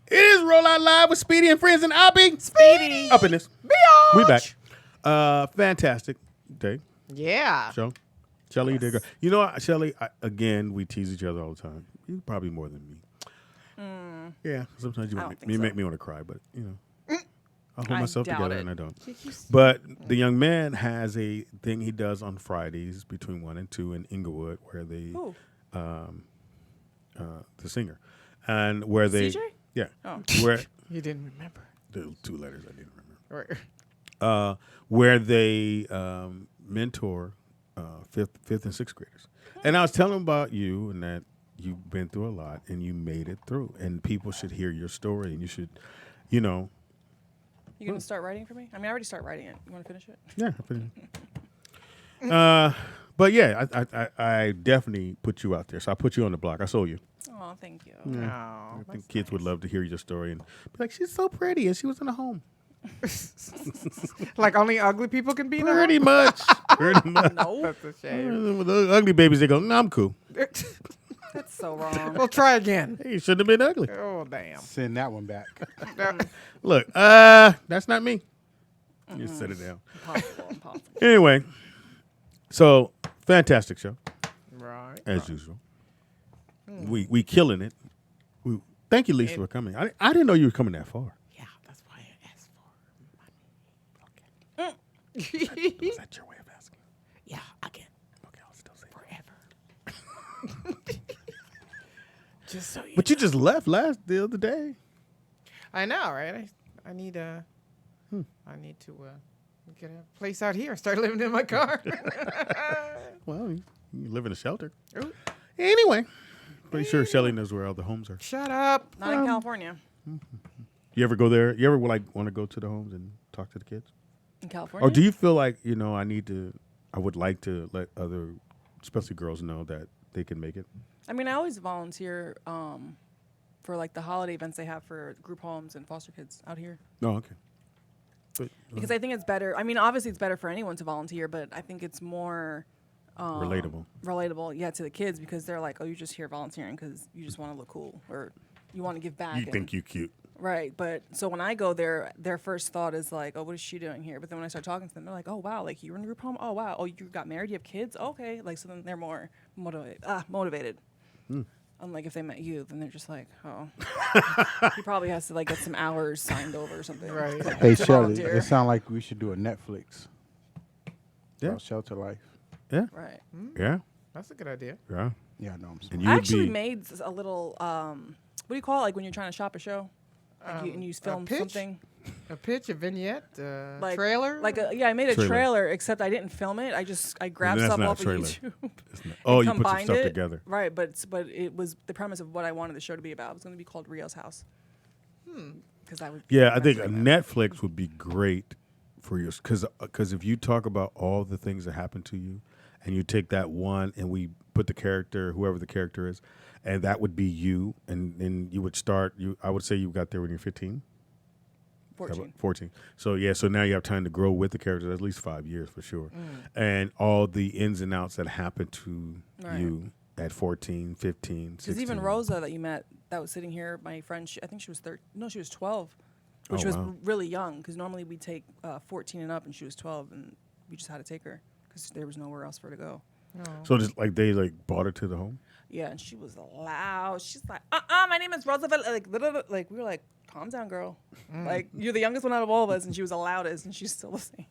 It is Roll Out Live with Speedy and Friends, and I'll be Speedy. up in this. We back. Fantastic day. Yeah. Show. Shelly, you did good. You know what, Shelly, again, we tease each other all the time. You probably more than me. Yeah, sometimes you I don't make, think you so. make me want to cry, but, you know. I hold I myself doubt together it. and I don't. But the young man has a thing he does on Fridays between 1 and 2 in Inglewood where they, Ooh. the singer, and where they, CJ? yeah, Oh. where You didn't remember. the 2 letters I didn't remember, Right. where they mentor fifth and sixth graders. And I was telling them about you and that you've been through a lot and you made it through, and people should hear your story, and you should, you know. You gonna start writing for me? I mean, I already start writing it. You want to finish it? Yeah. But yeah, I definitely put you out there. So I put you on the block. I saw you. Oh, thank you. Oh, I think kids would love to hear your story and be like, she's so pretty and she was in a home. like only ugly people can be in a Pretty home? much. Pretty much. No, That's a shame. With the ugly babies, they go, no, I'm cool. that's so wrong. We'll try again. Hey, you shouldn't have been ugly. Oh, damn. Send that one back. Look, that's not me. You sit it down. Impossible. Anyway, so fantastic show. Right. As usual. We killing it. Thank you, Lisa, for coming. I didn't know you were coming that far. Yeah, that's why I asked for money. Was that your way of asking? Yeah, again. Okay, I'll still say Forever. Just so you But you just left the other day. I know, right? I need to get a place out here. Start living in my car. Well, you live in a shelter. Ooh. Anyway, pretty sure Shelly knows where all the homes are. Shut up. Not in California. You ever go there? You ever want to go to the homes and talk to the kids? In California. Or do you feel like, I would like to let other, especially girls, know that they can make it? I mean, I always volunteer for like the holiday events they have for group homes and foster kids out here. Oh, okay. But, Because I think it's better. I mean, obviously it's better for anyone to volunteer, but I think it's more relatable. Relatable, yeah, to the kids because they're like, oh, you're just here volunteering because you just want to look cool or you want to give back. You and- think you cute. Right, but so when I go there, their first thought is like, "Oh, what is she doing here?" But then when I start talking to them, they're like, "Oh, wow, like you're in a group home. Oh, wow. Oh, you got married. You have kids. Okay." Like so, then they're more motivated. Unlike if they met you, then they're just like, "Oh, he probably has to like get some hours signed over or something." Right. Hey, to Shelly, volunteer. it sounds like we should do a Netflix. Yeah. About shelter life. Yeah. Right. Yeah. That's a good idea. Yeah. Yeah, I know. I'm sorry. And you I would actually be, made a little. What do you call it? Like when you're trying to shop a show, like and you film pitch? something. A pitch, a vignette, Like trailer. I made a Trailer. trailer, except I didn't film it. I grabbed That's stuff not off of trailer. YouTube. oh, and you put some combined stuff it. together. Right, but it was the premise of what I wanted the show to be about. It was going to be called Rio's House. Because I would. Yeah, I think that's Netflix would be great for you because if you talk about all the things that happen to you, and you take that one and we put the character, whoever the character is, and that would be you, and then you would start. I would say you got there when you're 15. 14. 14. So yeah, so now you have time to grow with the characters, at least 5 years for sure, and all the ins and outs that happen to Right. you at 14, 15, 16. Because even Rosa that you met, that was sitting here, my friend, I think she was 13. No, she was 12, which Oh, was wow. really young. Because normally we take 14 and up, and she was 12, and we just had to take her because there was nowhere else for her to go. So just like they brought her to the home. Yeah, and she was loud. She's like, my name is Roosevelt. Like we were like, calm down, girl. Like you're the youngest one out of all of us, and she was the loudest, and she's still the same.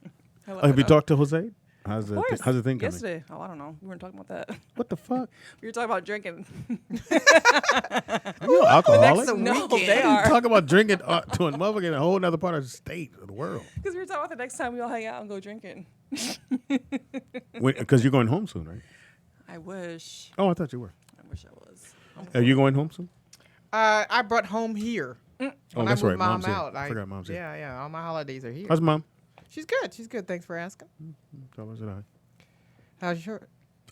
I love Have her you though. talked to Jose? How's Of the course. how's the thing coming? Yesterday. Oh, I don't know. We weren't talking about that. What the fuck? We were talking about drinking. Are you an alcoholic? No, they You are. talk about drinking to a motherfucker in a whole other part of the state of the world. Because we were talking about the next time we all hang out and go drinking. Because you're going home soon, right? I wish. Oh, I thought you were. I wish I was. Are you going home soon? I brought home here. Oh, When that's I right. moved Mom Mom's here. out. I forgot Mom's here. Yeah. All my holidays are here. How's Mom? She's good. She's good. Thanks for asking. Tell her I said hi. How's your?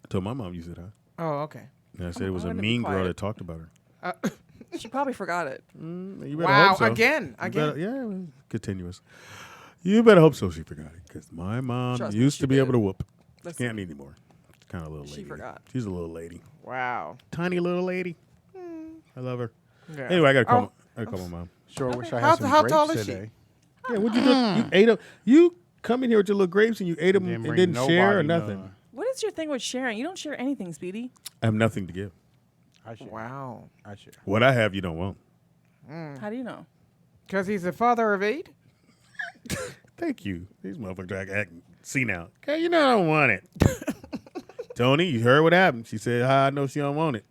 I told my mom you said hi. Oh, okay. And I said it was I'm a gonna be mean girl quiet. that talked about her. She probably forgot it. You better Wow, hope so. again. Yeah, well, continuous. You better hope so she forgot it. Because my mom Trust me, used she to be did. able to whoop. Listen. Can't anymore. Kind of a little lady. She forgot. She's a little lady. Wow. Tiny little lady. I love her. Yeah. Anyway, I got to call my mom. Sure wish I How- had some how grapes tall is she? today. Yeah, what'd you do? You ate them. You come in here with your little grapes and you ate them Didn't and bring didn't share or nobody nothing. none. What is your thing with sharing? You don't share anything, Speedy. I have nothing to give. I should. Wow. I should. What I have, you don't want. How do you know? Because he's a father of 8? Thank you. These motherfuckers act senile. Okay, you know I don't want it. Tony, you heard what happened. She said, I know she don't want it.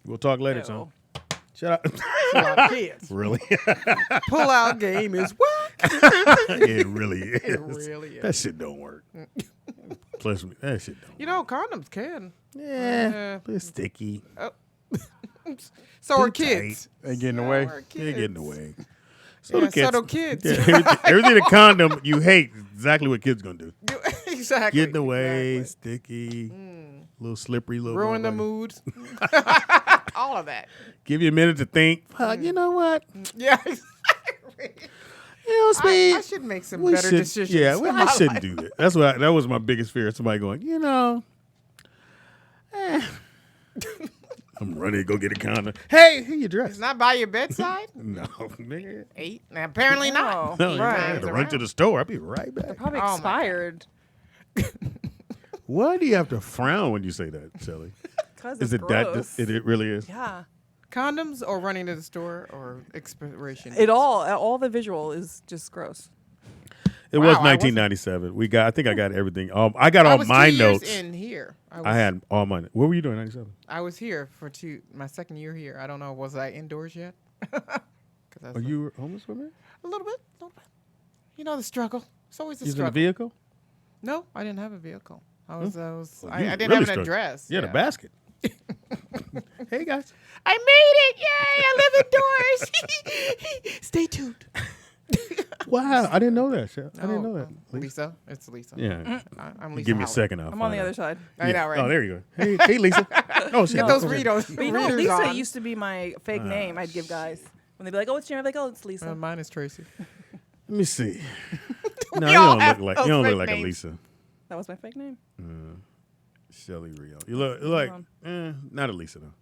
We'll talk later, Ew. son. Shut up. Pull out kids. Really? Pull out game is what? It really is. It really is. That shit don't work. Plus, that shit don't. You know, condoms can. Yeah, it's sticky. So are Too kids. They getting away. Are They're kids. getting away. Yeah, the so do kids. Yeah, everything a condom you hate is exactly what kids gonna do. Exactly. Getting away, Exactly. sticky, little slippery, little Ruin the motherfucker. mood. All of that. Give you a minute to think. Fuck, you know what? Yeah, exactly. You know, Speed. I should make some we better should- decisions. Yeah, in well, my I shouldn't life. do that. That's what that was my biggest fear. Somebody going, you know, I'm running to go get a condom. Hey, here you dress. It's not by your bedside? No, nigga. 8? Now, apparently not. No, Right. I had to run to the store. I'll be right back. Probably Oh, my expired. Why do you have to frown when you say that, Shelly? Because Is it's it gross. that? It really is. Yeah. Condoms or running to the store or expiration? It all the visual is just gross. It Wow, was I wasn't- 1997. I think I got everything. I got I all was my 2 years notes. in here. I had all my. What were you doing in 97? I was here for my second year here. I don't know. Was I indoors yet? 'Cause I was Are you homeless with me? a little bit. You know the struggle. It's always a You was in a struggle. vehicle? No, I didn't have a vehicle. I was. Well, I you didn't really have an struggled. address. You had a basket. Hey guys. I made it! Yay! I live indoors. Stay tuned. Wow, I didn't know that. Shel. I didn't know that. Lisa, it's Lisa. Yeah. I'm Lisa. Give me a Howard. second. I'll I'm on find the out. other side. I know, right? Oh, there you go. Hey, Lisa. Oh, shit. Get those Okay. readers. But you know, readers Lisa on. used to be my fake name I'd give guys. When they'd be like, oh, it's Sharon, I'd be like, oh, it's Lisa. Mine is Tracy. Let me see. No, We you all don't have look like those you don't look fake like a names. Lisa. That was my fake name. Shelly Rio. You look like not a Lisa though.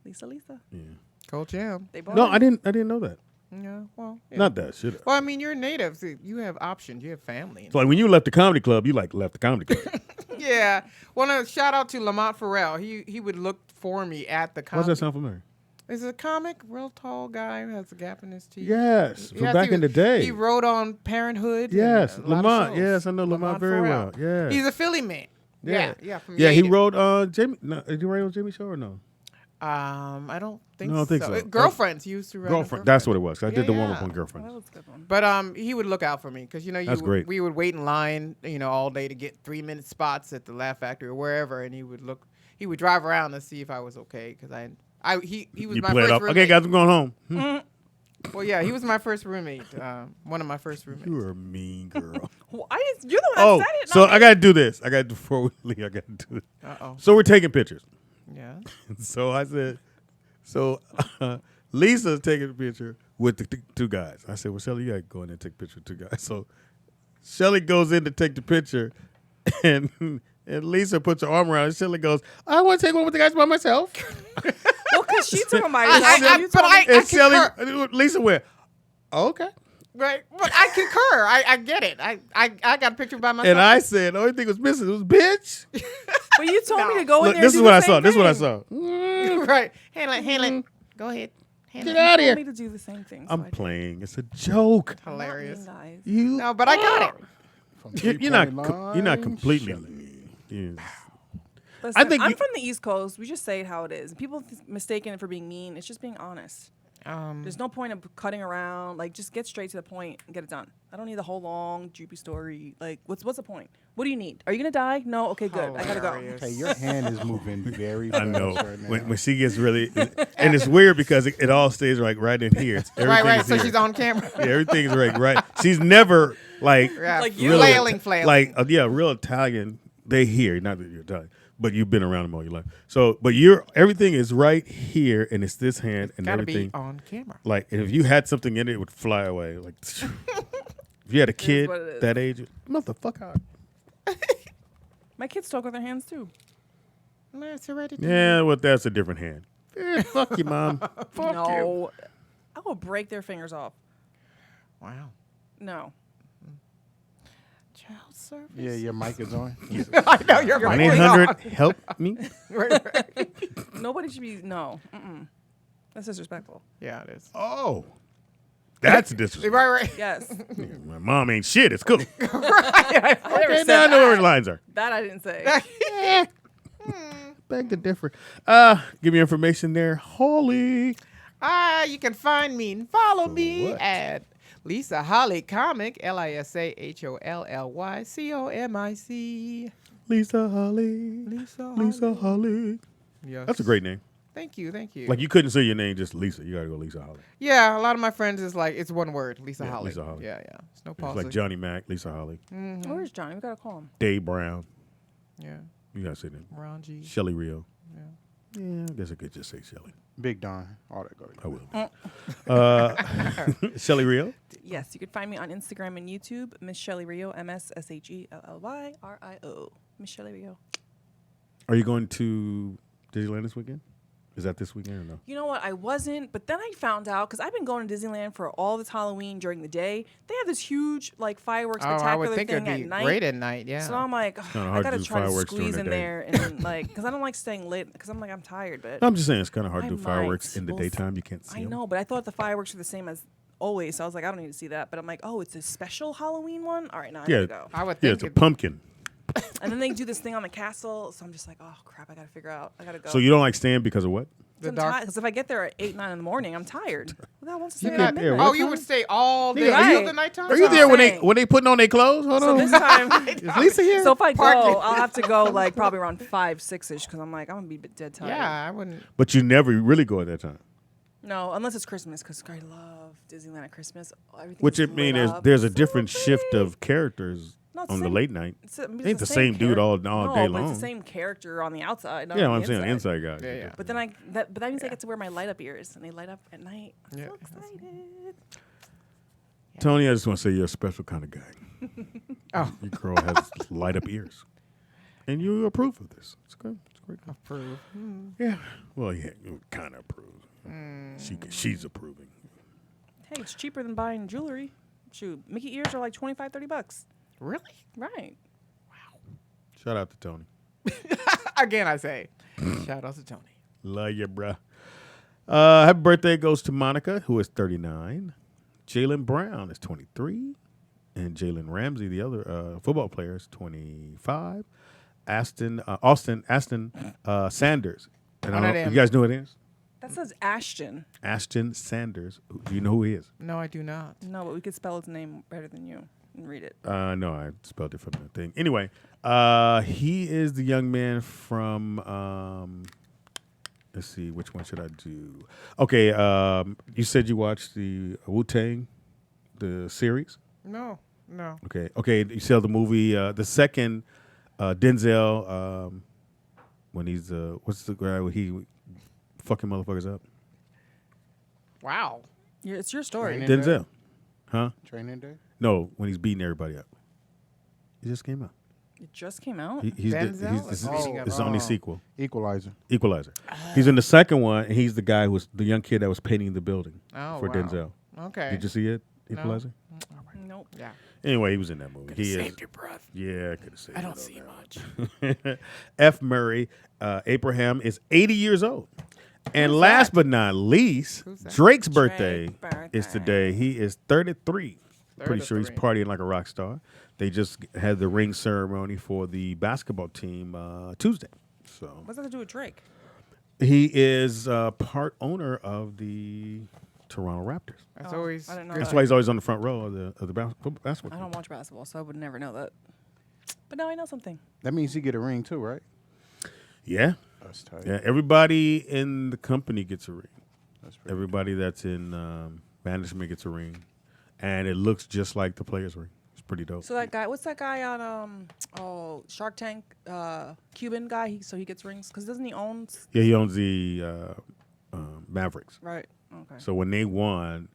Lisa. Yeah. Cold Jam. They both. No, I didn't know that. Yeah, well. Yeah. Not that shit. Well, I mean, you're native. So you have options. You have family. So like when you left the comedy club, you like left the comedy club. Yeah. Want to shout out to Lamont Farrell. He would look for me at the Why comedy. does that sound familiar? Is it a comic? Real tall guy who has a gap in his teeth. Yes, from Yes, back he in the was- day. He wrote on Parenthood. and Yes, a lot of Lamont. shows. Yes, I know Lamont very Farrell. well. Yeah. He's a Philly man. Yeah. From Yeah, he Yaden. wrote Jamie. No, did you write on Jamie Show or no? I don't think No, I don't think so. Girlfriends. He used to write on Girlfriend. That's what it was. I Yeah, did the warm yeah. up on Oh, Girlfriends. that was a good one. But he would look out for me because That's great. we would wait in line all day to get 3-minute spots at the Laugh Factory or wherever, and he would drive around to see if I was okay because he was You my played first off. roommate. Okay, guys, I'm going home. Well, yeah, he was my first roommate. One of my first roommates. You were a mean girl. Well, you're the one that said it. So not I me. got to do this. I got to before we leave. I got to do it. Uh-oh. So we're taking pictures. Yeah. So I said, Lisa's taking a picture with the two guys. I said, well, Shelly, you got to go in there and take a picture with two guys. So Shelly goes in to take the picture, and Lisa puts her arm around her. And Shelly goes, I want to take one with the guys by myself. Well, because she took my And Shelly, Lisa went, okay. Right, but I concur. I get it. I got a picture by myself. And I said, the only thing was missing was bitch. But you told me to go in Look, there. this is and do what the I saw. same This is what I thing. saw. Right, handle it. Go ahead. Get out of You here. told me to do the same thing. So I'm I did. playing. It's a joke. Hilarious. Not mean, guys. You No, but I got it. From You're not. three-point You're not line, completely. Shelly. Yeah. Listen, I think I'm you- from the East Coast. We just say it how it is. People mistaken it for being mean. It's just being honest. There's no point of cutting around. Like, just get straight to the point and get it done. I don't need the whole long, droopy story. Like, what's the point? What do you need? Are you gonna die? No. Okay, good. I gotta go. Hey, your hand is moving very I fast know right now. when she gets really, and it's weird because it all stays like right in here. Right. Everything's So here. she's on camera. Yeah, everything's right. She's never like Yeah, Like you you. flailing. like real Italian. They hear not that you're Italian, but you've been around them all your life. So, but everything is right here, and it's this hand and Gotta everything. be on camera. Like if you had something in it, it would fly away. Like if you had a kid what it is. that age, motherfucker. My kids talk with their hands too. It's hereditary. Yeah, well, that's a different hand. Fuck you, mom. Fuck you. No, I will break their fingers off. Wow. No. Child service. Yeah, your mic is on. I know you're One right. 800 help me. Nobody should be. No. That's disrespectful. Yeah, it is. Oh, that's disrespectful. Right. Yes. My mom ain't shit. It's cool. I never Okay, said now I know where that. the lines are. That I didn't say. Beg to differ. Give me information there, Holly. You can find me and follow me what? at Lisa Holly Comic, LisaHolleyComic. Lisa Holly. Lisa Holly. Yes. That's a great name. Thank you. Like you couldn't say your name just Lisa. You gotta go Lisa Holly. Yeah, a lot of my friends is like, it's one word, Lisa Holly. Lisa Holly. Yeah. It's no It's pause. like Johnny Mac, Lisa Holly, Where's Johnny? We gotta call him. Dave Brown. Yeah, You gotta say that. Ron G. Shelly Rio. Yeah, I guess I could just say Shelly. Big Don. All that go together. I will. Shelly Rio. Yes, you can find me on Instagram and YouTube, Miss Shelly Rio, MSSHELLYRIO. Miss Shelly Rio. Are you going to Disneyland this weekend? Is that this weekend or no? You know what? I wasn't, but then I found out because I've been going to Disneyland for all this Halloween during the day. They have this huge like fireworks Oh, I spectacular would think it'd thing be at night. great at night. Yeah. So I'm like, Kinda I hard to gotta do try to fireworks during squeeze the in day. there and like, because I don't like staying late because I'm like I'm tired. But No, I'm just saying it's kind of hard I to do might. fireworks in the We'll daytime. You can't see I 'em. know, but I thought the fireworks were the same as always. So I was like, I don't need to see that. But I'm like, oh, it's a special Halloween one. All right, now I Yeah, gotta go. I would yeah, think it's a it'd- pumpkin. And then they do this thing on the castle. So I'm just like, oh crap, I gotta figure out. I gotta go. So you don't like staying because of what? Because if I get there at 8, 9 in the morning, I'm tired. Who the hell wants to You stay can't- at yeah, midnight? Oh, you would stay all day Nigga, until the nighttime? Are you what there I'm saying. when they putting on their clothes? Hold So on. this time, Is Lisa here? so if I go, Partly. I'll have to go like probably around 5, 6ish because I'm like I'm gonna be dead tired. Yeah, I wouldn't. But you never really go at that time. No, unless it's Christmas because I love Disneyland at Christmas. Everything Which is it mean lit is up. there's a So different shift pretty. of characters No, it's on the the same- late night. It's the Ain't the same dude all day no, long. but it's the same character on the outside. Not Yeah, on what I'm the saying, inside. inside guy. Yeah. But then but that means I get to wear my light up ears and they light up at night. I'm Yeah. so excited. Tony, I just want to say you're a special kind of guy. Oh. Your girl has light up ears, and you approve of this. It's good. It's great. Approve. Yeah. Well, yeah, you kind of approve. She's approving. Hey, it's cheaper than buying jewelry. Shoot, Mickey ears are like $25-$30. Really? Right. Shout out to Tony. Again, I say, shout out to Tony. Love you, bruh. Happy birthday goes to Monica, who is 39. Jalen Brown is 23. And Jalen Ramsey, the other football player, is 25. Austin Sanders. And One of them. you guys know who it is? That says Ashton. Ashton Sanders. Do you know who he is? No, I do not. No, but we could spell his name better than you and read it. No, I spelled it from the thing. Anyway, he is the young man from. Let's see, which one should I do? Okay, you said you watched the Wu-Tang, the series. No. Okay. You saw the movie, the second Denzel, when he's what's the guy where he fucking motherfuckers up? Wow. It's your story. Training Denzel, Day? huh? Training Day? No, when he's beating everybody up. It just came out. It just came out. He's Denzel this is beating up- is the only Oh. sequel. Equalizer. Equalizer. He's in the second one, and he's the guy who was the young kid that was painting the building Oh, for wow. Denzel. Okay. Did you see it? Equalizer. Nope. Yeah. Anyway, he was in that movie. He saved your breath. Yeah, I could have saved. I don't it see on that one. F. Murray Abraham is 80 years old. And last but not least, Who's that? Drake's birthday Drake is today. He is 33. Pretty sure he's partying like a rock star. They just had the ring ceremony for the basketball team Tuesday. So What's that to do with Drake? he is part owner of the Toronto Raptors. That's always. I didn't know That's that. why he's always on the front row of the basketball I team. don't watch basketball, so I would never know that. But now I know something. That means he get a ring too, right? Yeah. That's tight. Yeah. Everybody in the company gets a ring. That's pretty Everybody that's in management gets a ring, and it looks just like the player's ring. It's pretty dope. So that guy, what's that guy on Shark Tank? Cuban guy. So he gets rings because doesn't he own? Yeah, he owns the Mavericks. Right. Okay. So when they won,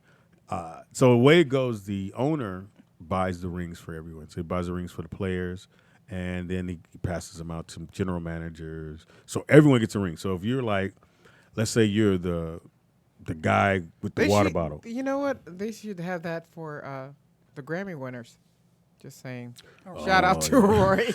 so the way it goes, the owner buys the rings for everyone. So he buys the rings for the players, and then he passes them out to general managers. So everyone gets a ring. So if you're like, let's say you're the guy with the water bottle. You know what? They should have that for the Grammy winners. Just saying. Shout out to Roy. They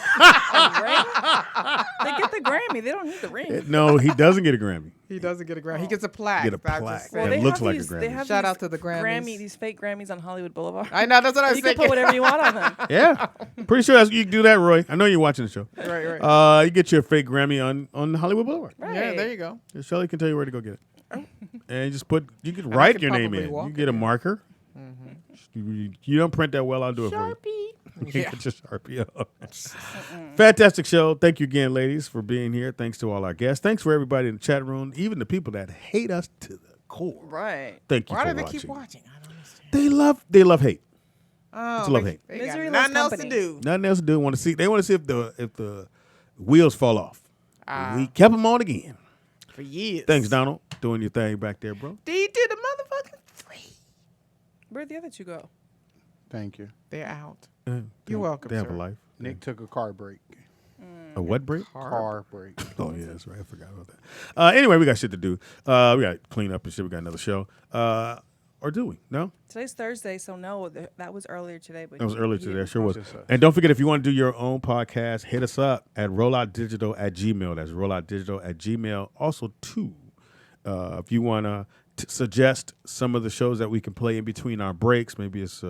get the Grammy. They don't need the ring. No, he doesn't get a Grammy. He doesn't get a Grammy. He gets a plaque. Get a plaque. Well, It they looks have like these, a They Grammy. have Shout these out to the Grammys. These fake Grammys on Hollywood Boulevard. I know. That's what I was You thinking. can put whatever you want on them. Yeah, pretty sure you can do that, Roy. I know you're watching the show. Right. You get your fake Grammy on Hollywood Boulevard. Right. Yeah, there you go. Shelly can tell you where to go get it. And you just you can I write could your name probably in. walk You get a marker. You don't print that well, I'll do it for you. Yeah. Get your Sharpie up. Fantastic show. Thank you again, ladies, for being here. Thanks to all our guests. Thanks for everybody in the chat room, even the people that hate us to the core. Right. Thank you Why for do they watching. keep watching? I don't understand. They love hate. Oh, It's love hate. They Misery got loves nothing else to company. do. Nothing else to do. They want to see if the wheels fall off. Ah. We kept them on again. For years. Thanks, Donald. Doing your thing back there, bro. D to the motherfucking 3. Where'd the other two go? Thank you. They're out. You're welcome, They have sir. a life. Nick took a car break. A what break? Car break. Oh, yeah, that's right. I forgot about that. Anyway, we got shit to do. We got to clean up and shit. We got another show. Or do we? No? Today's Thursday, so no, that was earlier today. But That was earlier today. Sure was. Just us. And don't forget, if you want to do your own podcast, hit us up at rolloutdigital@gmail. That's rolloutdigital@gmail. Also, too, if you want to suggest some of the shows that we can play in between our breaks, maybe it's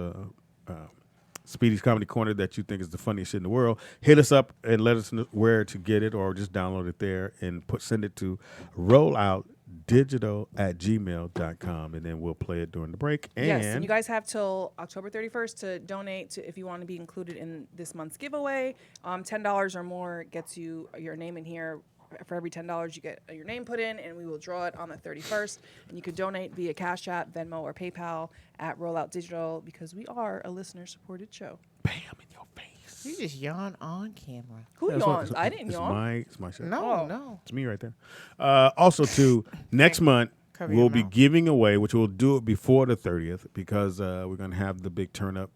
Speedy's Comedy Corner that you think is the funniest shit in the world, hit us up and let us know where to get it, or just download it there and send it to rolloutdigital@gmail.com, and then we'll play it during the break. And yes, and you guys have till October 31st to donate if you want to be included in this month's giveaway. $10 or more gets you your name in here. For every $10, you get your name put in, and we will draw it on the 31st. And you could donate via Cash App, Venmo, or PayPal at Rollout Digital, because we are a listener-supported show. bam in your face. You just yawn on camera. Who That's yawns? what- I didn't yawn. It's my show. No, no. It's me right there. Also, too, next month Cover your we'll be mouth. giving away, which we'll do it before the 30th, because we're going to have the big tournament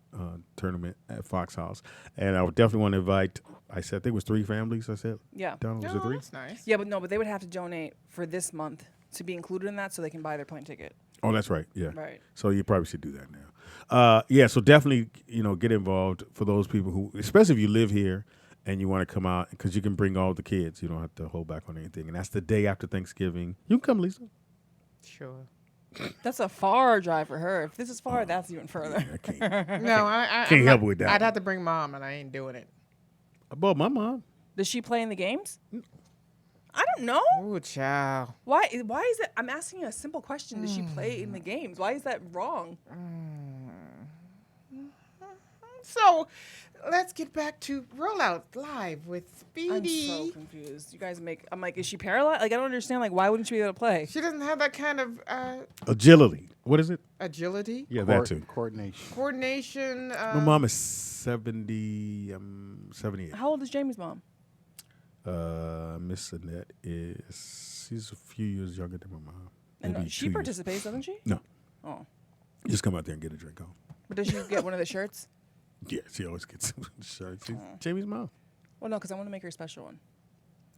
at Fox House. And I would definitely want to invite, I think it was 3 families, I said. Yeah. Donald, was Oh, it 3? that's nice. Yeah, but they would have to donate for this month to be included in that so they can buy their plane ticket. Oh, that's right. Yeah. Right. So you probably should do that now. So definitely, get involved for those people who, especially if you live here and you want to come out, because you can bring all the kids. You don't have to hold back on anything. And that's the day after Thanksgiving. You can come, Lisa. Sure. That's a far drive for her. If this is far, that's even further. I can't. No, I Can't I'm help not- with that I'd one. have to bring mom, and I ain't doing it. About my mom. Does she play in the games? I don't know. Ooh, child. Why is it? I'm asking you a simple question. Does she play in the games? Why is that wrong? So, let's get back to Rollout Live with Speedy. I'm so confused. You guys I'm like, is she paralyzed? Like, I don't understand. Like, why wouldn't she be able to play? She doesn't have that kind of Agility. What is it? agility, Yeah, that too. Coordination. coordination. My mom is 78. How old is Jamie's mom? Miss Annette she's a few years younger than my mom. And Maybe she 2 years. participates, doesn't she? No. Oh. Just come out there and get a drink on. But does she get one of the shirts? Yeah, she always gets shirts. She's Jamie's mom. Well, no, because I want to make her a special one.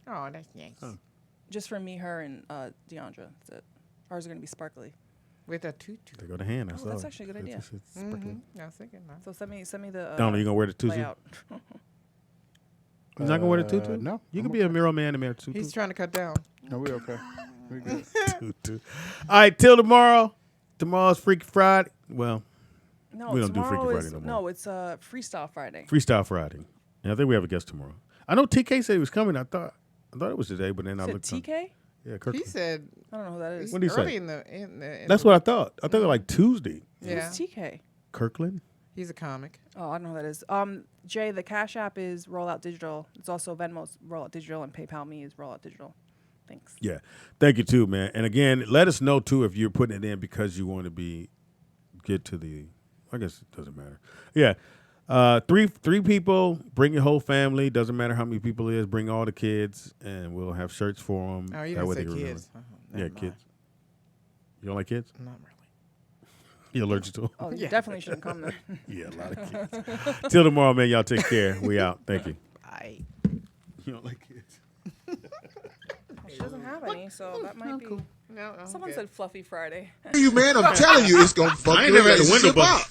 Oh, that's nice. Oh. Just for me, her, and Deandra. That's it. Ours are going to be sparkly. With a tutu. They go to hand. Oh, that's actually a good idea. It's sparkling. I was thinking that. So send me the Donald, you gonna wear the tutu? layout. You're not gonna wear the tutu? No. You can be a Miro man and wear a tutu. He's trying to cut down. No, we okay. We good. Tutu. All right, till tomorrow. Tomorrow's Freaky Friday. Well, No, we don't do Freaky tomorrow Friday is no more. no, it's Freestyle Friday. Freestyle Friday. And I think we have a guest tomorrow. I know TK said he was coming. I thought it was today, but then I Said looked. TK? Yeah, Kirkland. He said. I don't know who that is. What did he say? Early in the That's what I thought. I thought it was like Tuesday. Yeah. Who's TK? Kirkland. He's a comic. Oh, I don't know who that is. Jay, the Cash App is Rollout Digital. It's also Venmo's Rollout Digital, and PayPal Me is Rollout Digital. Thanks. Yeah, thank you too, man. And again, let us know too if you're putting it in because you want to get to the. I guess it doesn't matter. Yeah, three people. Bring your whole family. Doesn't matter how many people it is. Bring all the kids, and we'll have shirts for them. Oh, you didn't say kids. Yeah, kids. You don't like kids? Not really. You allergic to them? Oh, you definitely shouldn't come there. Yeah, a lot of kids. Till tomorrow, man. Y'all take care. We out. Thank you. Bye. You don't like kids? She doesn't have any, so that might be. No, Someone said Fluffy Friday. You man, I'm telling you, it's gonna fuck I ain't your never had a window relationship bump. up.